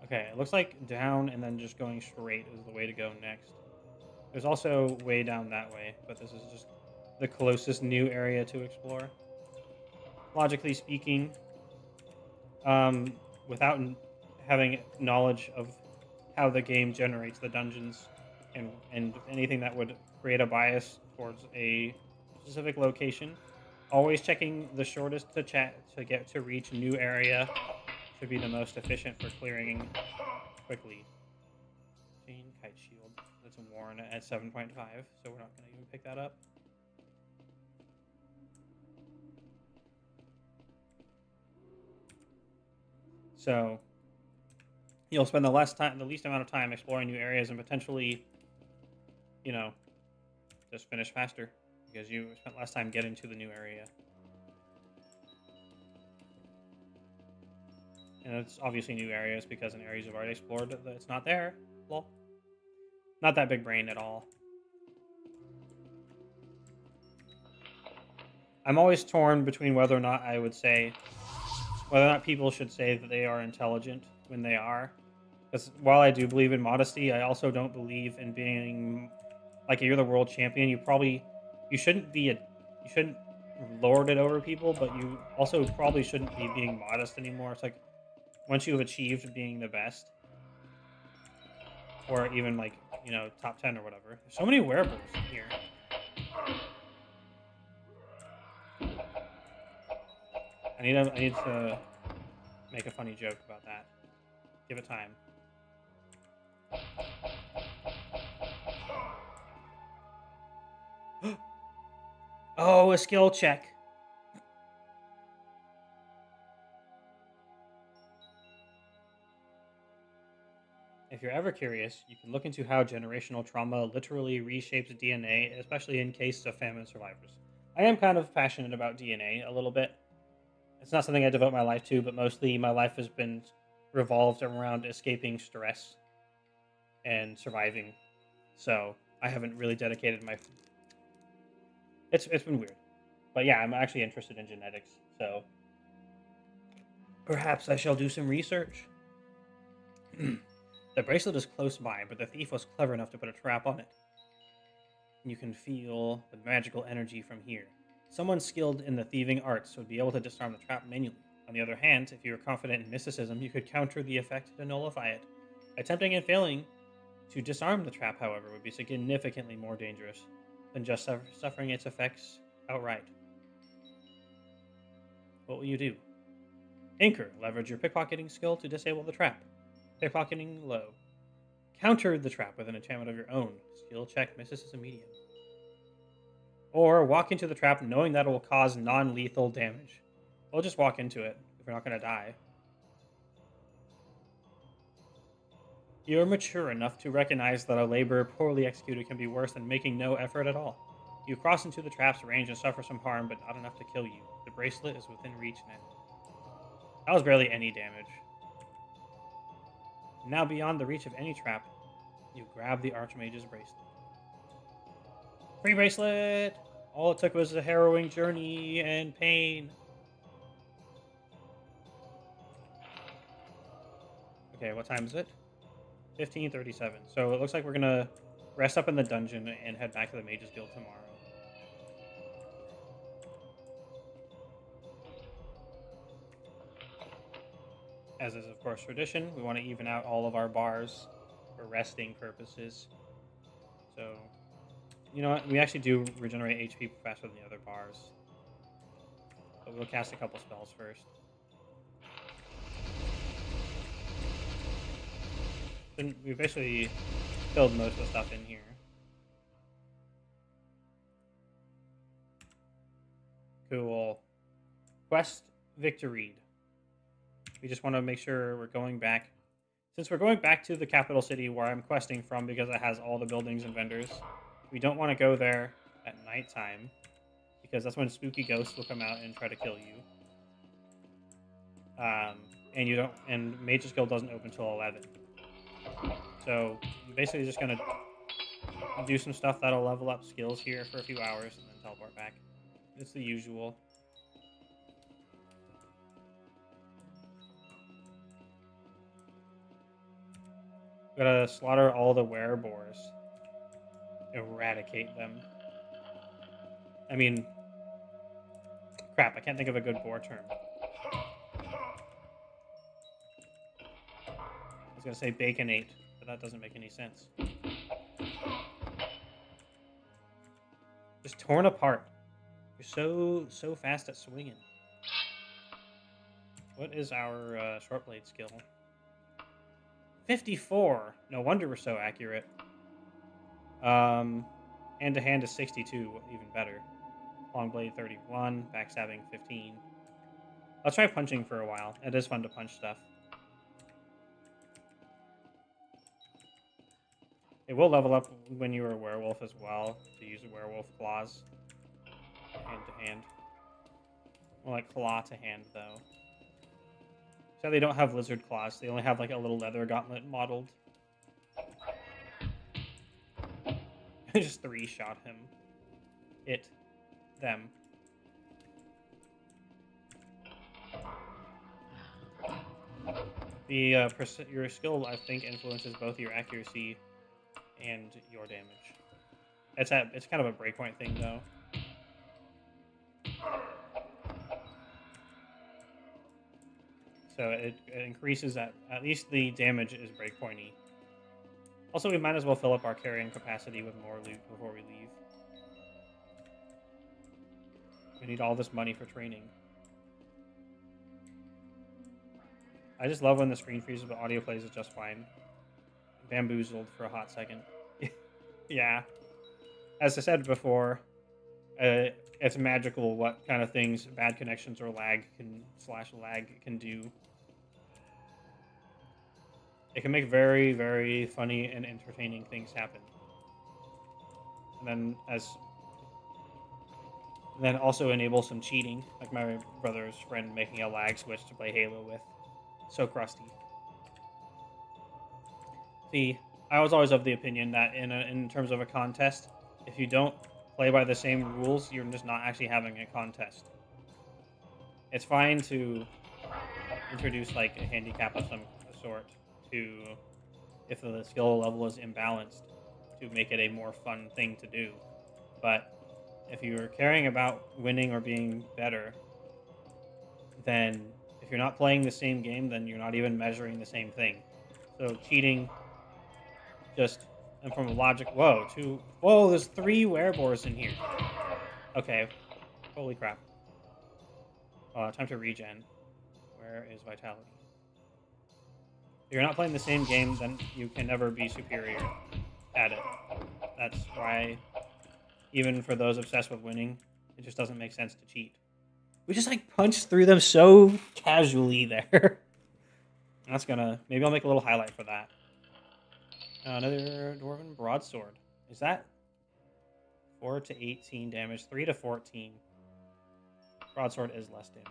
Okay, it looks like down and then just going straight is the way to go next. There's also way down that way, but this is just the closest new area to explore. Logically speaking, without having knowledge of how the game generates the dungeons and anything that would create a bias towards a specific location, always checking the shortest to get to reach new area should be the most efficient for clearing quickly. Chain kite shield. That's worn at 7.5, so we're not going to even pick that up. So you'll spend the least amount of time exploring new areas and potentially, you know, just finish faster because you spent less time getting to the new area. And it's obviously new areas because in areas you've already explored, it's not there. Lol. Not that big brain at all. I'm always torn between whether or not people should say that they are intelligent when they are. Because while I do believe in modesty, I also don't believe in being like, you're the world champion. You shouldn't lord it over people, but you also probably shouldn't be being modest anymore. It's like once you've achieved being the best, or even like, you know, top 10 or whatever. There's so many werewolves here. I need to make a funny joke about that. Give it time. Oh, a skill check. If you're ever curious, you can look into how generational trauma literally reshapes DNA, especially in cases of famine survivors. I am kind of passionate about DNA a little bit. It's not something I devote my life to, but mostly my life has been revolved around escaping stress and surviving. So I haven't really dedicated my... It's been weird. But yeah, I'm actually interested in genetics, so perhaps I shall do some research. The bracelet is close by, but the thief was clever enough to put a trap on it. You can feel the magical energy from here. Someone skilled in the thieving arts would be able to disarm the trap manually. On the other hand, if you were confident in mysticism, you could counter the effect to nullify it. Attempting and failing to disarm the trap, however, would be significantly more dangerous than just suffering its effects outright. What will you do? Anchor. Leverage your pickpocketing skill to disable the trap. Pickpocketing low. Counter the trap with an enchantment of your own. Skill check mysticism medium. Or walk into the trap knowing that it will cause non-lethal damage. We'll just walk into it if we're not going to die. You're mature enough to recognize that a labor poorly executed can be worse than making no effort at all. You cross into the trap's range and suffer some harm, but not enough to kill you. The bracelet is within reach now. That was barely any damage. Now beyond the reach of any trap, you grab the Archmage's bracelet. Free bracelet! All it took was a harrowing journey and pain. Okay, what time is it? 15:37. So it looks like we're gonna rest up in the dungeon and head back to the Mage's Guild tomorrow. As is, of course, tradition, we want to even out all of our bars for resting purposes. So, you know what? We actually do regenerate HP faster than the other bars. But we'll cast a couple spells first. Then we basically filled most of the stuff in here. Cool. Quest victoried. We just want to make sure we're going back. Since we're going back to the capital city where I'm questing from because it has all the buildings and vendors, we don't want to go there at nighttime because that's when spooky ghosts will come out and try to kill you. And Mage's Guild doesn't open until 11. So I'm basically just gonna do some stuff that'll level up skills here for a few hours and then teleport back. It's the usual. Gotta slaughter all the wereboars. Eradicate them. I mean, crap, I can't think of a good boar term. I was gonna say baconate, but that doesn't make any sense. Just torn apart. You're so fast at swinging. What is our short blade skill? 54. No wonder we're so accurate. Hand to hand is 62, even better. Long blade 31, backstabbing 15. I'll try punching for a while. It is fun to punch stuff. It will level up when you're a werewolf as well, to use the werewolf claws. Hand to hand. More like claw to hand, though. So they don't have lizard claws. They only have like a little leather gauntlet modeled. I just 3-shot him. Them. Your skill, I think, influences both your accuracy and your damage. It's kind of a breakpoint thing, though. So it increases at least the damage is breakpointy. Also, we might as well fill up our carrying capacity with more loot before we leave. We need all this money for training. I just love when the screen freezes, but audio plays it just fine. Bamboozled for a hot second. Yeah. As I said before, it's magical what kind of things bad connections or lag can do. It can make very, very funny and entertaining things happen. And then also enable some cheating, like my brother's friend making a lag switch to play Halo with. So crusty. See, I was always of the opinion that in terms of a contest, if you don't play by the same rules, you're just not actually having a contest. It's fine to introduce like a handicap of some sort to, if the skill level is imbalanced, to make it a more fun thing to do. But if you're caring about winning or being better, then if you're not playing the same game, then you're not even measuring the same thing. So cheating, just, and from a logic, whoa, there's 3 werebores in here. Okay, holy crap. Time to regen. Where is vitality? If you're not playing the same game, then you can never be superior at it. That's why, even for those obsessed with winning, it just doesn't make sense to cheat. We just like punched through them so casually there. That's gonna, maybe I'll make a little highlight for that. Another Dwarven Broadsword. Is that 4 to 18 damage? 3 to 14. Broadsword is less damage.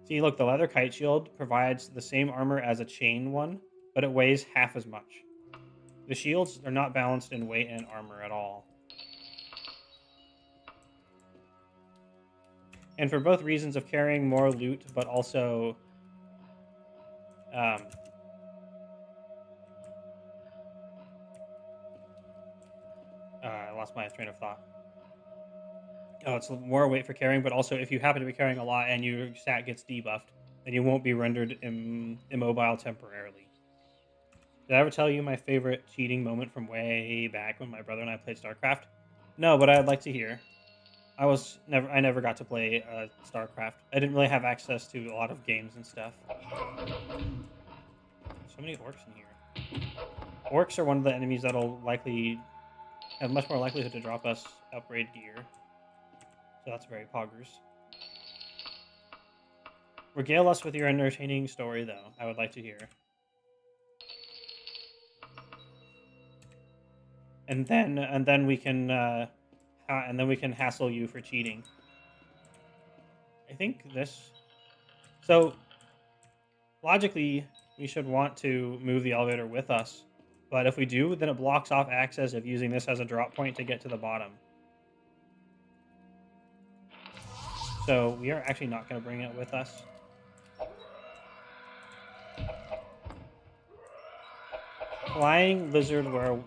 See, look, the leather kite shield provides the same armor as a chain one, but it weighs half as much. The shields are not balanced in weight and armor at all. And for both reasons of carrying more loot, but also I lost my train of thought. Oh, it's more weight for carrying, but also if you happen to be carrying a lot and your stat gets debuffed, then you won't be rendered immobile temporarily. Did I ever tell you my favorite cheating moment from way back when my brother and I played StarCraft? No, but I'd like to hear. I never got to play StarCraft. I didn't really have access to a lot of games and stuff. So many orcs in here. Orcs are one of the enemies that'll likely have much more likelihood to drop us upgrade gear. So that's very poggers. Regale us with your entertaining story, though. I would like to hear. And then we can hassle you for cheating. I think this. So logically, we should want to move the elevator with us, but if we do, then it blocks off access of using this as a drop point to get to the bottom. So we are actually not going to bring it with us.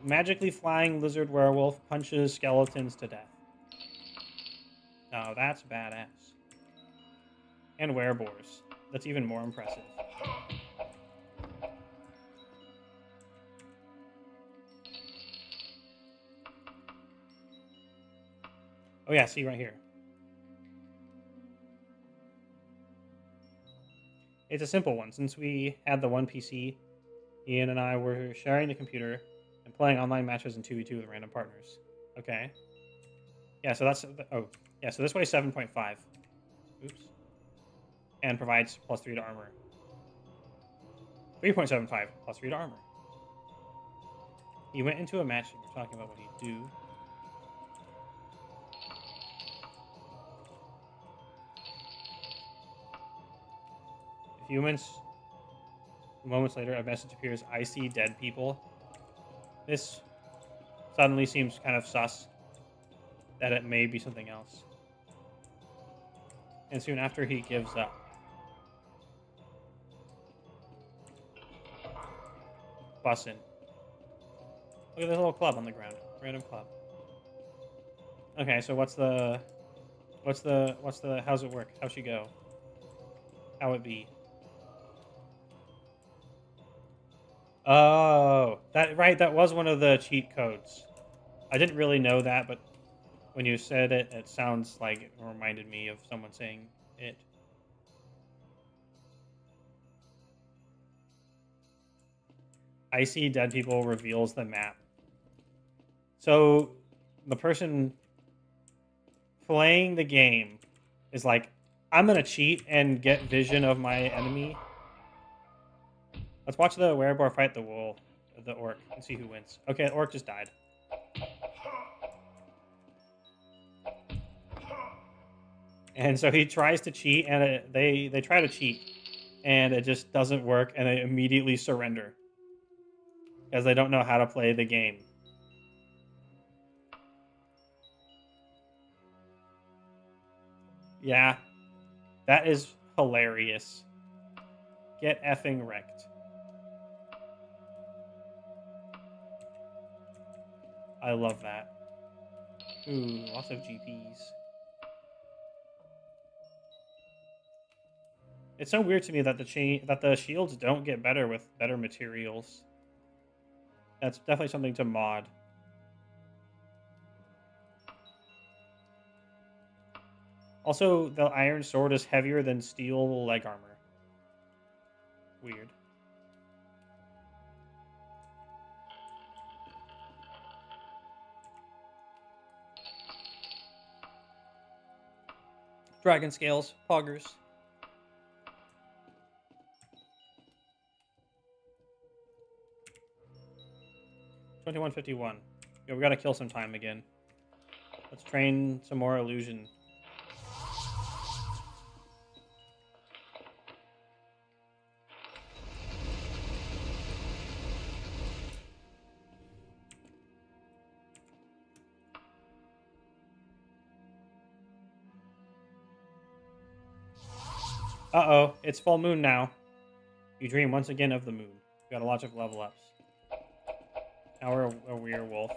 Magically flying lizard werewolf punches skeletons to death. Now that's badass. And werebores. That's even more impressive. Oh yeah, see right here. It's a simple one. Since we had the one PC, Ian and I were sharing the computer and playing online matches in 2v2 with random partners. Okay. Yeah, so that's... Oh, yeah, so this weighs 7.5. Oops. And provides +3 to armor. 3.75 +3 to armor. He went into a match and we're talking about what he'd do. Moments later, a message appears, I see dead people. This suddenly seems kind of sus that it may be something else. And soon after, he gives up. Bussin'. Look at this little club on the ground. Random club. Okay, so how's it work? How's she go? How it be? Oh, that was one of the cheat codes. I didn't really know that, but when you said it, it sounds like it reminded me of someone saying it. I see dead people reveals the map. So the person playing the game is like, I'm gonna cheat and get vision of my enemy. Let's watch the werebore fight the orc, and see who wins. Okay, the orc just died. And so he tries to cheat, and they try to cheat, and it just doesn't work, and they immediately surrender because they don't know how to play the game. Yeah, that is hilarious. Get effing wrecked. I love that. Ooh, lots of GPs. It's so weird to me that the shields don't get better with better materials. That's definitely something to mod. Also, the iron sword is heavier than steel leg armor. Weird. Dragon scales, poggers. 2151. Yeah, we gotta kill some time again. Let's train some more illusion. Uh-oh, it's full moon now. You dream once again of the moon. We got a lot of level ups. Now we're a werewolf.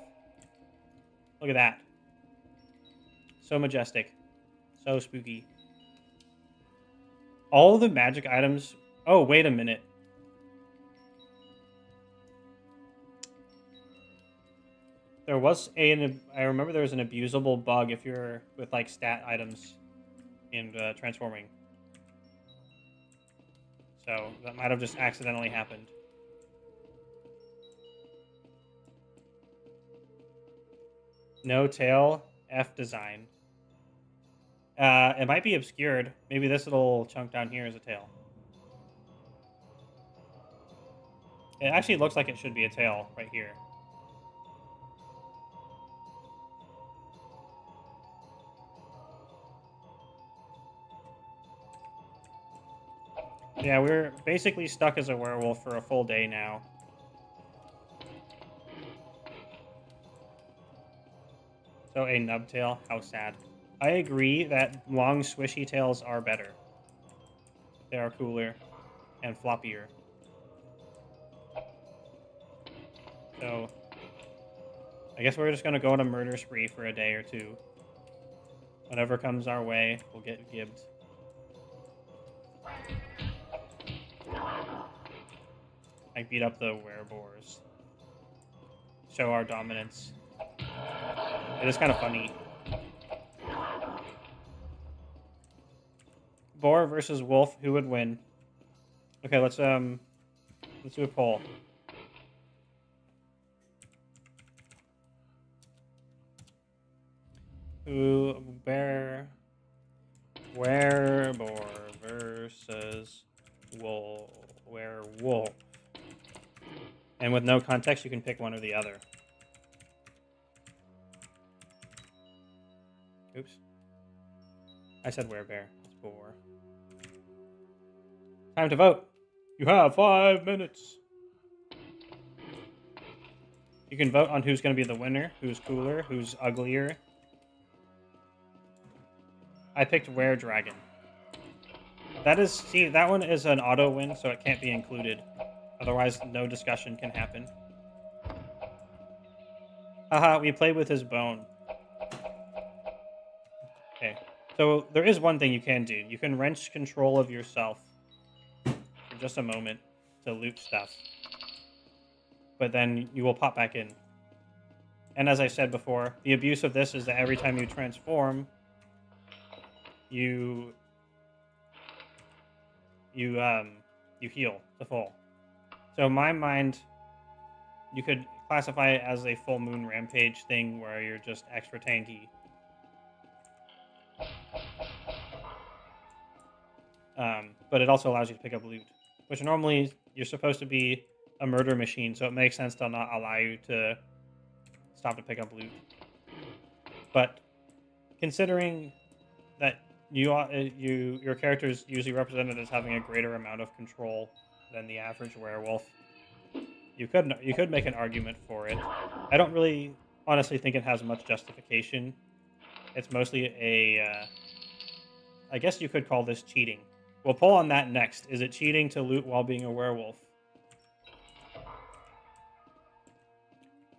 Look at that. So majestic. So spooky. All the magic items... Oh, wait a minute. There was I remember there was an abusable bug if you're with, like, stat items in transforming. So, that might have just accidentally happened. No tail, F design. It might be obscured. Maybe this little chunk down here is a tail. It actually looks like it should be a tail right here. Yeah, we're basically stuck as a werewolf for a full day now. So a nub tail, how sad. I agree that long swishy tails are better. They are cooler and floppier. So I guess we're just gonna go on a murder spree for a day or two. Whatever comes our way, we'll get gibbed. Like beat up the wereboars. Show our dominance. It is kind of funny. Boar versus wolf, who would win? Okay, let's do a poll. Wereboar versus werewolf. And with no context, you can pick one or the other. Oops. I said werebear. It's boar. Time to vote. You have 5 minutes. You can vote on who's going to be the winner, who's cooler, who's uglier. I picked Were-Dragon. That one is an auto win, so it can't be included. Otherwise, no discussion can happen. Haha, we played with his bone. Okay, so there is one thing you can do. You can wrench control of yourself for just a moment to loot stuff. But then you will pop back in. And as I said before, the abuse of this is that every time you transform, you heal to full. So in my mind, you could classify it as a full moon rampage thing where you're just extra tanky. But it also allows you to pick up loot, which normally you're supposed to be a murder machine, so it makes sense to not allow you to stop to pick up loot. But considering that your character is usually represented as having a greater amount of control than the average werewolf, you could make an argument for it. I don't really honestly think it has much justification. It's mostly a I guess you could call this cheating. We'll pull on that next. Is it cheating to loot while being a werewolf?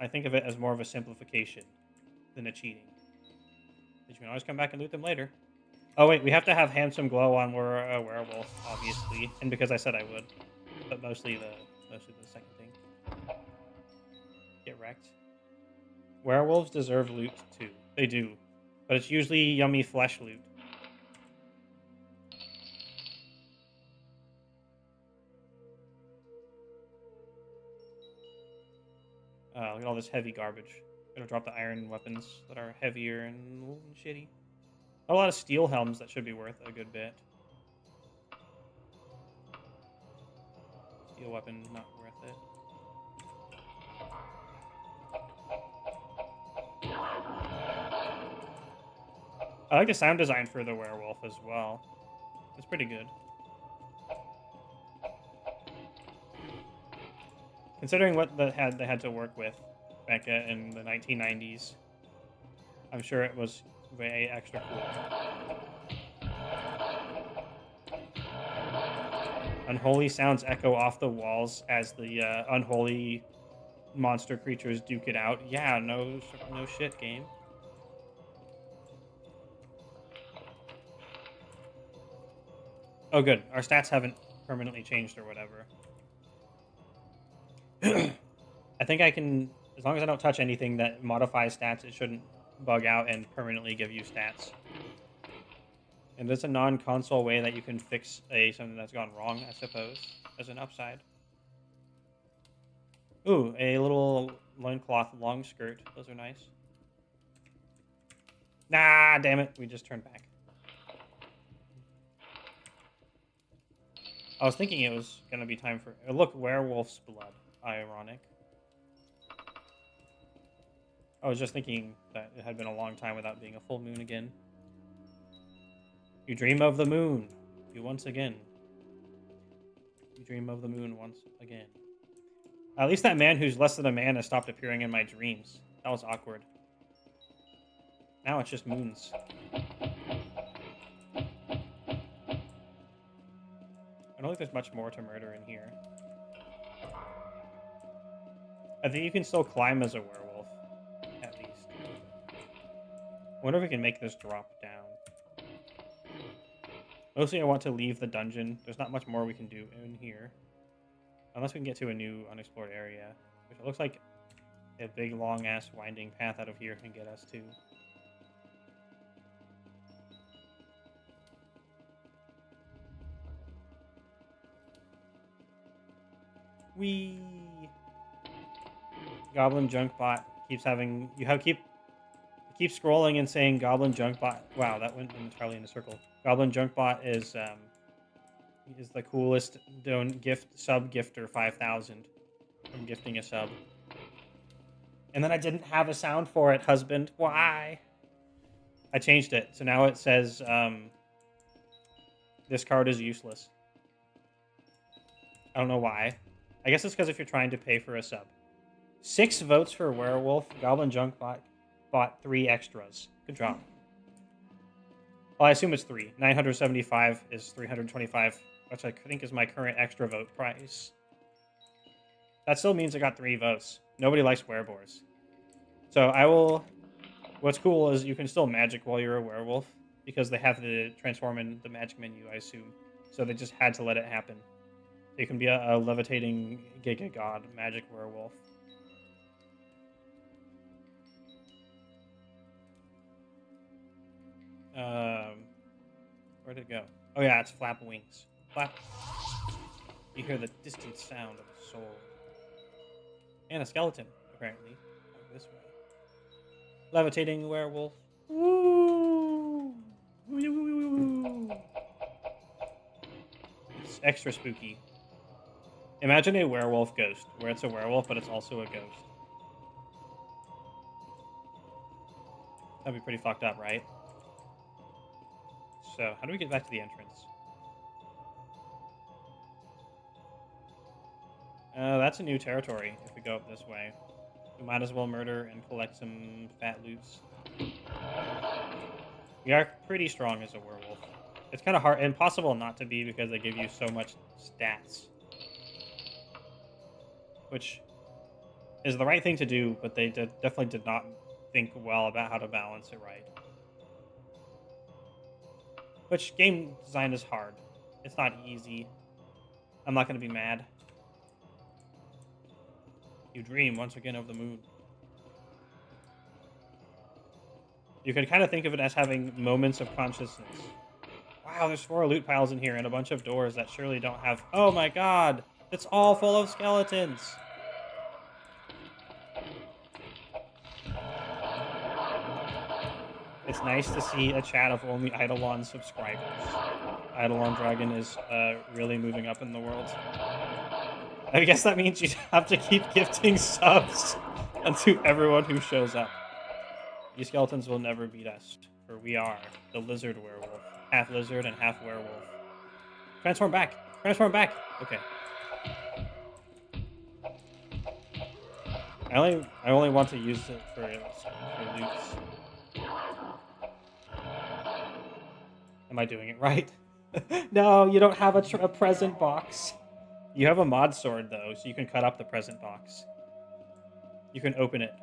I think of it as more of a simplification than a cheating. But you can always come back and loot them later. Oh wait, we have to have handsome glow on we're a werewolf, obviously, and because I said I would, but mostly the second thing. Get wrecked. Werewolves deserve loot too. They do, but it's usually yummy flesh loot. Look at all this heavy garbage. Gonna drop the iron weapons that are heavier and shitty. A lot of steel helms that should be worth a good bit. Steel weapon, not worth it. I like the sound design for the werewolf as well. It's pretty good. Considering what they had to work with back in the 1990s, I'm sure it was way extra cool. Unholy sounds echo off the walls as the unholy monster creatures duke it out. Yeah, no shit, game. Oh, good. Our stats haven't permanently changed or whatever. I think I can, as long as I don't touch anything that modifies stats, it shouldn't bug out and permanently give you stats. And it's a non-console way that you can fix something that's gone wrong, I suppose, as an upside. Ooh, a little loincloth long skirt. Those are nice. Nah, damn it. We just turned back. I was thinking it was going to be time for... Look, werewolf's blood. Ironic. I was just thinking that it had been a long time without being a full moon again. You dream of the moon. You once again. You dream of the moon once again. At least that man who's less than a man has stopped appearing in my dreams. That was awkward. Now it's just moons. I don't think there's much more to murder in here. I think you can still climb as a werewolf, at least. I wonder if we can make this drop down. Mostly I want to leave the dungeon. There's not much more we can do in here. Unless we can get to a new unexplored area. Which it looks like a big, long-ass winding path out of here can get us to. Whee! Goblin Junkbot keeps having... keep scrolling and saying Goblin Junkbot. Wow, that went entirely in a circle. Goblin Junkbot is the coolest sub gifter 5,000 from gifting a sub. And then I didn't have a sound for it, husband. Why? I changed it. So now it says this card is useless. I don't know why. I guess it's because if you're trying to pay for a sub. 6 votes for Werewolf. Goblin Junkbot bought 3 extras. Good job. Well, I assume it's 3. 975 is 325, which I think is my current extra vote price. That still means I got 3 votes. Nobody likes werebores. So I will... What's cool is you can still magic while you're a werewolf, because they have the transform in the magic menu, I assume. So they just had to let it happen. You can be a levitating Giga God magic werewolf. Where'd it go? Oh yeah, it's flap wings. Flap. You hear the distant sound of a soul. And a skeleton, apparently. This way. Levitating werewolf. Woo! It's extra spooky. Imagine a werewolf ghost, where it's a werewolf, but it's also a ghost. That'd be pretty fucked up, right? So, how do we get back to the entrance? That's a new territory if we go up this way. We might as well murder and collect some fat loots. We are pretty strong as a werewolf. It's kind of hard, impossible not to be because they give you so much stats. Which is the right thing to do, but they definitely did not think well about how to balance it right. Which game design is hard. It's not easy. I'm not going to be mad. You dream once again of the moon. You can kind of think of it as having moments of consciousness. Wow, there's 4 loot piles in here and a bunch of doors that surely don't have... Oh my god! It's all full of skeletons! It's nice to see a chat of only Eidolon subscribers. Eidolon Dragon is really moving up in the world. I guess that means you have to keep gifting subs unto everyone who shows up. These skeletons will never beat us, for we are the lizard werewolf. Half lizard and half werewolf. Transform back! Transform back! Okay. I only want to use it for loots. Am I doing it right? No, you don't have a present box. You have a mod sword, though, so you can cut up the present box. You can open it.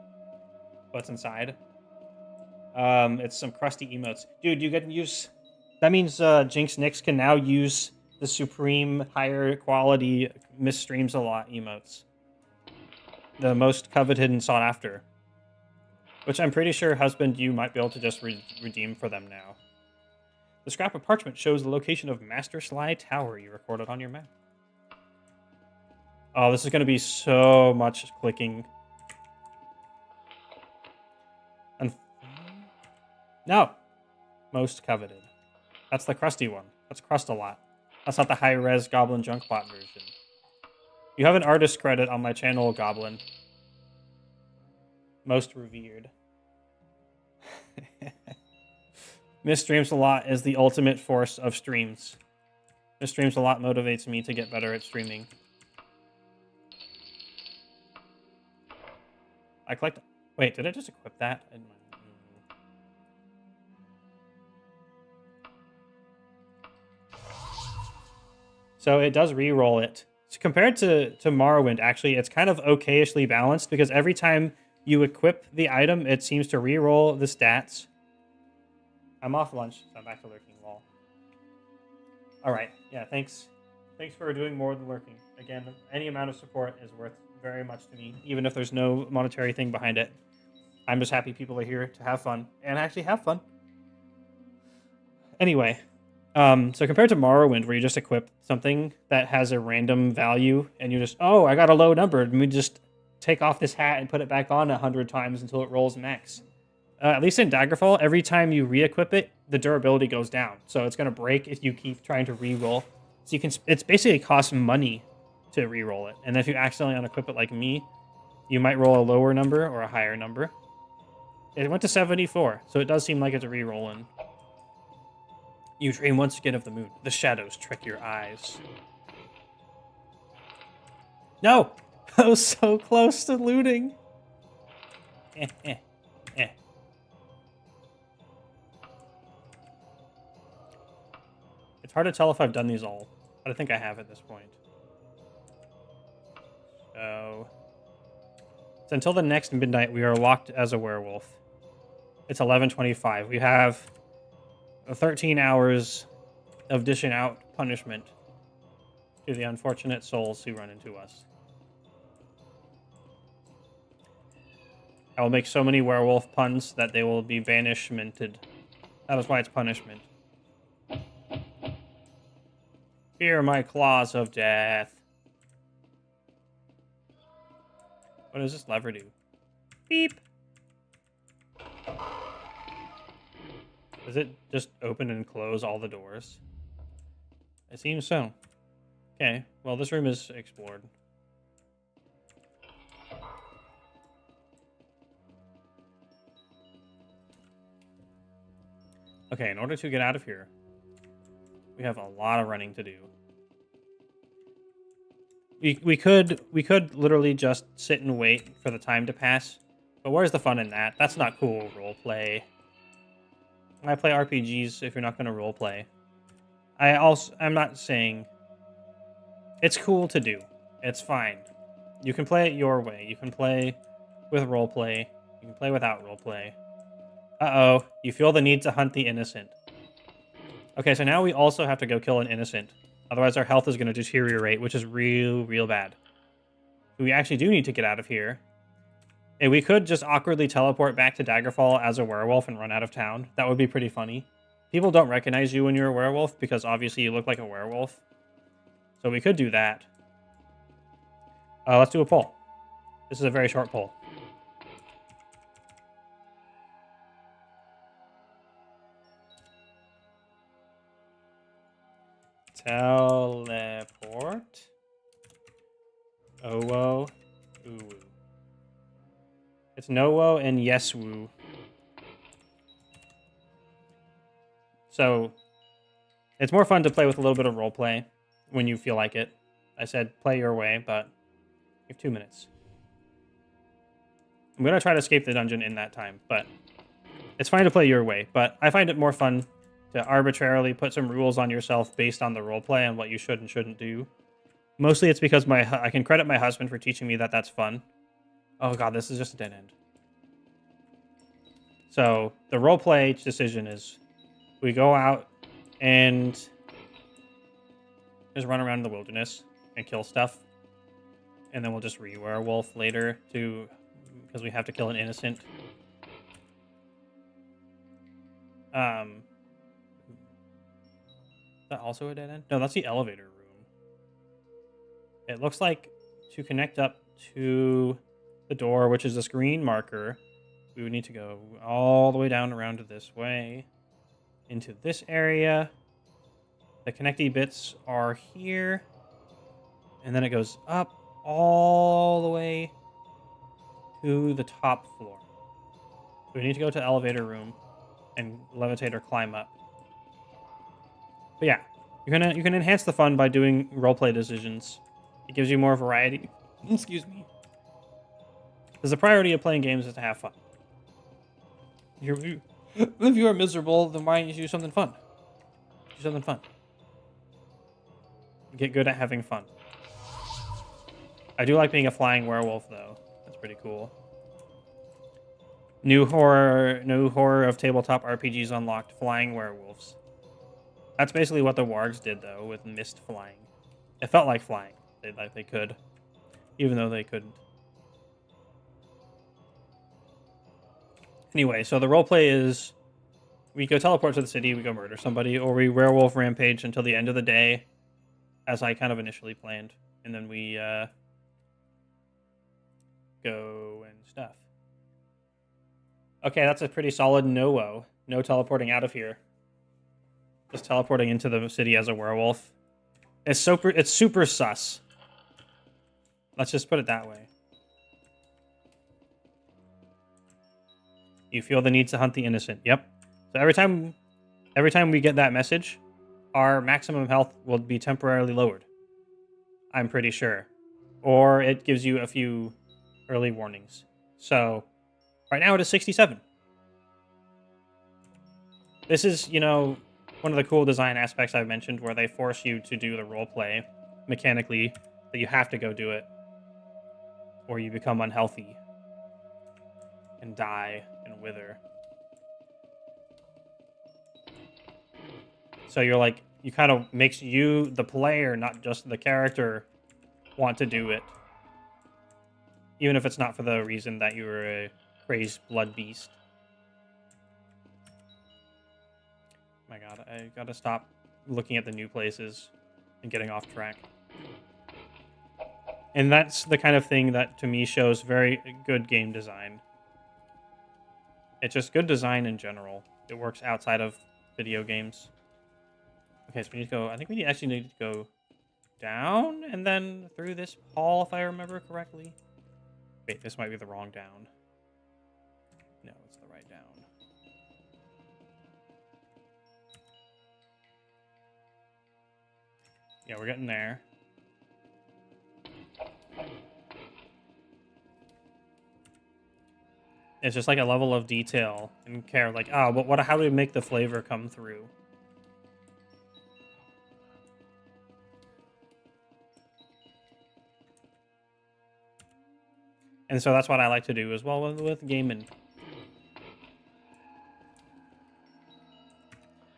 What's inside? It's some crusty emotes. Dude, you can use... That means Jinx Nix can now use the supreme higher quality Miss Streams a Lot emotes. The most coveted and sought after. Which I'm pretty sure, husband, you might be able to just redeem for them now. The scrap of parchment shows the location of Master Sly Tower you recorded on your map. Oh, this is going to be so much clicking. And no, most coveted. That's the crusty one. That's crust a lot. That's not the high-res Goblin Junkbot version. You have an artist credit on my channel, Goblin. Most revered. Miss Streams a Lot is the ultimate force of streams. Miss Streams a Lot motivates me to get better at streaming. I collect... Wait, did I just equip that? So it does re-roll it. So compared to Morrowind, actually, it's kind of okayishly balanced because every time you equip the item, it seems to re-roll the stats. I'm off lunch, so I'm back to lurking. Lol. All right. Yeah, thanks. Thanks for doing more than lurking. Again, any amount of support is worth very much to me, even if there's no monetary thing behind it. I'm just happy people are here to have fun, and actually have fun. Anyway, so compared to Morrowind, where you just equip something that has a random value, and you just, oh, I got a low number, and we just take off this hat and put it back on 100 times until it rolls max. At least in Daggerfall, every time you re-equip it, the durability goes down. So it's going to break if you keep trying to re-roll. So you can, it's basically costs money to re-roll it. And if you accidentally unequip it like me, you might roll a lower number or a higher number. It went to 74, so it does seem like it's a re-rolling. You dream once again of the moon. The shadows trick your eyes. No! I was so close to looting. It's hard to tell if I've done these all, but I think I have at this point. So until the next midnight, we are locked as a werewolf. It's 11:25. We have 13 hours of dishing out punishment to the unfortunate souls who run into us. I will make so many werewolf puns that they will be banishmented. That is why it's punishment. Fear my claws of death. What does this lever do? Beep. Does it just open and close all the doors? It seems so. Okay, well, this room is explored. Okay, in order to get out of here, we have a lot of running to do. We could literally just sit and wait for the time to pass, but where's the fun in that? That's not cool roleplay. Why play RPGs if you're not going to roleplay? I'm not saying it's cool to do. It's fine. You can play it your way. You can play with roleplay. You can play without roleplay. Uh-oh. You feel the need to hunt the innocent. Okay, so now we also have to go kill an innocent. Otherwise our health is going to deteriorate, which is real bad. We actually do need to get out of here. And we could just awkwardly teleport back to Daggerfall as a werewolf and run out of town. That would be pretty funny. People don't recognize you when you're a werewolf because obviously you look like a werewolf. So we could do that. Let's do a poll. This is a very short poll. Teleport. Owo. Uwu. It's no-wo and yes-woo. So, it's more fun to play with a little bit of roleplay when you feel like it. I said play your way, but you have 2 minutes. I'm going to try to escape the dungeon in that time, but it's fine to play your way. But I find it more fun to arbitrarily put some rules on yourself based on the roleplay and what you should and shouldn't do. Mostly it's because I can credit my husband for teaching me that that's fun. Oh god, this is just a dead end. So, the roleplay decision is we go out and just run around in the wilderness and kill stuff. And then we'll just re-werewolf later because we have to kill an innocent. Is that also a dead end? No, that's the elevator room. It looks like to connect up to the door, which is this green marker, we would need to go all the way down around to this way into this area. The connecty bits are here, and then it goes up all the way to the top floor. We need to go to the elevator room and levitate or climb up. But yeah, you can enhance the fun by doing roleplay decisions. It gives you more variety. Excuse me. Because the priority of playing games is to have fun. If you are miserable, then why don't you do something fun? Do something fun. Get good at having fun. I do like being a flying werewolf, though. That's pretty cool. New horror of tabletop RPGs unlocked: flying werewolves. That's basically what the wargs did, though, with mist flying. It felt like flying. They could, even though they couldn't. Anyway, so the roleplay is we go teleport to the city, we go murder somebody, or we werewolf rampage until the end of the day, as I kind of initially planned, and then we go and stuff. Okay, that's a pretty solid no-wo. No teleporting out of here. Just teleporting into the city as a werewolf. It's super sus. Let's just put it that way. You feel the need to hunt the innocent. Yep. So every time we get that message, our maximum health will be temporarily lowered. I'm pretty sure. Or it gives you a few early warnings. So right now it is 67. This is, one of the cool design aspects I've mentioned where they force you to do the roleplay mechanically, that you have to go do it, or you become unhealthy and die and wither. So you're like, you kind of makes you, the player, not just the character, want to do it. Even if it's not for the reason that you were a crazed blood beast. My god, I gotta stop looking at the new places and getting off track. And that's the kind of thing that, to me, shows very good game design. It's just good design in general. It works outside of video games. Okay, so we need to go... I think we actually need to go down and then through this hall, if I remember correctly. Wait, this might be the wrong down. No, it's the right down. Yeah, we're getting there. It's just like a level of detail and care, like, oh, but how do we make the flavor come through? And so that's what I like to do as well with gaming.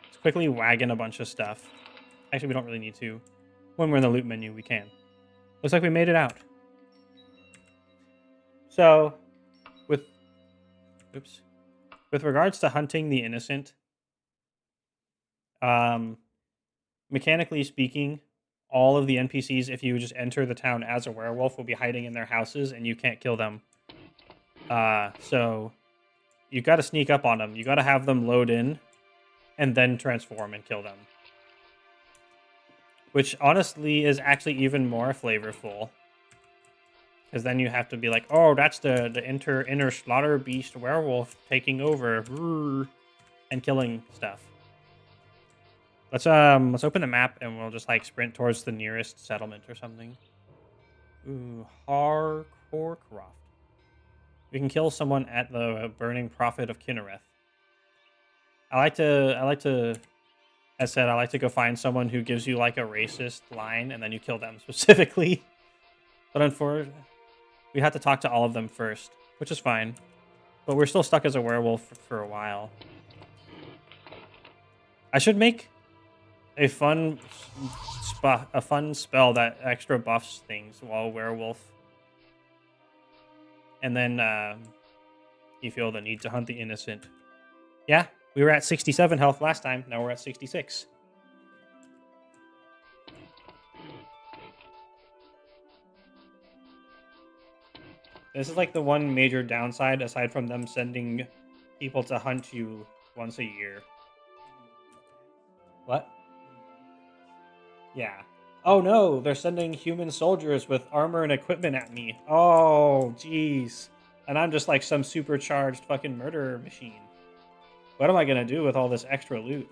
Let's quickly wagon a bunch of stuff. Actually, we don't really need to. When we're in the loot menu, we can. Looks like we made it out. So, with regards to hunting the innocent, mechanically speaking, all of the NPCs, if you just enter the town as a werewolf, will be hiding in their houses, and you can't kill them. So you got to sneak up on them. You got to have them load in, and then transform and kill them. Which honestly is actually even more flavorful. Because then you have to be like, oh, that's the inner slaughter beast werewolf taking over and killing stuff. Let's open the map and we'll just like sprint towards the nearest settlement or something. Ooh, Hardcore Croft. We can kill someone at the Burning Prophet of Kinnereth. I like to, as said, I like to go find someone who gives you like a racist line and then you kill them specifically. But unfortunately, we have to talk to all of them first, which is fine. But we're still stuck as a werewolf for a while. I should make a fun spell that extra buffs things while werewolf. And then you feel the need to hunt the innocent. Yeah, we were at 67 health last time. Now we're at 66. This is like the one major downside, aside from them sending people to hunt you once a year. What? Yeah. Oh no, they're sending human soldiers with armor and equipment at me. Oh, jeez. And I'm just like some supercharged fucking murderer machine. What am I gonna do with all this extra loot?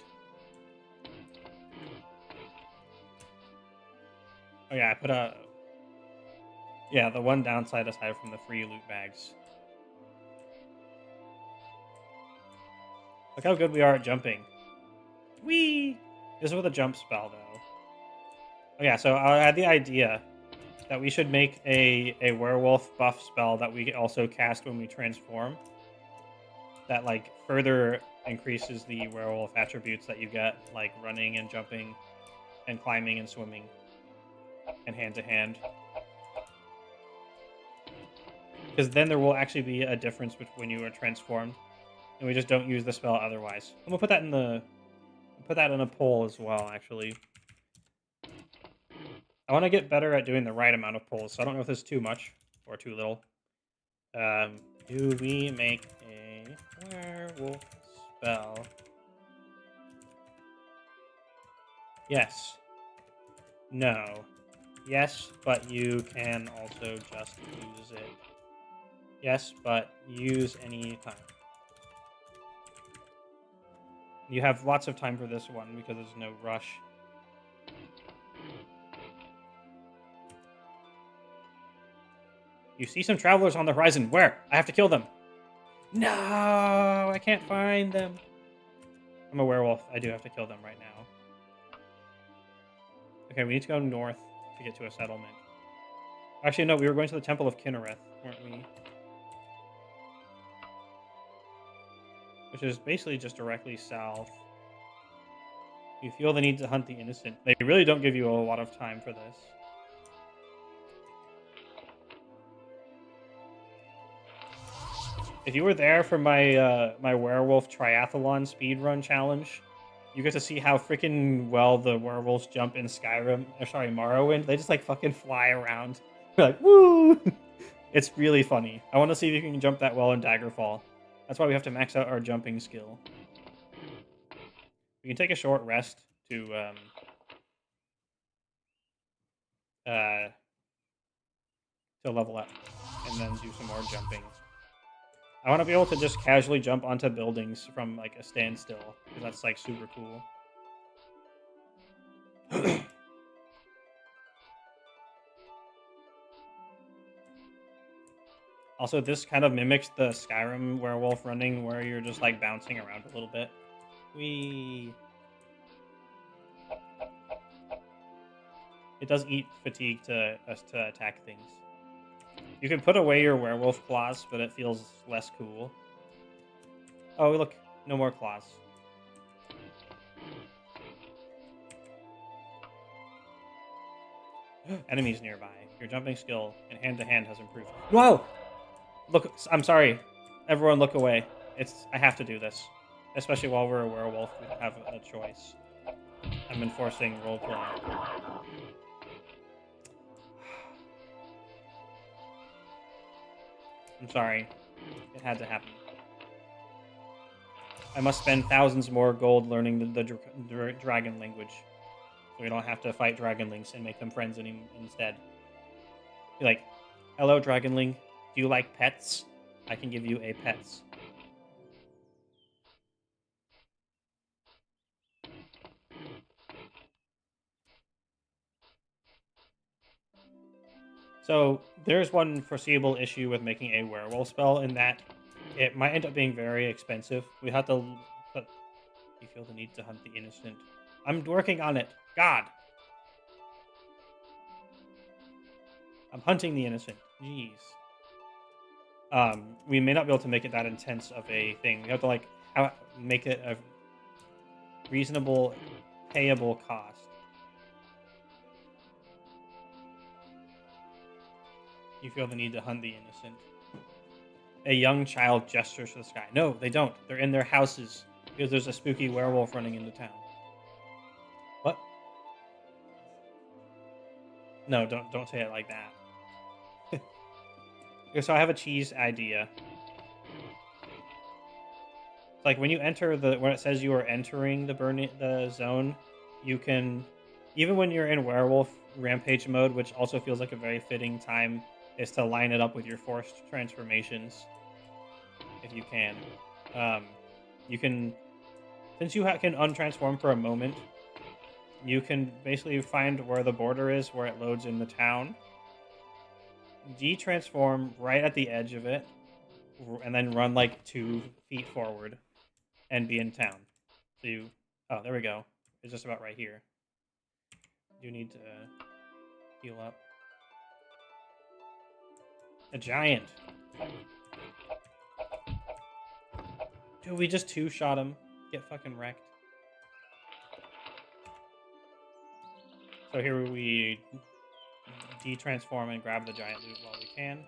Oh yeah, I put a... Yeah, the one downside aside from the free loot bags. Look how good we are at jumping. Whee! This is with a jump spell, though. Oh yeah, so I had the idea that we should make a werewolf buff spell that we also cast when we transform. That, like, further increases the werewolf attributes that you get, like running and jumping and climbing and swimming and hand-to-hand. Because then there will actually be a difference when you are transformed, and we just don't use the spell otherwise. I'm gonna put that in a poll as well. Actually, I want to get better at doing the right amount of polls. So I don't know if this is too much or too little. Do we make a werewolf spell? Yes. No. Yes, but you can also just use it. Yes, but use any time. You have lots of time for this one because there's no rush. You see some travelers on the horizon. Where? I have to kill them. No, I can't find them. I'm a werewolf. I do have to kill them right now. Okay, we need to go north to get to a settlement. Actually, no, we were going to the Temple of Kinnereth, weren't we? Which is basically just directly south. You feel the need to hunt the innocent. They really don't give you a lot of time for this. If you were there for my my werewolf triathlon speedrun challenge, you get to see how freaking well the werewolves jump in Skyrim. Or sorry, Morrowind. They just like fucking fly around. You're like, woo! It's really funny. I want to see if you can jump that well in Daggerfall. That's why we have to max out our jumping skill. We can take a short rest to level up, and then do some more jumping. I want to be able to just casually jump onto buildings from like a standstill, because that's like super cool. Also, this kind of mimics the Skyrim werewolf running, where you're just like bouncing around a little bit. Whee! It does eat fatigue to attack things. You can put away your werewolf claws, but it feels less cool. Oh, look. No more claws. Enemies nearby. Your jumping skill and hand-to-hand has improved. Whoa! Look, I'm sorry. Everyone look away. I have to do this. Especially while we're a werewolf, we don't have a choice. I'm enforcing roleplay. I'm sorry. It had to happen. I must spend thousands more gold learning the dragon language. So we don't have to fight dragonlings and make them friends instead. Be like, hello, dragonling. Do you like pets? I can give you a pets. So there's one foreseeable issue with making a werewolf spell in that it might end up being very expensive. We have to... But you feel the need to hunt the innocent. I'm working on it. God. I'm hunting the innocent. Jeez. We may not be able to make it that intense of a thing. We have to like make it a reasonable, payable cost. You feel the need to hunt the innocent. A young child gestures to the sky. No, they don't. They're in their houses because there's a spooky werewolf running into town. What? No, don't say it like that. Okay, so I have a cheese idea. It's like when you enter when it says you are entering the zone, you can, even when you're in werewolf rampage mode, which also feels like a very fitting time, is to line it up with your forced transformations, if you can. You can, since you can untransform for a moment, you can basically find where the border is, where it loads in the town, de-transform right at the edge of it, and then run like 2 feet forward and be in town. So you... Oh, there we go. It's just about right here. You need to heal up. A giant. Dude, we just 2-shot him. Get fucking wrecked. So here we de-transform and grab the giant loot while we can.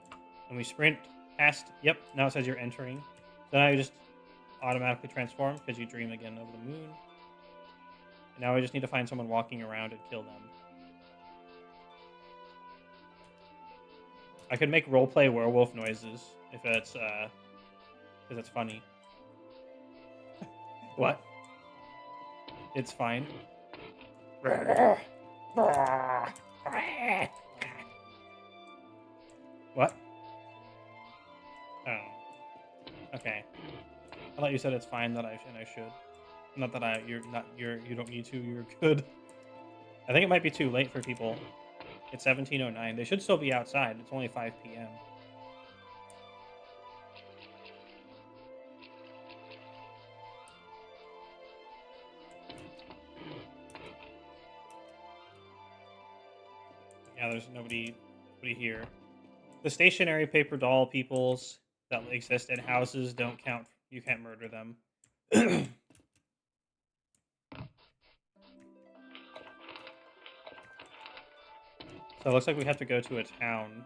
And we sprint past... Yep, now it says you're entering. So now you just automatically transform because you dream again of the moon. And now we just need to find someone walking around and kill them. I could make roleplay werewolf noises if it's because it's funny. What? It's fine. What? Oh. Okay. I thought you said it's fine that I should. Not that you don't need to, you're good. I think it might be too late for people. It's 17:09. They should still be outside. It's only 5 p.m. Yeah, there's nobody here. The stationary paper doll peoples that exist in houses don't count. You can't murder them. So it looks like we have to go to a town.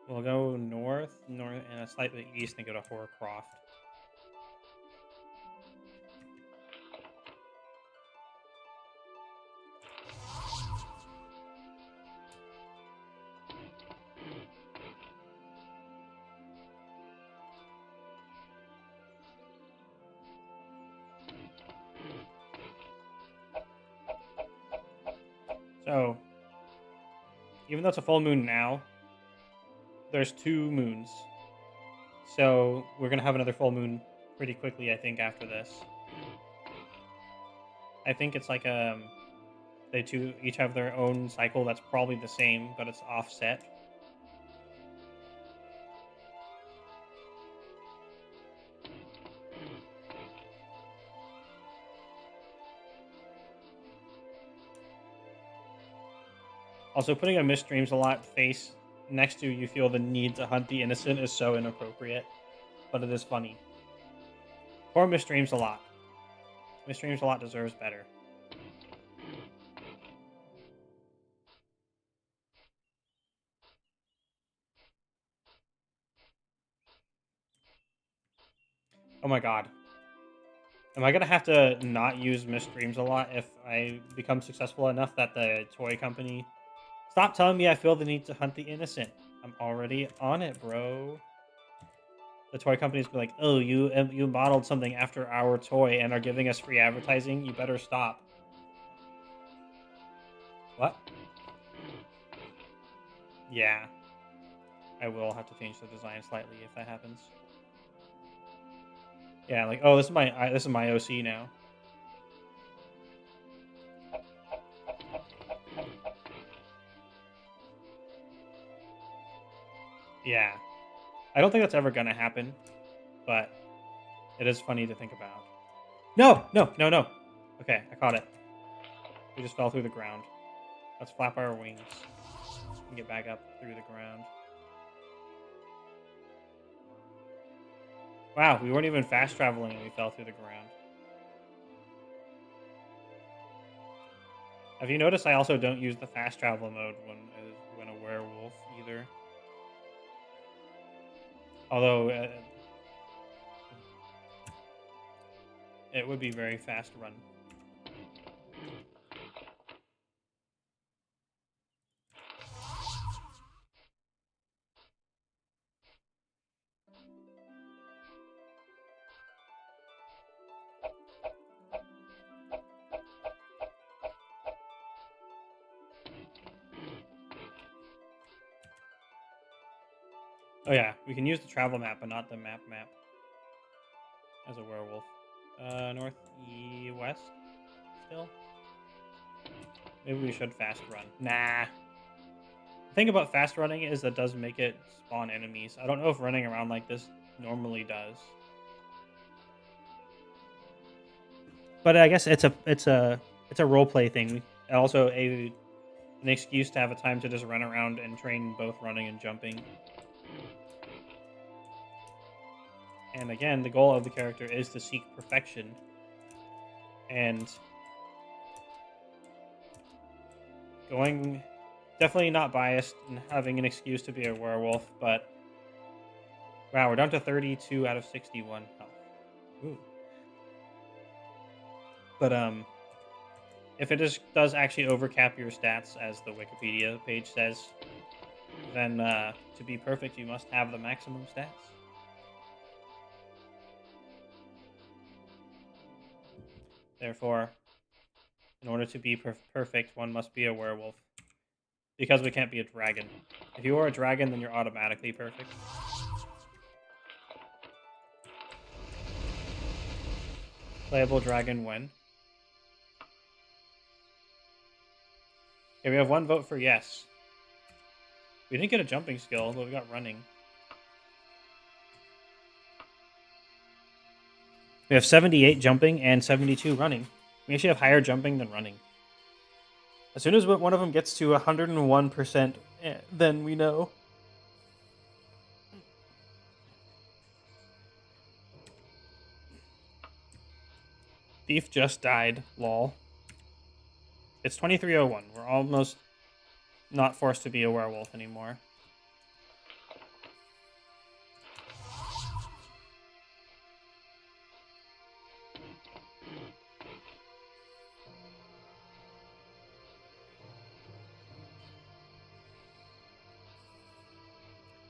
We'll go north, and slightly east, and go to Horcroft. So, even though it's a full moon now, there's 2 moons. So, we're going to have another full moon pretty quickly, I think, after this. I think it's like, they each have their own cycle that's probably the same, but it's offset. Also, putting a Miss Dreams a lot face next to you feel the need to hunt the innocent is so inappropriate, but it is funny. Poor Miss Dreams a lot. Miss Dreams a lot deserves better. Oh my god. Am I gonna have to not use Miss Dreams a lot if I become successful enough that the toy company... Stop telling me I feel the need to hunt the innocent. I'm already on it, bro. The toy companies be like, oh, you modeled something after our toy and are giving us free advertising? You better stop. What? Yeah. I will have to change the design slightly if that happens. Yeah, like, oh, this is my OC now. Yeah. I don't think that's ever gonna happen, but it is funny to think about. No! No! No, no! Okay, I caught it. We just fell through the ground. Let's flap our wings and get back up through the ground. Wow, we weren't even fast traveling and we fell through the ground. Have you noticed I also don't use the fast travel mode when a werewolf either? Although it would be very fast run. Oh yeah, we can use the travel map, but not the map as a werewolf. Northwest still? Maybe we should fast run. Nah. The thing about fast running is that does make it spawn enemies. I don't know if running around like this normally does. But I guess it's a roleplay thing. And also an excuse to have a time to just run around and train both running and jumping. And again, the goal of the character is to seek perfection. And going definitely not biased and having an excuse to be a werewolf, but wow, we're down to 32 out of 61 health. Ooh. But if it does actually overcap your stats, as the Wikipedia page says, then to be perfect, you must have the maximum stats. Therefore, in order to be perfect, one must be a werewolf. Because we can't be a dragon. If you are a dragon, then you're automatically perfect. Playable dragon when? Okay, we have one vote for yes. We didn't get a jumping skill, but we got running. We have 78 jumping and 72 running. We actually have higher jumping than running. As soon as one of them gets to 101%, then we know. Thief just died, lol. It's 2301. We're almost not forced to be a werewolf anymore.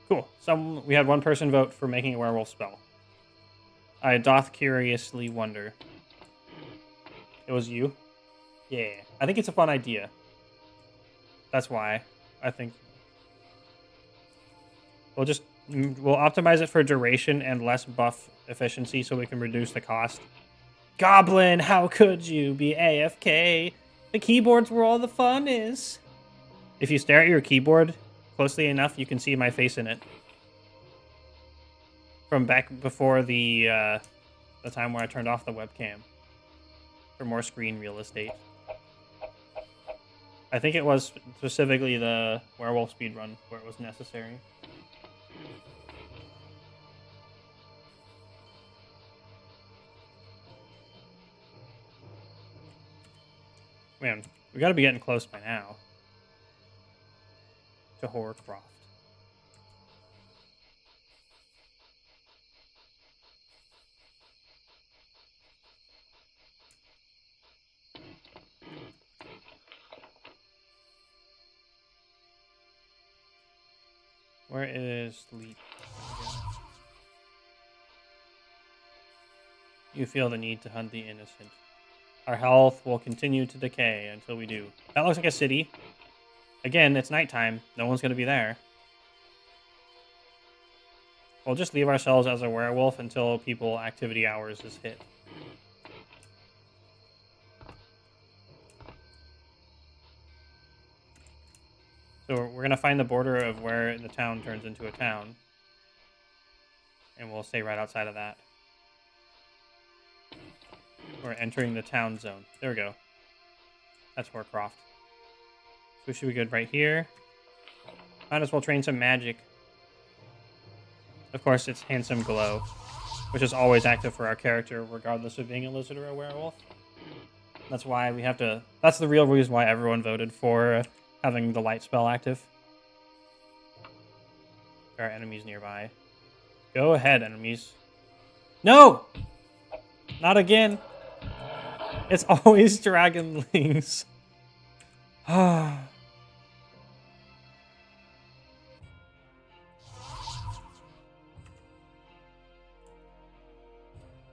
Cool. We had one person vote for making a werewolf spell. I doth curiously wonder. It was you? Yeah. I think it's a fun idea. That's why. I think we'll optimize it for duration and less buff efficiency so we can reduce the cost. Goblin, how could you be AFK? The keyboard's where all the fun is. If you stare at your keyboard closely enough, you can see my face in it. From back before the time where I turned off the webcam. For more screen real estate. I think it was specifically the werewolf speedrun where it was necessary. Man, we gotta be getting close by now to Horrorcroft. Where is Leap? You feel the need to hunt the innocent. Our health will continue to decay until we do. That looks like a city. Again, it's nighttime. No one's going to be there. We'll just leave ourselves as a werewolf until people activity hours is hit. So we're going to find the border of where the town turns into a town. And we'll stay right outside of that. We're entering the town zone. There we go. That's Horrorcroft. So we should be good right here. Might as well train some magic. Of course, it's Handsome Glow, which is always active for our character, regardless of being a lizard or a werewolf. That's why we have to... That's the real reason why everyone voted for having the light spell active. There are enemies nearby. Go ahead, enemies. No! Not again. It's always dragonlings.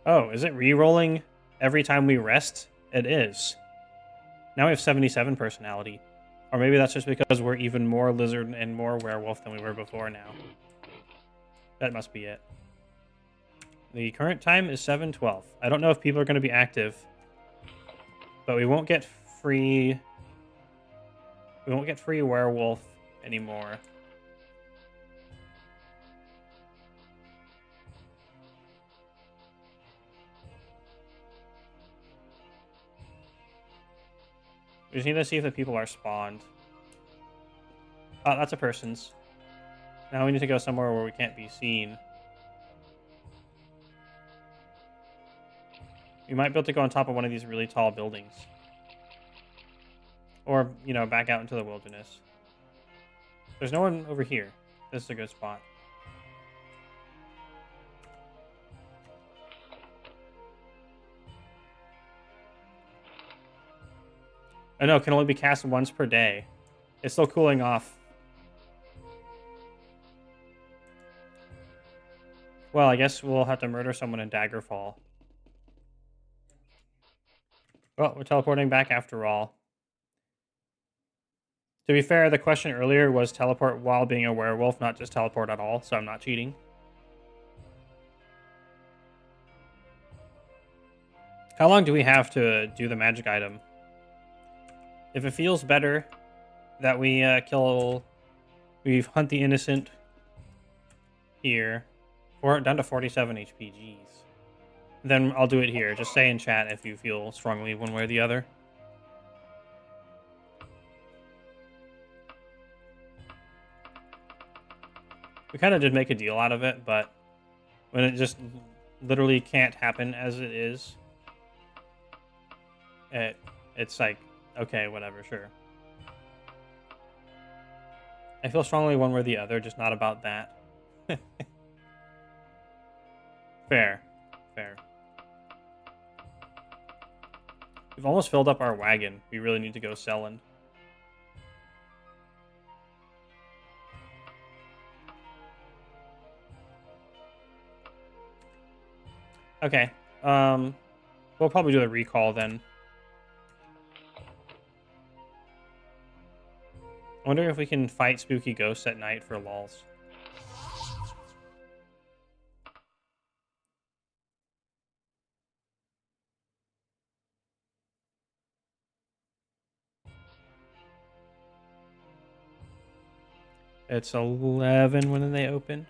Oh, is it re-rolling every time we rest? It is. Now we have 77 personality. Or maybe that's just because we're even more lizard and more werewolf than we were before now. That must be it. The current time is 7:12. I don't know if people are going to be active, but we won't get free... We won't get free werewolf anymore. We just need to see if the people are spawned. Oh, that's a person's. Now we need to go somewhere where we can't be seen. We might be able to go on top of one of these really tall buildings. Or, you know, back out into the wilderness. There's no one over here. This is a good spot. Oh no, it can only be cast once per day. It's still cooling off. Well, I guess we'll have to murder someone in Daggerfall. Well, we're teleporting back after all. To be fair, the question earlier was teleport while being a werewolf, not just teleport at all, so I'm not cheating. How long do we have to do the magic item? If it feels better that we we hunt the innocent here, or down to 47 HP, jeez. Then I'll do it here. Just say in chat if you feel strongly one way or the other. We kind of did make a deal out of it, but when it just literally can't happen as it is, it's like, okay, whatever, sure. I feel strongly one way or the other, just not about that. Fair. Fair. We've almost filled up our wagon. We really need to go selling. Okay. We'll probably do the recall then. I wonder if we can fight spooky ghosts at night for lols. It's 11 when they open.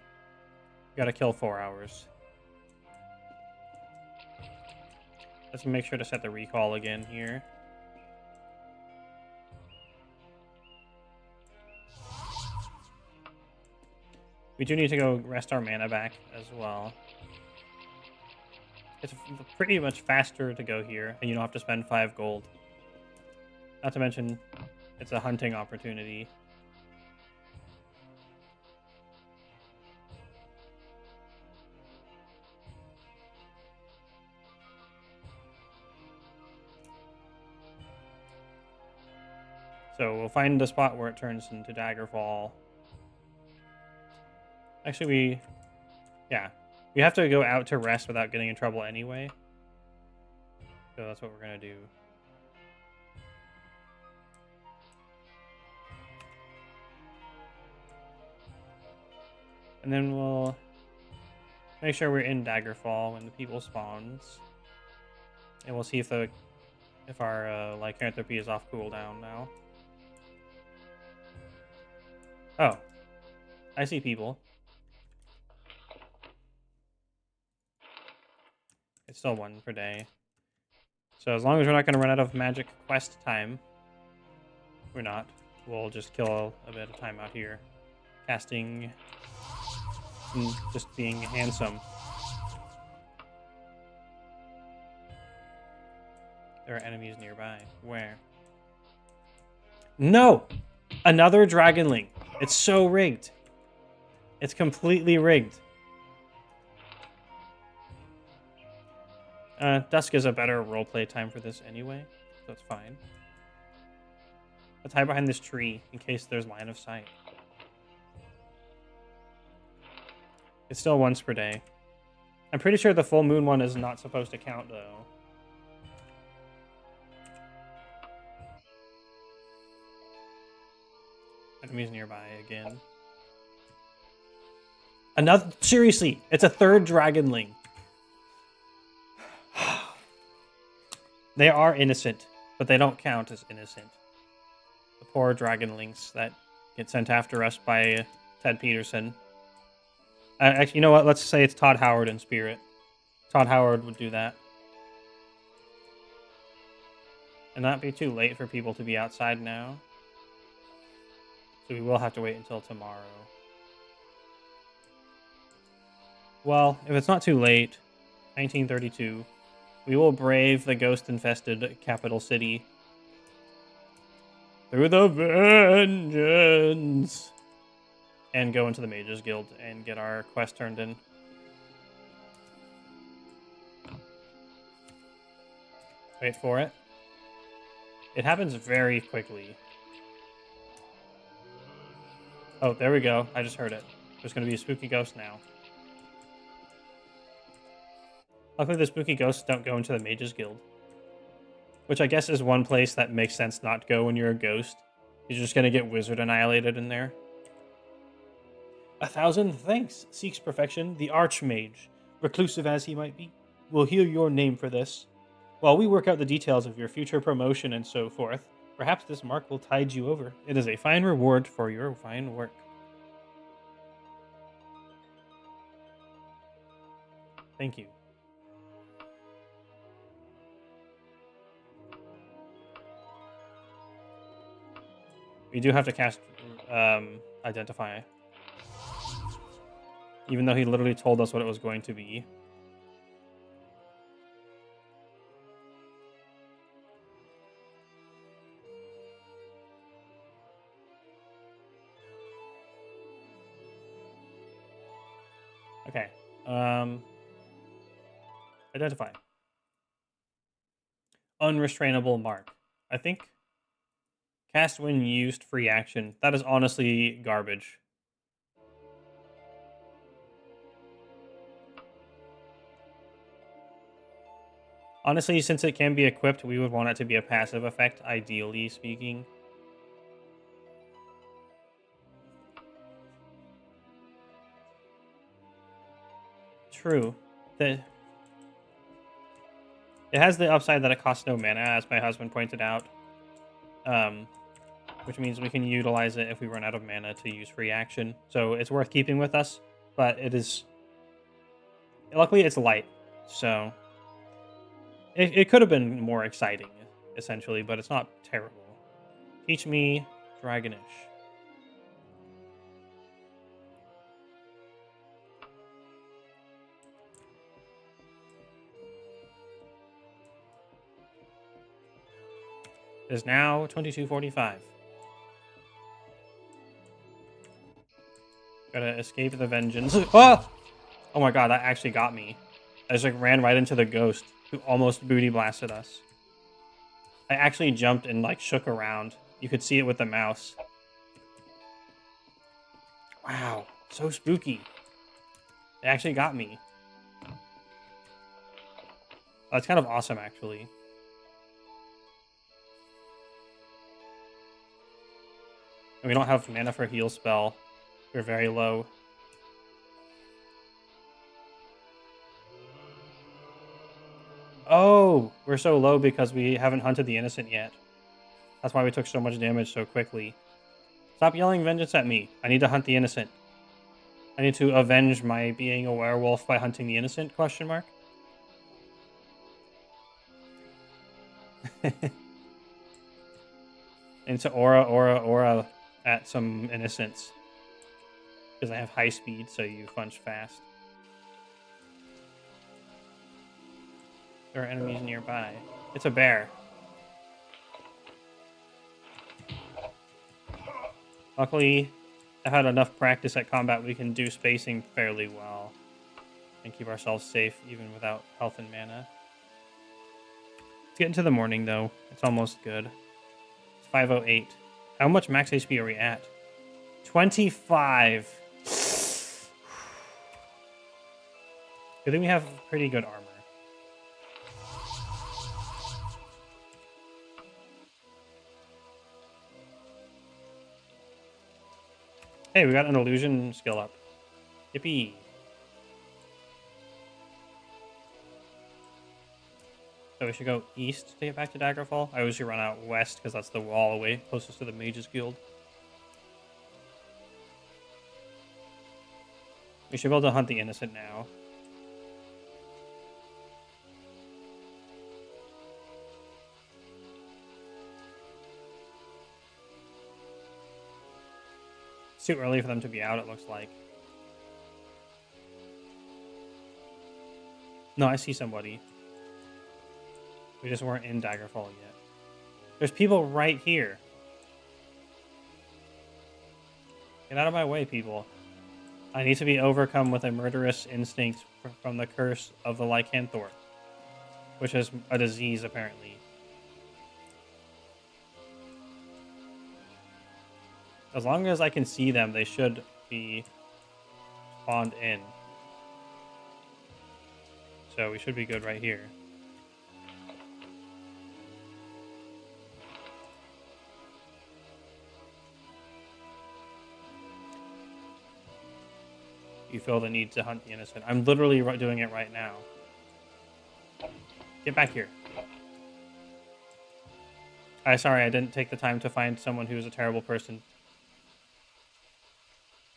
Gotta kill 4 hours. Let's make sure to set the recall again here. We do need to go rest our mana back as well. It's pretty much faster to go here, and you don't have to spend 5 gold. Not to mention, it's a hunting opportunity. So we'll find the spot where it turns into Daggerfall. Actually, we have to go out to rest without getting in trouble anyway. So that's what we're going to do. And then we'll make sure we're in Daggerfall when the people spawns. And we'll see if our lycanthropy is off cooldown now. Oh, I see people. It's still 1 per day. So as long as we're not going to run out of magic quest time, we're not. We'll just kill a bit of time out here. Casting and just being handsome. There are enemies nearby. Where? No! Another Dragonling. It's so rigged. It's completely rigged. Dusk is a better roleplay time for this anyway, so it's fine. Let's hide behind this tree in case there's line of sight. It's still once per day. I'm pretty sure the full moon one is not supposed to count, though. Enemies nearby again. Another... Seriously, it's a 3rd Dragonling. They are innocent, but they don't count as innocent. The poor Dragonlings that get sent after us by Ted Peterson. Actually, you know what? Let's say it's Todd Howard in spirit. Todd Howard would do that. And not be too late for people to be outside now. So we will have to wait until tomorrow. Well, if it's not too late, 1932, we will brave the ghost-infested capital city through the vengeance and go into the Mages Guild and get our quest turned in. Wait for it. It happens very quickly. Oh, there we go. I just heard it. There's going to be a spooky ghost now. Luckily, the spooky ghosts don't go into the Mages Guild. Which I guess is one place that makes sense not to go when you're a ghost. You're just going to get wizard annihilated in there. 1,000 thanks, seeks perfection, the Archmage. Reclusive as he might be, will hear your name for this. While we work out the details of your future promotion and so forth, perhaps this mark will tide you over. It is a fine reward for your fine work. Thank you. We do have to cast Identify. Even though he literally told us what it was going to be. Okay. Identify. Unrestrainable mark. I think cast when used free action. That is honestly garbage. Honestly, since it can be equipped, we would want it to be a passive effect, ideally speaking. True. It has the upside that it costs no mana, as my husband pointed out. Which means we can utilize it if we run out of mana to use free action. So it's worth keeping with us, but it is... Luckily, it's light, so... It could have been more exciting, essentially, but it's not terrible. Teach me Dragonish. It is now 22:45. Gotta escape the vengeance. Oh! Oh my god, that actually got me. I just like ran right into the ghost who almost booty blasted us. I actually jumped and like shook around. You could see it with the mouse. Wow, so spooky. It actually got me. That's kind of awesome, actually. And we don't have mana for heal spell. We're very low. Oh, we're so low because we haven't hunted the innocent yet. That's why we took so much damage so quickly. Stop yelling vengeance at me. I need to hunt the innocent. I need to avenge my being a werewolf by hunting the innocent, question mark? And to aura at some innocents. Because I have high speed, so you punch fast. There are enemies nearby. It's a bear. Luckily, I've had enough practice at combat we can do spacing fairly well. And keep ourselves safe even without health and mana. Let's get into the morning though. It's almost good. It's 5:08. How much max HP are we at? 25. Good thing we have pretty good armor. Hey, we got an illusion skill up. Yippee. So we should go east to get back to Daggerfall. I usually run out west because that's the wall away closest to the Mages Guild. We should be able to hunt the innocent now. It's too early for them to be out, it looks like. No, I see somebody. We just weren't in Daggerfall yet. There's people right here. Get out of my way, people. I need to be overcome with a murderous instinct from the curse of the Lycanthor, which is a disease, apparently. As long as I can see them, they should be spawned in. So we should be good right here. You feel the need to hunt the innocent. I'm literally doing it right now. Get back here. Sorry, I didn't take the time to find someone who was a terrible person.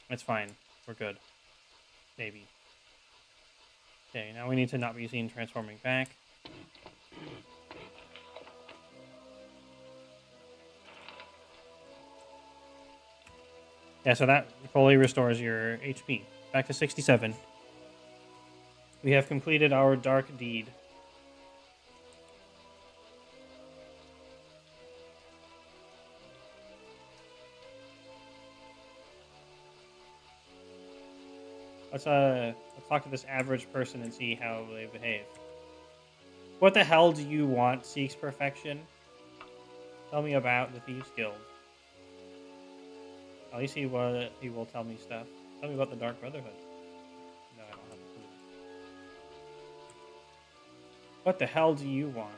It's fine. We're good. Maybe. Okay, now we need to not be seen transforming back. Yeah, so that fully restores your HP. Back to 67. We have completed our dark deed. Let's talk to this average person and see how they behave. What the hell do you want, Seeks Perfection? Tell me about the Thieves Guild. At least he will tell me stuff. Tell me about the Dark Brotherhood. No, I don't have a clue. What the hell do you want?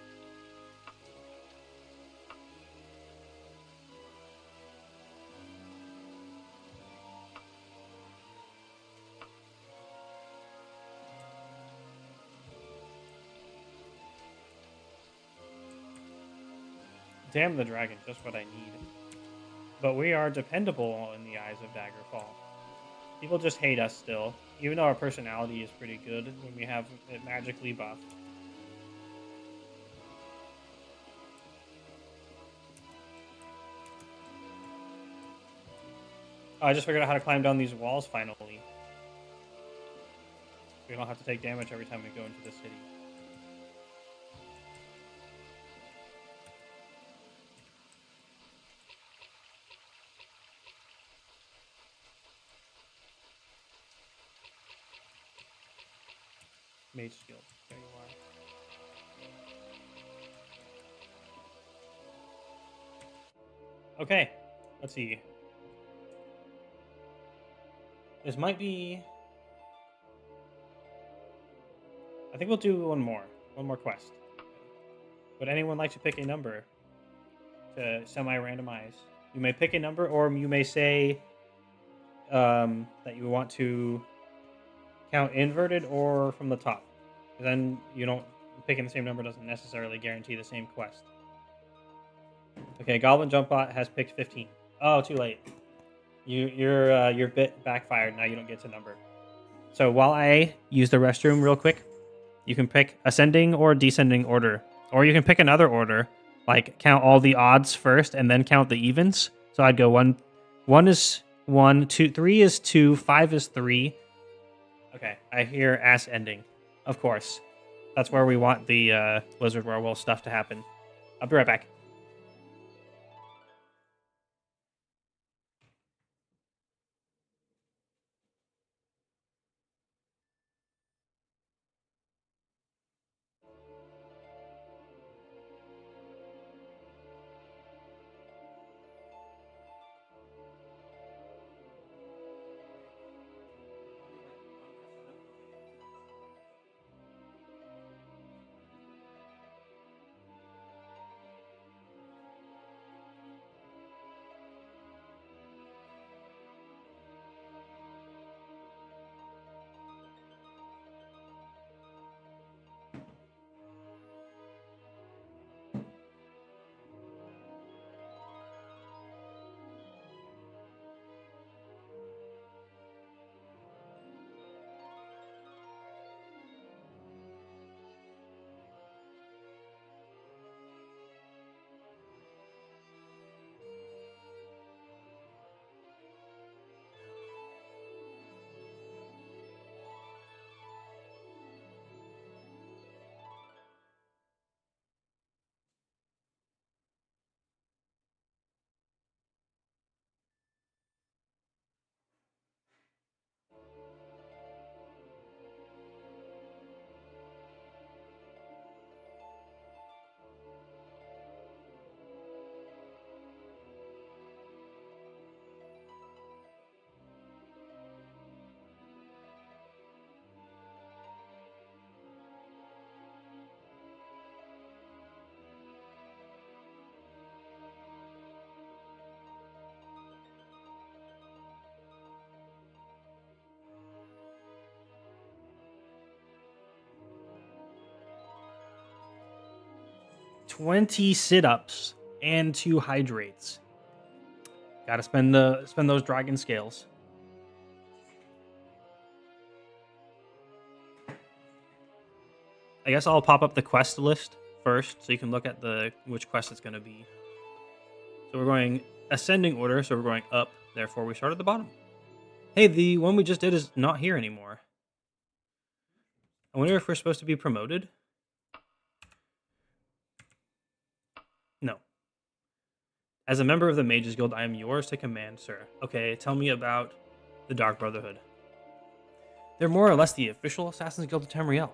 Damn the dragon, just what I need. But we are dependable in the eyes of Daggerfall. People just hate us still, even though our personality is pretty good when we have it magically buffed. Oh, I just figured out how to climb down these walls finally. We don't have to take damage every time we go into the city. Mage Guild. There you are. Okay, let's see. This might be... I think we'll do one more quest. Would anyone like to pick a number to semi-randomize? You may pick a number, or you may say that you want to count inverted or from the top. Then you don't picking the same number doesn't necessarily guarantee the same quest. Okay, Goblin Jumpbot has picked 15. Oh, too late. Your bit backfired. Now you don't get to number. So while I use the restroom real quick, you can pick ascending or descending order, or you can pick another order, like count all the odds first and then count the evens. So I'd go one is 1, 2, 3 is 2, 5 is 3. Okay, I hear ass ending. Of course. That's where we want the Blizzard Werewolf stuff to happen. I'll be right back. $20 sit-ups and 2 hydrates. Gotta spend those dragon scales. I guess I'll pop up the quest list first so you can look at which quest it's gonna be. So we're going ascending order, so we're going up, therefore we start at the bottom. Hey, the one we just did is not here anymore. I wonder if we're supposed to be promoted? No. As a member of the Mages Guild, I am yours to command, sir. Okay, tell me about the Dark Brotherhood. They're more or less the official Assassin's Guild of Tamriel.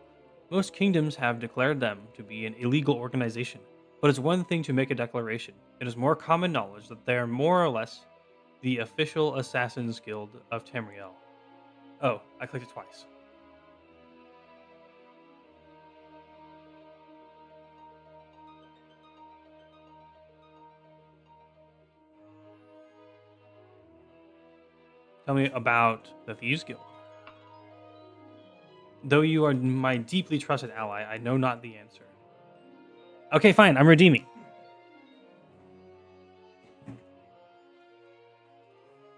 Most kingdoms have declared them to be an illegal organization, but it's one thing to make a declaration. It is more common knowledge that they are more or less the official Assassin's Guild of Tamriel. Oh, I clicked it twice. Tell me about the Thieves Guild. Though you are my deeply trusted ally, I know not the answer. Okay, fine, I'm redeeming.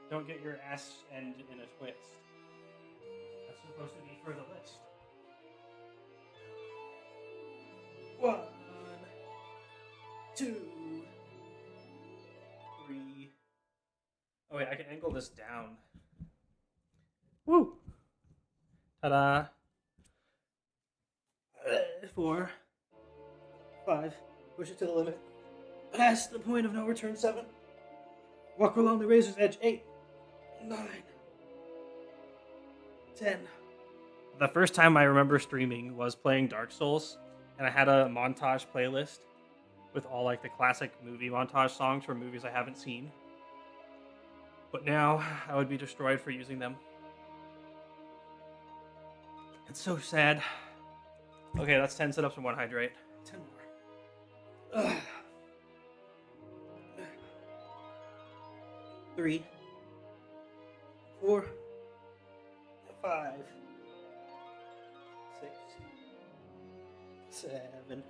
Don't get your ass end in a twist. That's supposed to be for the list. 1, 2, 3. Oh wait, I can angle this down. Woo! Ta-da! 4, 5. Push it to the limit. Past the point of no return. 7. Walk along the razor's edge. 8, 9, 10. The first time I remember streaming was playing Dark Souls, and I had a montage playlist with all like the classic movie montage songs from movies I haven't seen. But now I would be destroyed for using them. It's so sad. Okay, that's 10 sit-ups and 1 hydrate. 10 more. Ugh. 3, 4, 5, 6, 7,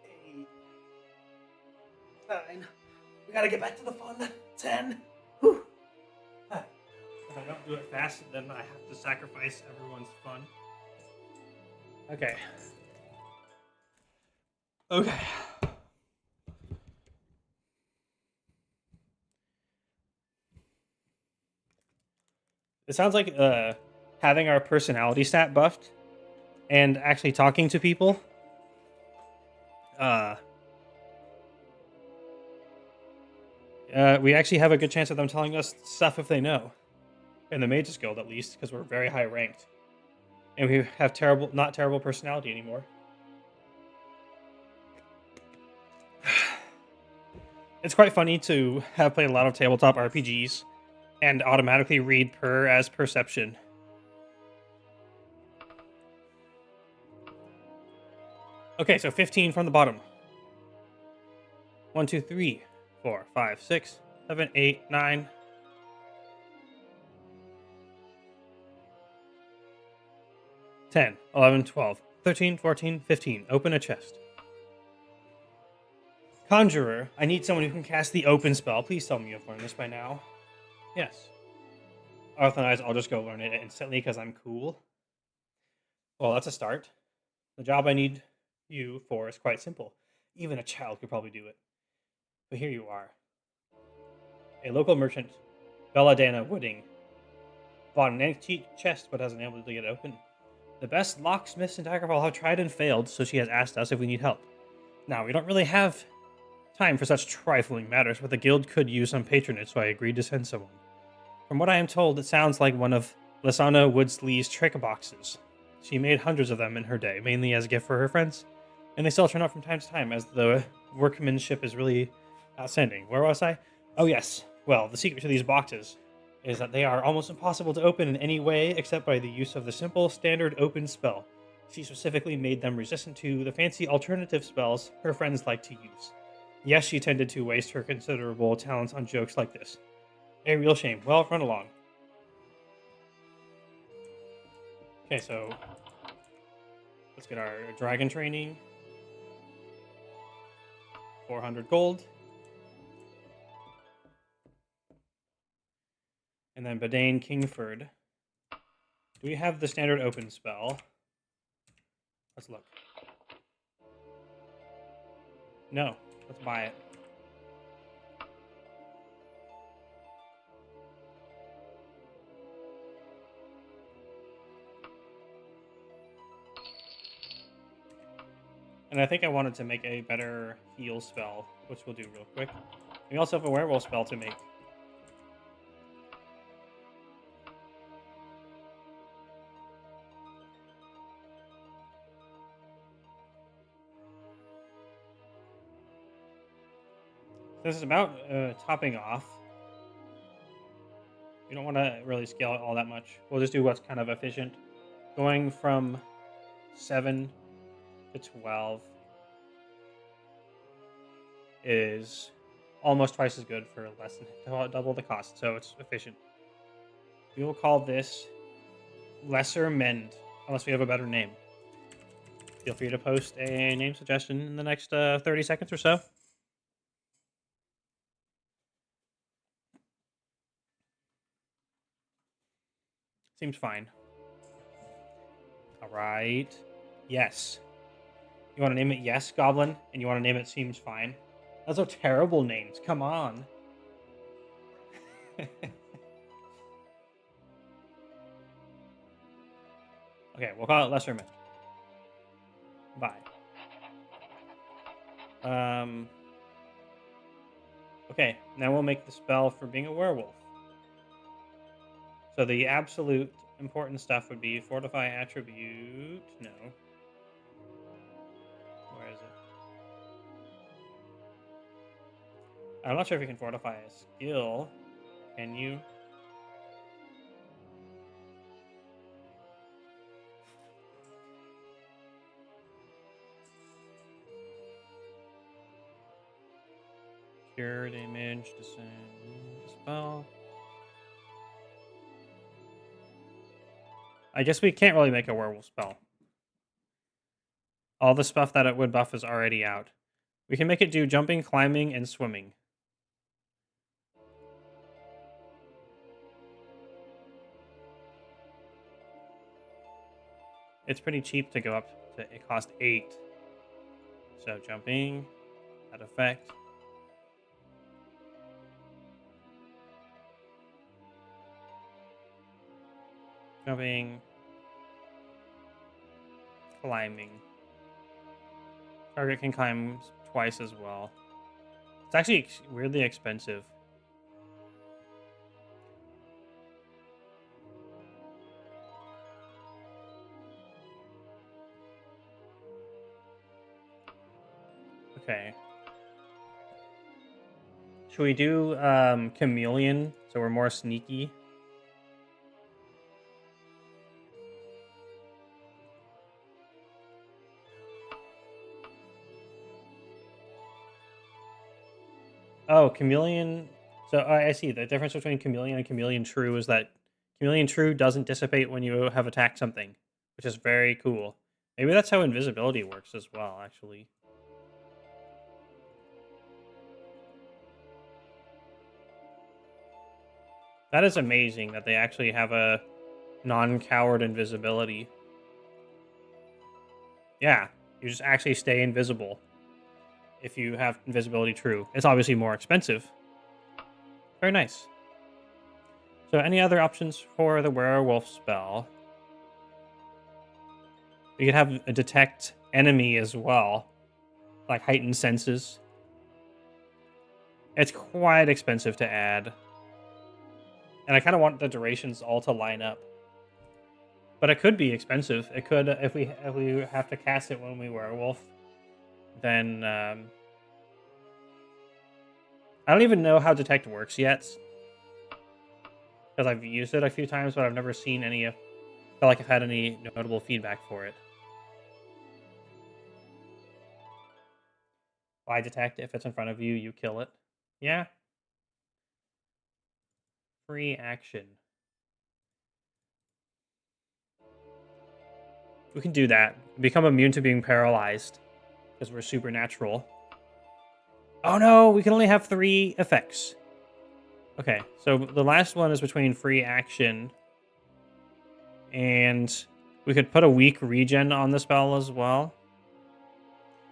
8, 9. We gotta get back to the fun. 10. Whew. If I don't do it fast, then I have to sacrifice everyone's fun. Okay. Okay. It sounds like having our personality stat buffed and actually talking to people. We actually have a good chance of them telling us stuff if they know. In the Mages Guild, at least, because we're very high ranked. And we have not terrible personality anymore. It's quite funny to have played a lot of tabletop RPGs and automatically read per as perception. Okay, so 15 from the bottom. 1, 2, 3, 4, 5, 6, 7, 8, 9. 10, 11, 12, 13, 14, 15. Open a chest. Conjurer, I need someone who can cast the open spell. Please tell me you've learned this by now. Yes. Arthanize, I'll just go learn it instantly because I'm cool. Well, that's a start. The job I need you for is quite simple. Even a child could probably do it. But here you are. A local merchant, Belladonna Wooding, bought an antique chest but hasn't been able to get it open. The best locksmiths in Daggerfall have tried and failed, so she has asked us if we need help. Now, we don't really have time for such trifling matters, but the guild could use some patronage, so I agreed to send someone. From what I am told, it sounds like one of Lysana Woodsley's trick boxes. She made hundreds of them in her day, mainly as a gift for her friends, and they still turn up from time to time, as the workmanship is really outstanding. Where was I? Oh yes. Well, the secret to these boxes is that they are almost impossible to open in any way except by the use of the simple, standard open spell. She specifically made them resistant to the fancy alternative spells her friends like to use. Yes, she tended to waste her considerable talents on jokes like this. A real shame. Well, run along. Okay, so let's get our dragon training. 400 gold. And then Badane Kingford. Do we have the standard open spell? Let's look. No. Let's buy it. And I think I wanted to make a better heal spell, which we'll do real quick. We also have a werewolf spell to make. This is about topping off. We don't want to really scale it all that much. We'll just do what's kind of efficient. Going from 7 to 12 is almost twice as good for less than double the cost, so it's efficient. We will call this Lesser Mend, unless we have a better name. Feel free to post a name suggestion in the next 30 seconds or so. Seems fine. All right. Yes. You want to name it Yes, Goblin? And you want to name it Seems Fine? Those are terrible names. Come on. Okay, we'll call it Lesser Mend. Bye. Okay, now we'll make the spell for being a werewolf. So the absolute important stuff would be fortify attribute. No. Where is it? I'm not sure if you can fortify a skill. Can you? Cure damage, descend, spell. I guess we can't really make a werewolf spell. All the stuff that it would buff is already out. We can make it do jumping, climbing, and swimming. It's pretty cheap to go up to, it cost 8. So jumping, that effect. Jumping, climbing. Target can climb twice as well. It's actually weirdly expensive. Okay. Should we do chameleon so we're more sneaky? Oh, chameleon. So I see the difference between chameleon and chameleon true is that chameleon true doesn't dissipate when you have attacked something, which is very cool. Maybe that's how invisibility works as well, actually. That is amazing that they actually have a non-coward invisibility. Yeah, you just actually stay invisible if you have invisibility true. It's obviously more expensive. Very nice. So any other options for the werewolf spell? We could have a detect enemy as well, like heightened senses. It's quite expensive to add. And I kind of want the durations all to line up. But it could be expensive. It could, if we have to cast it when we werewolf, then I don't even know how detect works yet, because I've used it a few times, but I've never seen any. Feel like I've had any notable feedback for it. Why detect? If it's in front of you, you kill it. Yeah. Free action. We can do that. Become immune to being paralyzed, because we're supernatural. Oh no, we can only have 3 effects. Okay, so the last one is between free action, and we could put a weak regen on the spell as well.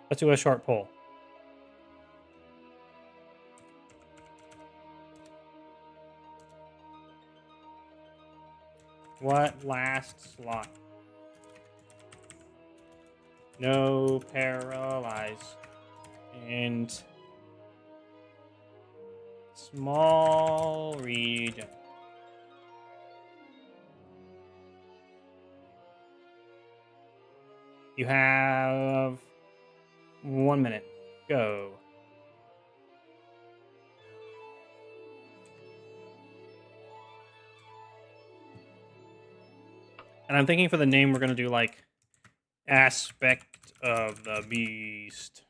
Let's do a short pull. What last slot? No paralyze. And small regen. You have 1 minute. Go. And I'm thinking for the name, we're going to do like Aspect of the Beast.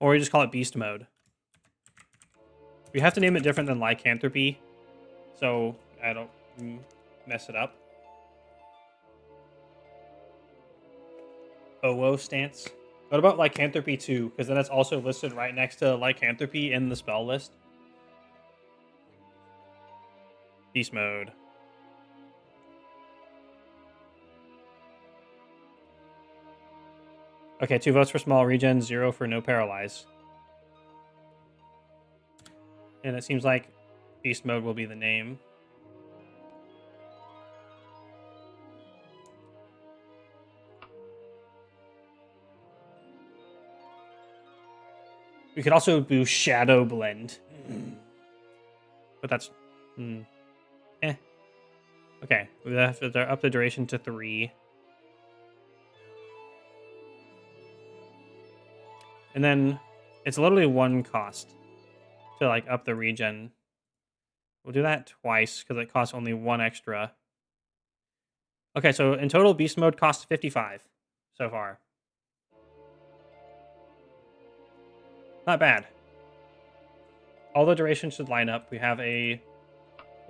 Or we just call it Beast Mode. We have to name it different than Lycanthropy, so I don't mess it up. OO stance. What about Lycanthropy 2? Because then it's also listed right next to Lycanthropy in the spell list. Beast Mode. Okay, 2 votes for small regen, 0 for no paralyze. And it seems like Beast Mode will be the name. We could also do Shadow Blend. But that's... Okay, we have to up the duration to 3. And then it's literally 1 cost to like up the regen. We'll do that twice because it costs only 1 extra. Okay, so in total, beast mode costs 55 so far. Not bad. All the durations should line up. We have a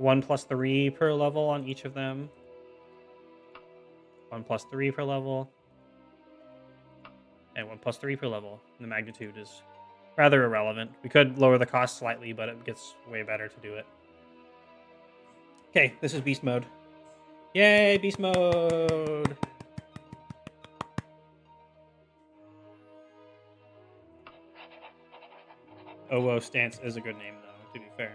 1+3 per level on each of them. 1+3 per level. And 1+3 per level. And the magnitude is rather irrelevant. We could lower the cost slightly, but it gets way better to do it. Okay, this is beast mode. Yay, beast mode! Oh, whoa, Stance is a good name, though, to be fair.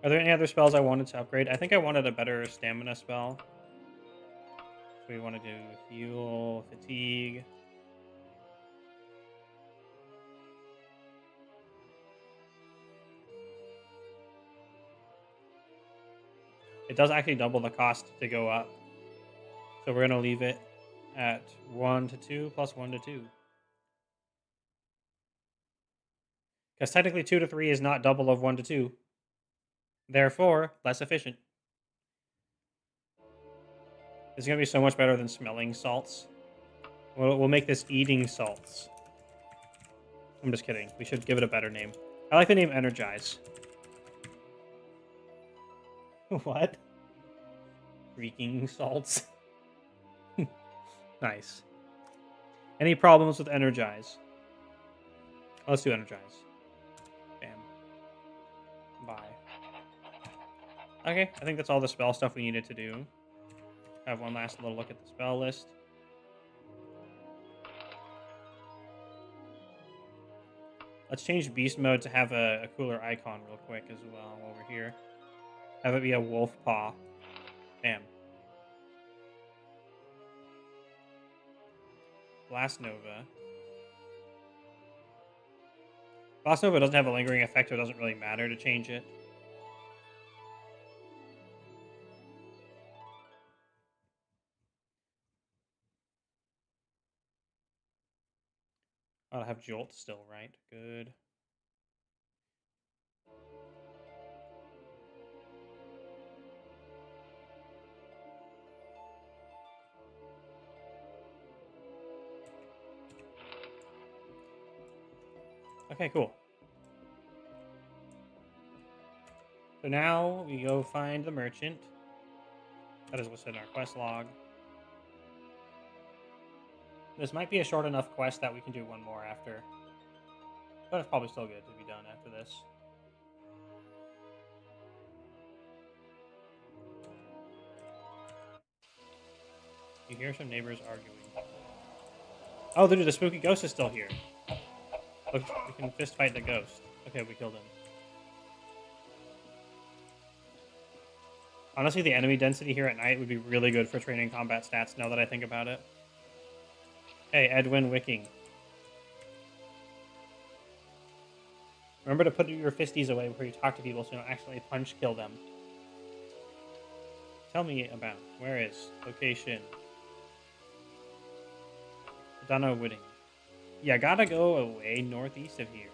Are there any other spells I wanted to upgrade? I think I wanted a better stamina spell. So we want to do heal, fatigue. It does actually double the cost to go up. So we're going to leave it at 1 to 2 plus 1 to 2. Because technically 2 to 3 is not double of 1 to 2. Therefore, less efficient. It's going to be so much better than smelling salts. We'll make this eating salts. I'm just kidding. We should give it a better name. I like the name Energize. What? Freaking salts. Nice. Any problems with Energize? Let's do Energize. Bam. Bye. Okay, I think that's all the spell stuff we needed to do. Have one last little look at the spell list. Let's change beast mode to have a cooler icon real quick as well while we're here. Have it be a wolf paw. Bam. Blast Nova. Blast Nova doesn't have a lingering effect, so it doesn't really matter to change it. I'll have Jolt still, right? Good. Okay, cool. So now we go find the merchant. That is what's in our quest log. This might be a short enough quest that we can do one more after. But it's probably still good to be done after this. You hear some neighbors arguing. Oh, dude, the spooky ghost is still here. Look, we can fist fight the ghost. Okay, we killed him. Honestly, the enemy density here at night would be really good for training combat stats now that I think about it. Hey, Edwin Wicking. Remember to put your fisties away before you talk to people so you don't accidentally punch kill them. Tell me about. Where is? Location. Donna Wooding. Yeah, gotta go away northeast of here.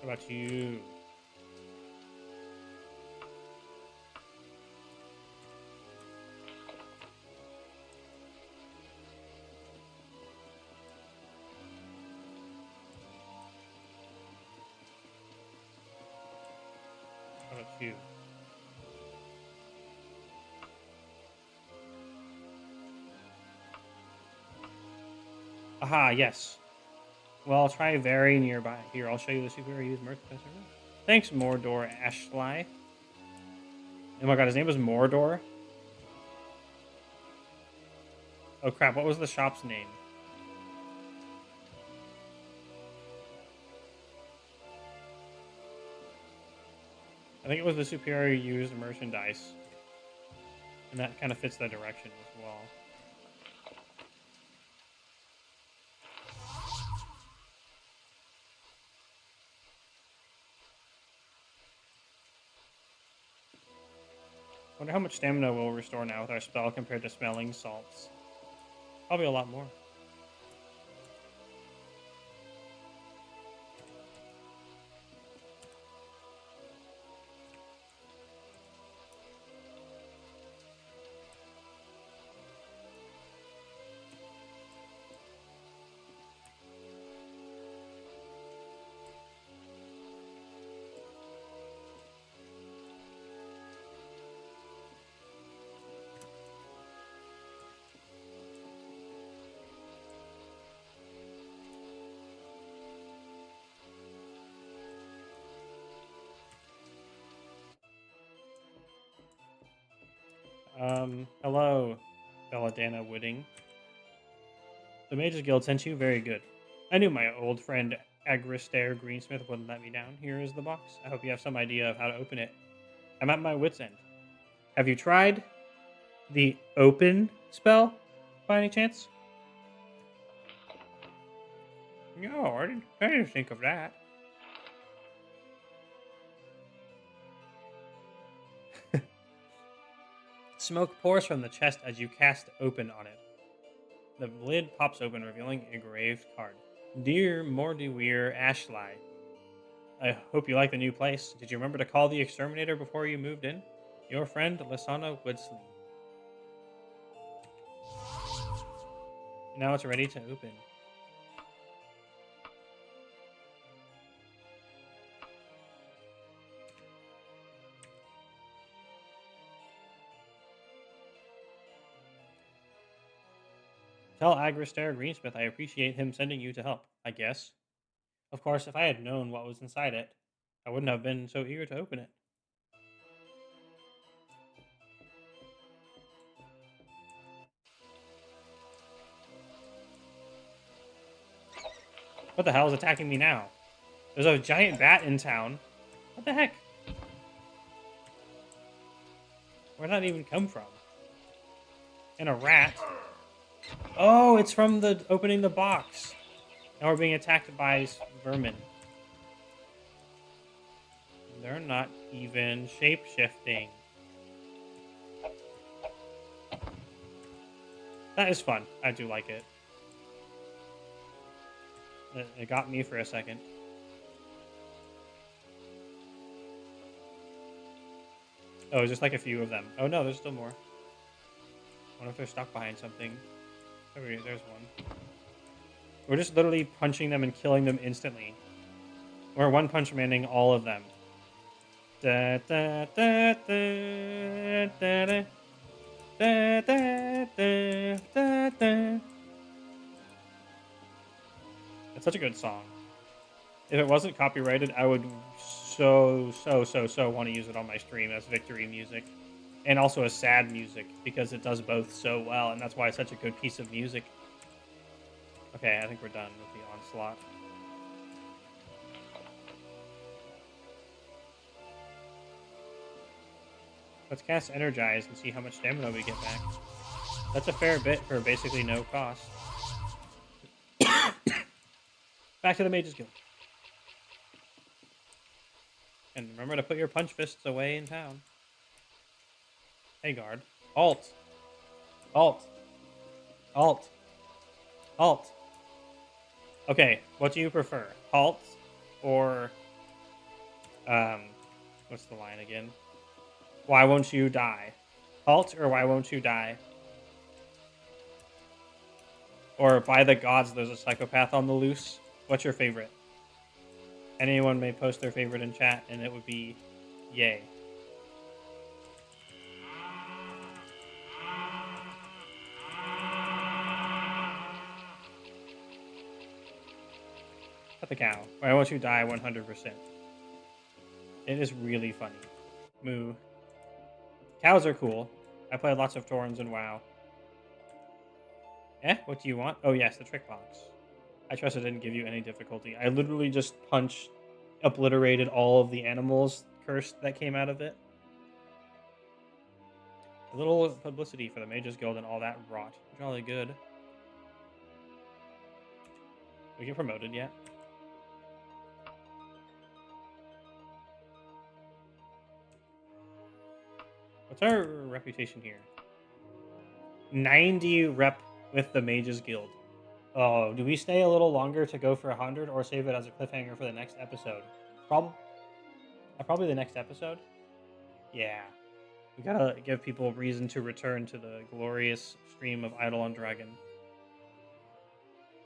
What about you? How about you? Aha, yes. Well, I'll try very nearby. Here, I'll show you the superior use Mirth. Thanks, Mordor Ashly. Oh my god, his name was Mordor? Oh crap, what was the shop's name? I think it was the superior used merchandise. And that kind of fits the direction as well. Wonder how much stamina we'll restore now with our spell compared to smelling salts. Probably a lot more. Hello, Belladonna Wooding. The Mages Guild sent you? Very good. I knew my old friend Agristair Greensmith wouldn't let me down. Here is the box. I hope you have some idea of how to open it. I'm at my wit's end. Have you tried the open spell by any chance? No, I didn't think of that. Smoke pours from the chest as you cast open on it. The lid pops open, revealing a engraved card. Dear Mordiweir Ashley, I hope you like the new place. Did you remember to call the exterminator before you moved in? Your friend, Lysana Woodsley. Now it's ready to open. Tell Agristair Greensmith I appreciate him sending you to help, I guess. Of course, if I had known what was inside it, I wouldn't have been so eager to open it. What the hell is attacking me now? There's a giant bat in town. What the heck? Where'd that even come from? And a rat. Oh, it's from the opening the box. Now we're being attacked by vermin. They're not even shape-shifting. That is fun. I do like it. It got me for a second. Oh, it's just like a few of them. Oh no, there's still more. I wonder if they're stuck behind something. Oh, there's one. We're just literally punching them and killing them instantly. We're one punch manning all of them. Da, da, da, da, da, da. Da, da, da, da, da. It's such a good song. If it wasn't copyrighted, I would so want to use it on my stream as victory music. And also as sad music, because it does both so well, and that's why it's such a good piece of music. Okay, I think we're done with the onslaught. Let's cast Energize and see how much stamina we get back. That's a fair bit for basically no cost. Back to the Mages Guild. And remember to put your punch fists away in town. Hey, guard. Alt. Alt. Alt. Alt. Okay, what do you prefer? Halt or... what's the line again? Why won't you die? Halt or why won't you die? Or by the gods, there's a psychopath on the loose. What's your favorite? Anyone may post their favorite in chat, and it would be yay. Cut the cow. Why won't you die 100%? It is really funny. Moo. Cows are cool. I played lots of Taurens in WoW. Eh? What do you want? Oh yes, the trick box. I trust it didn't give you any difficulty. I literally just obliterated all of the animals cursed that came out of it. A little publicity for the Mages Guild and all that rot. Jolly good. We get promoted yet? What's our reputation here? 90 rep with the Mages Guild. Oh, do we stay a little longer to go for 100 or save it as a cliffhanger for the next episode? Probably the next episode. Yeah. We gotta give people reason to return to the glorious stream of Idol on Dragon.